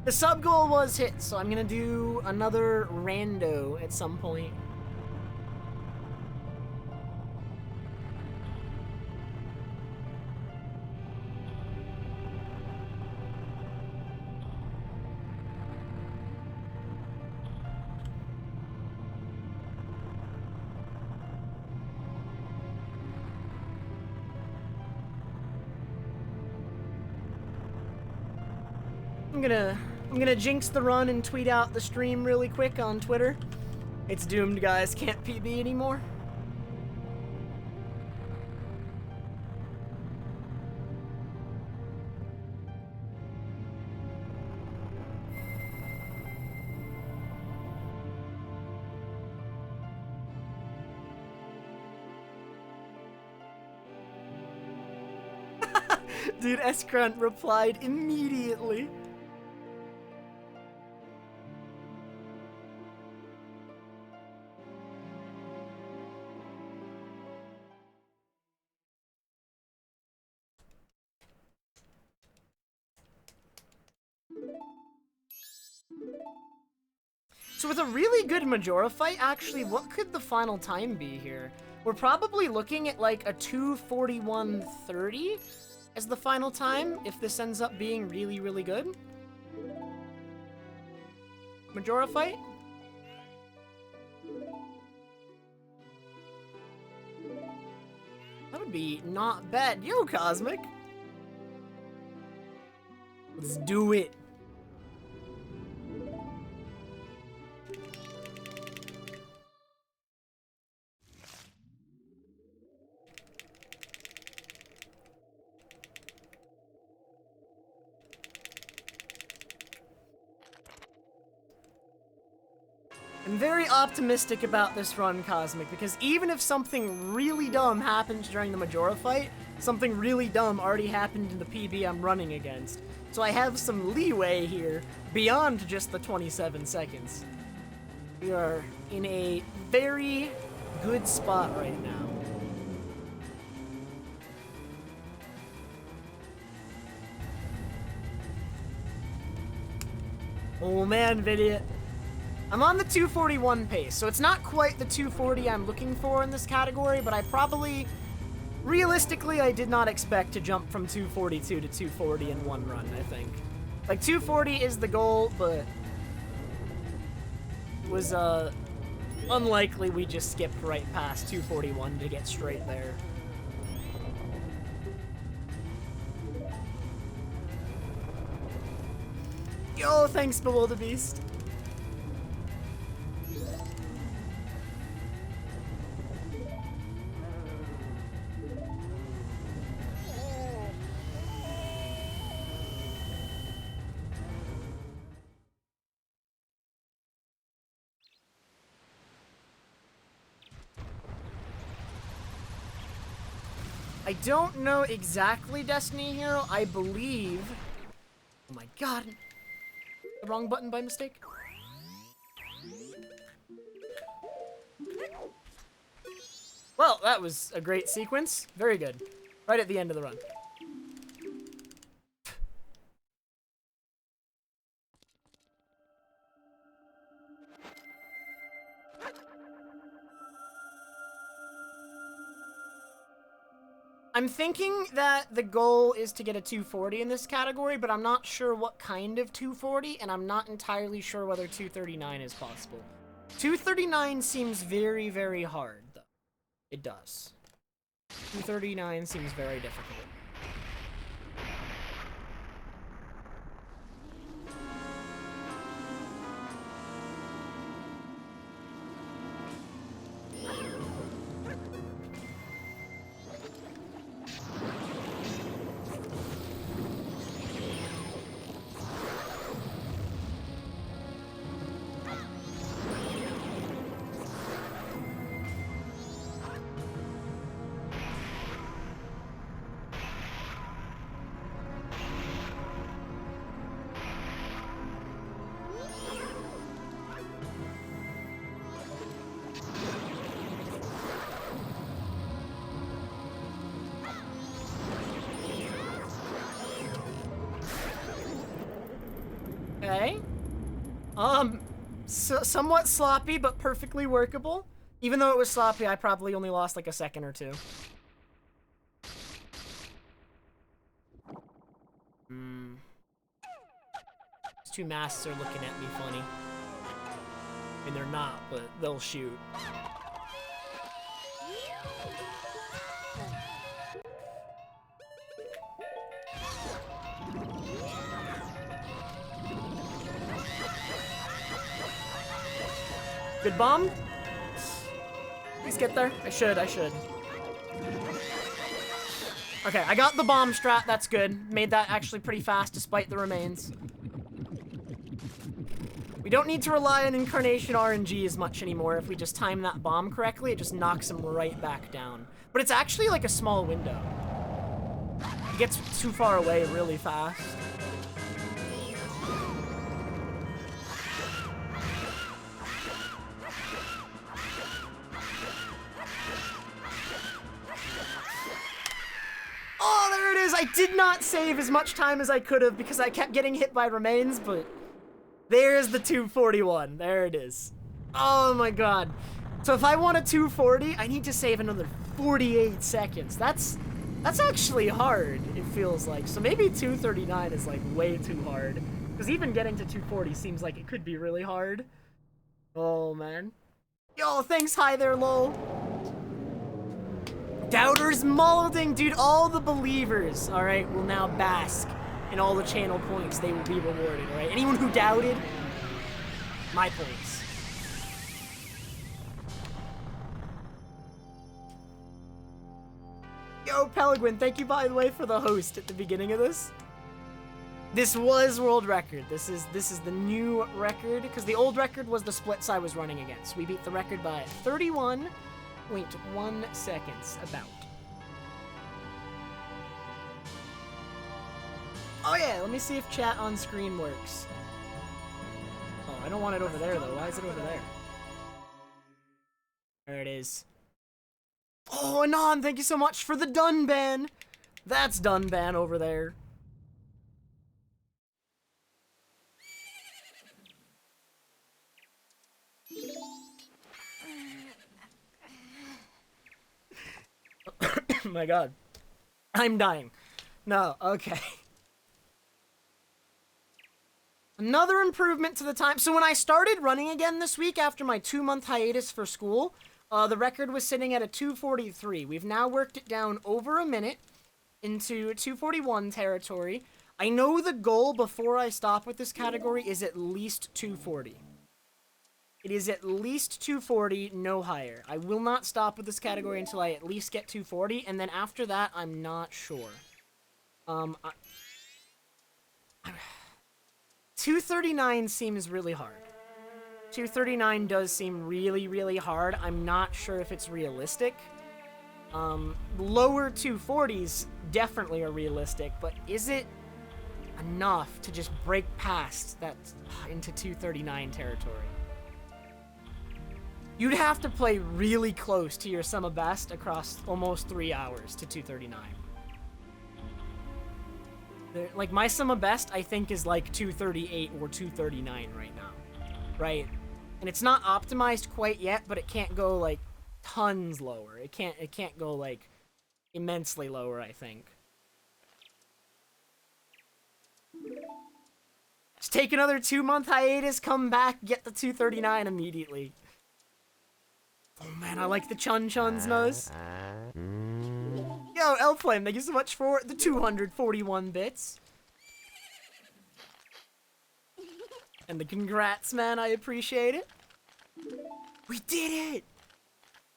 The sub goal was hit, so I'm gonna do another rando at some point. I'm gonna jinx the run and tweet out the stream really quick on Twitter. It's doomed, guys. Can't PB anymore. Dude, S-Grunt replied immediately. So with a really good Majora fight, actually, what could the final time be here? We're probably looking at like a 2:41:30 as the final time, if this ends up being really, really good. Majora fight? That would be not bad. Yo, Cosmic! Let's do it! I'm very optimistic about this run, Cosmic, because even if something really dumb happens during the Majora fight, something really dumb already happened in the PB I'm running against. So I have some leeway here beyond just the 27 seconds. We are in a very good spot right now. Oh man, Vidya. I'm on the 2:41 pace, so it's not quite the 2:40 I'm looking for in this category, but I probably, realistically, I did not expect to jump from 2:42 to 2:40 in one run, I think. Like, 2:40 is the goal, but it was, unlikely we just skipped right past 2:41 to get straight there. Yo, thanks, Bewilderbeast. I don't know exactly Destiny Hero. I believe... Oh my god. The wrong button by mistake. Well, that was a great sequence. Very good. Right at the end of the run. I'm thinking that the goal is to get a 240 in this category, but I'm not sure what kind of 240, and I'm not entirely sure whether 239 is possible. 239 seems very, very hard, though. It does. 239 seems very difficult. Okay. Somewhat sloppy, but perfectly workable. Even though it was sloppy, I probably only lost like a second or two. These two masks are looking at me funny. I mean, they're not, but they'll shoot. Good bomb. Please get there. I should. Okay, I got the bomb strat. That's good. Made that actually pretty fast despite the remains. We don't need to rely on Incarnation RNG as much anymore. If we just time that bomb correctly, it just knocks him right back down. But it's actually like a small window. It gets too far away really fast. Oh, there it is! I did not save as much time as I could have because I kept getting hit by remains, but there's the 241. There it is. Oh my god. So if I want a 240, I need to save another 48 seconds. That's actually hard, it feels like. So maybe 239 is like way too hard. Because even getting to 240 seems like it could be really hard. Oh man. Yo, thanks, hi there, lol. Doubters molding, dude, all the believers, all right, will now bask in all the channel points they will be rewarded, all right? Anyone who doubted, my points. Yo, Pelguin, thank you, by the way, for the host at the beginning of this. This was world record. This is the new record, because the old record was the splits I was running against. We beat the record by 31.1 seconds, about. Oh yeah, let me see if chat on screen works. Oh, I don't want it over there though. Why is it over there? There it is. Oh, Anon, thank you so much for the done ban. That's done ban over there. Oh my god. I'm dying. No, okay. Another improvement to the time. So when I started running again this week after my 2-month hiatus for school, the record was sitting at a 243. We've now worked it down over a minute into 241 territory. I know the goal before I stop with this category is at least 240. It is at least 240, no higher. I will not stop with this category until I at least get 240, and then after that, I'm not sure. 239 seems really hard. 239 does seem really, really hard. I'm not sure if it's realistic. Lower 240s definitely are realistic, but is it enough to just break past that into 239 territory? You'd have to play really close to your sum of best across almost 3 hours to 239. Like, my sum of best, I think, is like 238 or 239 right now, right? And it's not optimized quite yet, but it can't go, like, tons lower. It can't go, like, immensely lower, I think. Just take another 2-month hiatus, come back, get the 239 immediately. Oh man, I like the Chun-Chun's nose. Yo, Elflame, thank you so much for the 241 bits. And the congrats, man, I appreciate it. We did it!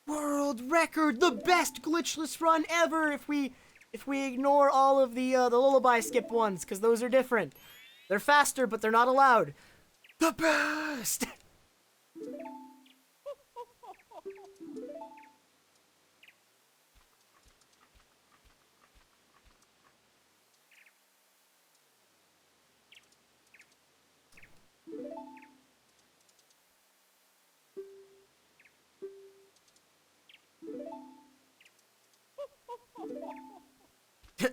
World record, the best glitchless run ever if we ignore all of the Lullaby skip ones, because those are different. They're faster, but they're not allowed. The best!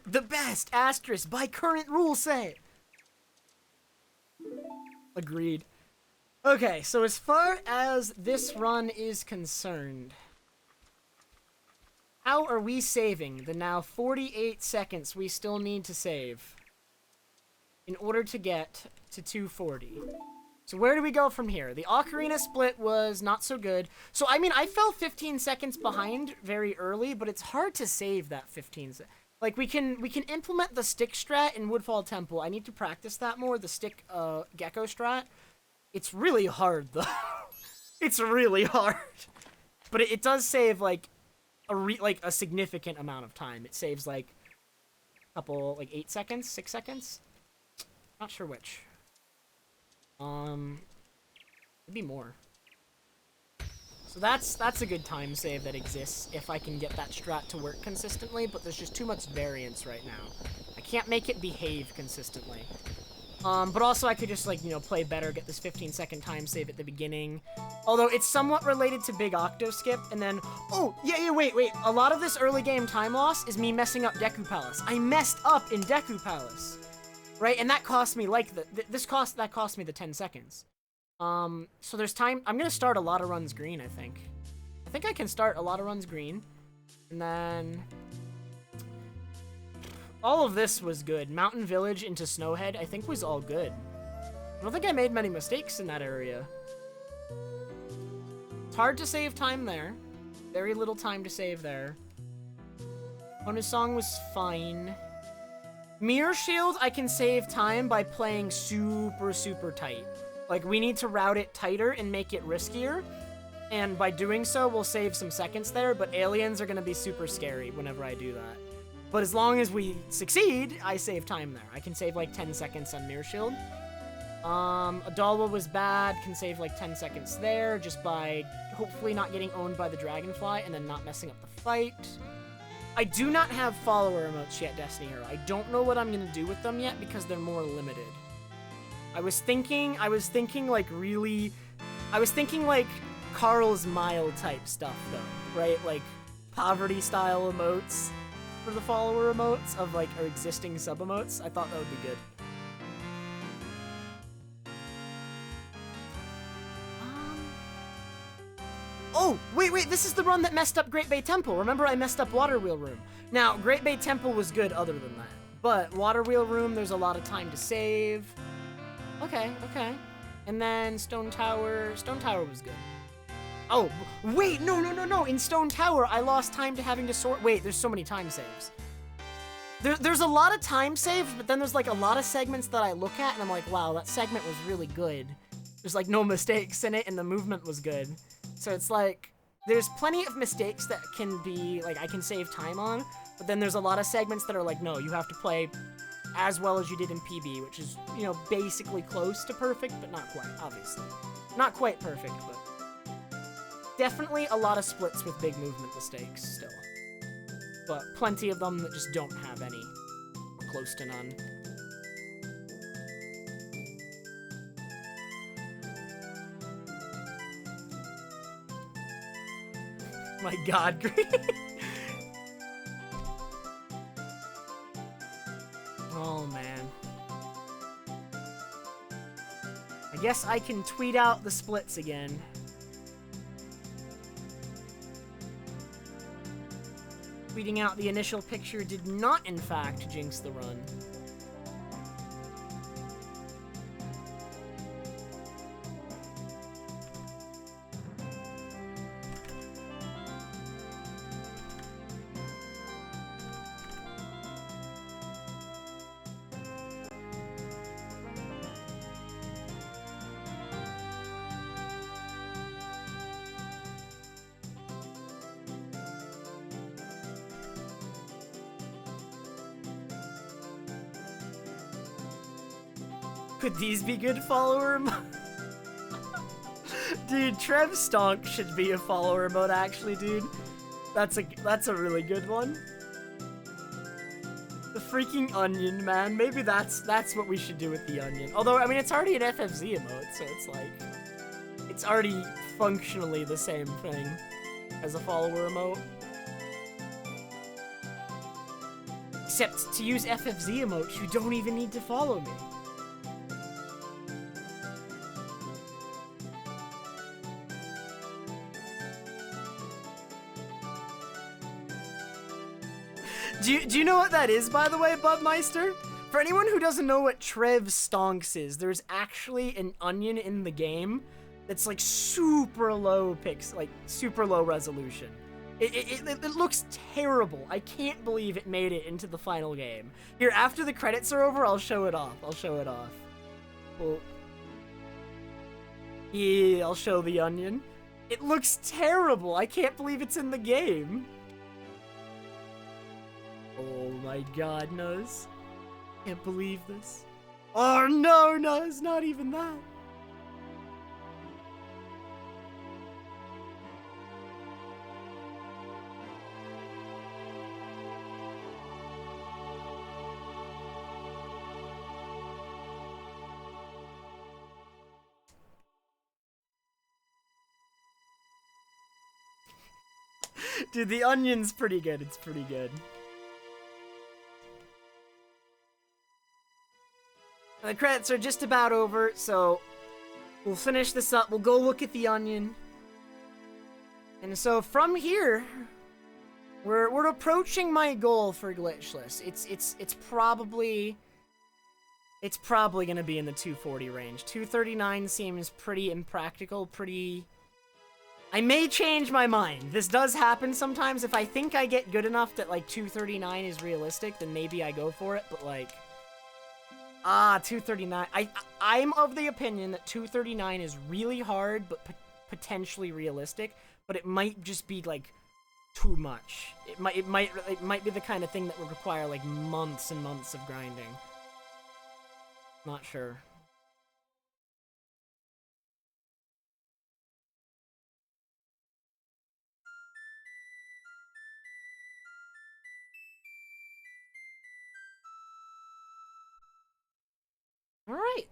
The best, asterisk, by current rules say. Agreed. Okay, so as far as this run is concerned, how are we saving the now 48 seconds we still need to save in order to get to 240? So where do we go from here? The Ocarina split was not so good. So, I mean, I fell 15 seconds behind very early, but it's hard to save that 15 seconds. Like, we can implement the stick strat in Woodfall Temple. I need to practice that more, the stick gecko strat. It's really hard, though. It's really hard. But it does save, like, a significant amount of time. It saves, like, a couple, like, 8 seconds, 6 seconds? Not sure which. Maybe more. So that's a good time save that exists if I can get that strat to work consistently, but there's just too much variance right now. I can't make it behave consistently. But also I could just, like, you know, play better, get this 15-second time save at the beginning. Although it's somewhat related to Big Octo Skip, and then, oh, yeah, wait. A lot of this early game time loss is me messing up Deku Palace. I messed up in Deku Palace, right? And that cost me, like, that cost me the 10 seconds. So there's time. I'm gonna start a lot of runs green, I think. I think I can start a lot of runs green. And then all of this was good. Mountain Village into Snowhead, I think was all good. I don't think I made many mistakes in that area. It's hard to save time there. Very little time to save there. Bonus song was fine. Mirror Shield, I can save time by playing super, super tight. Like, we need to route it tighter and make it riskier. And by doing so, we'll save some seconds there, but aliens are going to be super scary whenever I do that. But as long as we succeed, I save time there. I can save, like, 10 seconds on Mirror Shield. Adalwa was bad, can save, like, 10 seconds there, just by hopefully not getting owned by the Dragonfly and then not messing up the fight. I do not have follower emotes yet, Destiny Hero. I don't know what I'm going to do with them yet because they're more limited. I was thinking like Carl's Mile type stuff though, right? Like poverty style emotes for the follower emotes of like our existing sub emotes. I thought that would be good. Oh, wait, this is the run that messed up Great Bay Temple. Remember I messed up Water Wheel Room. Now, Great Bay Temple was good other than that. But Water Wheel Room, there's a lot of time to save. Okay. And then Stone Tower was good. Oh, wait, no. In Stone Tower, I lost time to having to sort. Wait, there's so many time saves. There's a lot of time saves, but then there's like a lot of segments that I look at and I'm like, wow, that segment was really good. There's like no mistakes in it and the movement was good. So it's like, there's plenty of mistakes that can be, like, I can save time on, but then there's a lot of segments that are like, no, you have to play as well as you did in PB, which is, you know, basically close to perfect, but not quite, obviously. Not quite perfect, but definitely a lot of splits with big movement mistakes still. but plenty of them that just don't have any. Close to none. My god, oh man. I guess I can tweet out the splits again. Tweeting out the initial picture did not, in fact, jinx the run. Could these be good follower emotes? Dude, Trev Stonk should be a follower emote, actually, dude. That's a really good one. The freaking onion, man. Maybe that's what we should do with the onion. Although, I mean, it's already an FFZ emote, so it's like... It's already functionally the same thing as a follower emote. Except, to use FFZ emotes, you don't even need to follow me. Do you know what that is, by the way, Budmeister? For anyone who doesn't know what Trev Stonks is, there's actually an onion in the game that's like super low super low resolution. It looks terrible. I can't believe it made it into the final game. Here, after the credits are over, I'll show it off. Well, yeah, I'll show the onion. It looks terrible. I can't believe it's in the game. Oh my god, Nuz. Can't believe this. Oh no, Nuz, not even that. Dude, the onion's pretty good. It's pretty good. The credits are just about over, so we'll finish this up. We'll go look at the onion. And so from here, we're approaching my goal for Glitchless. It's probably gonna be in the 240 range. 239 seems pretty impractical, I may change my mind. This does happen sometimes. If I think I get good enough that like 239 is realistic, then maybe I go for it, but like 239. I'm of the opinion that 239 is really hard, but potentially realistic. But it might just be like too much. It might be the kind of thing that would require like months and months of grinding. Not sure. All right.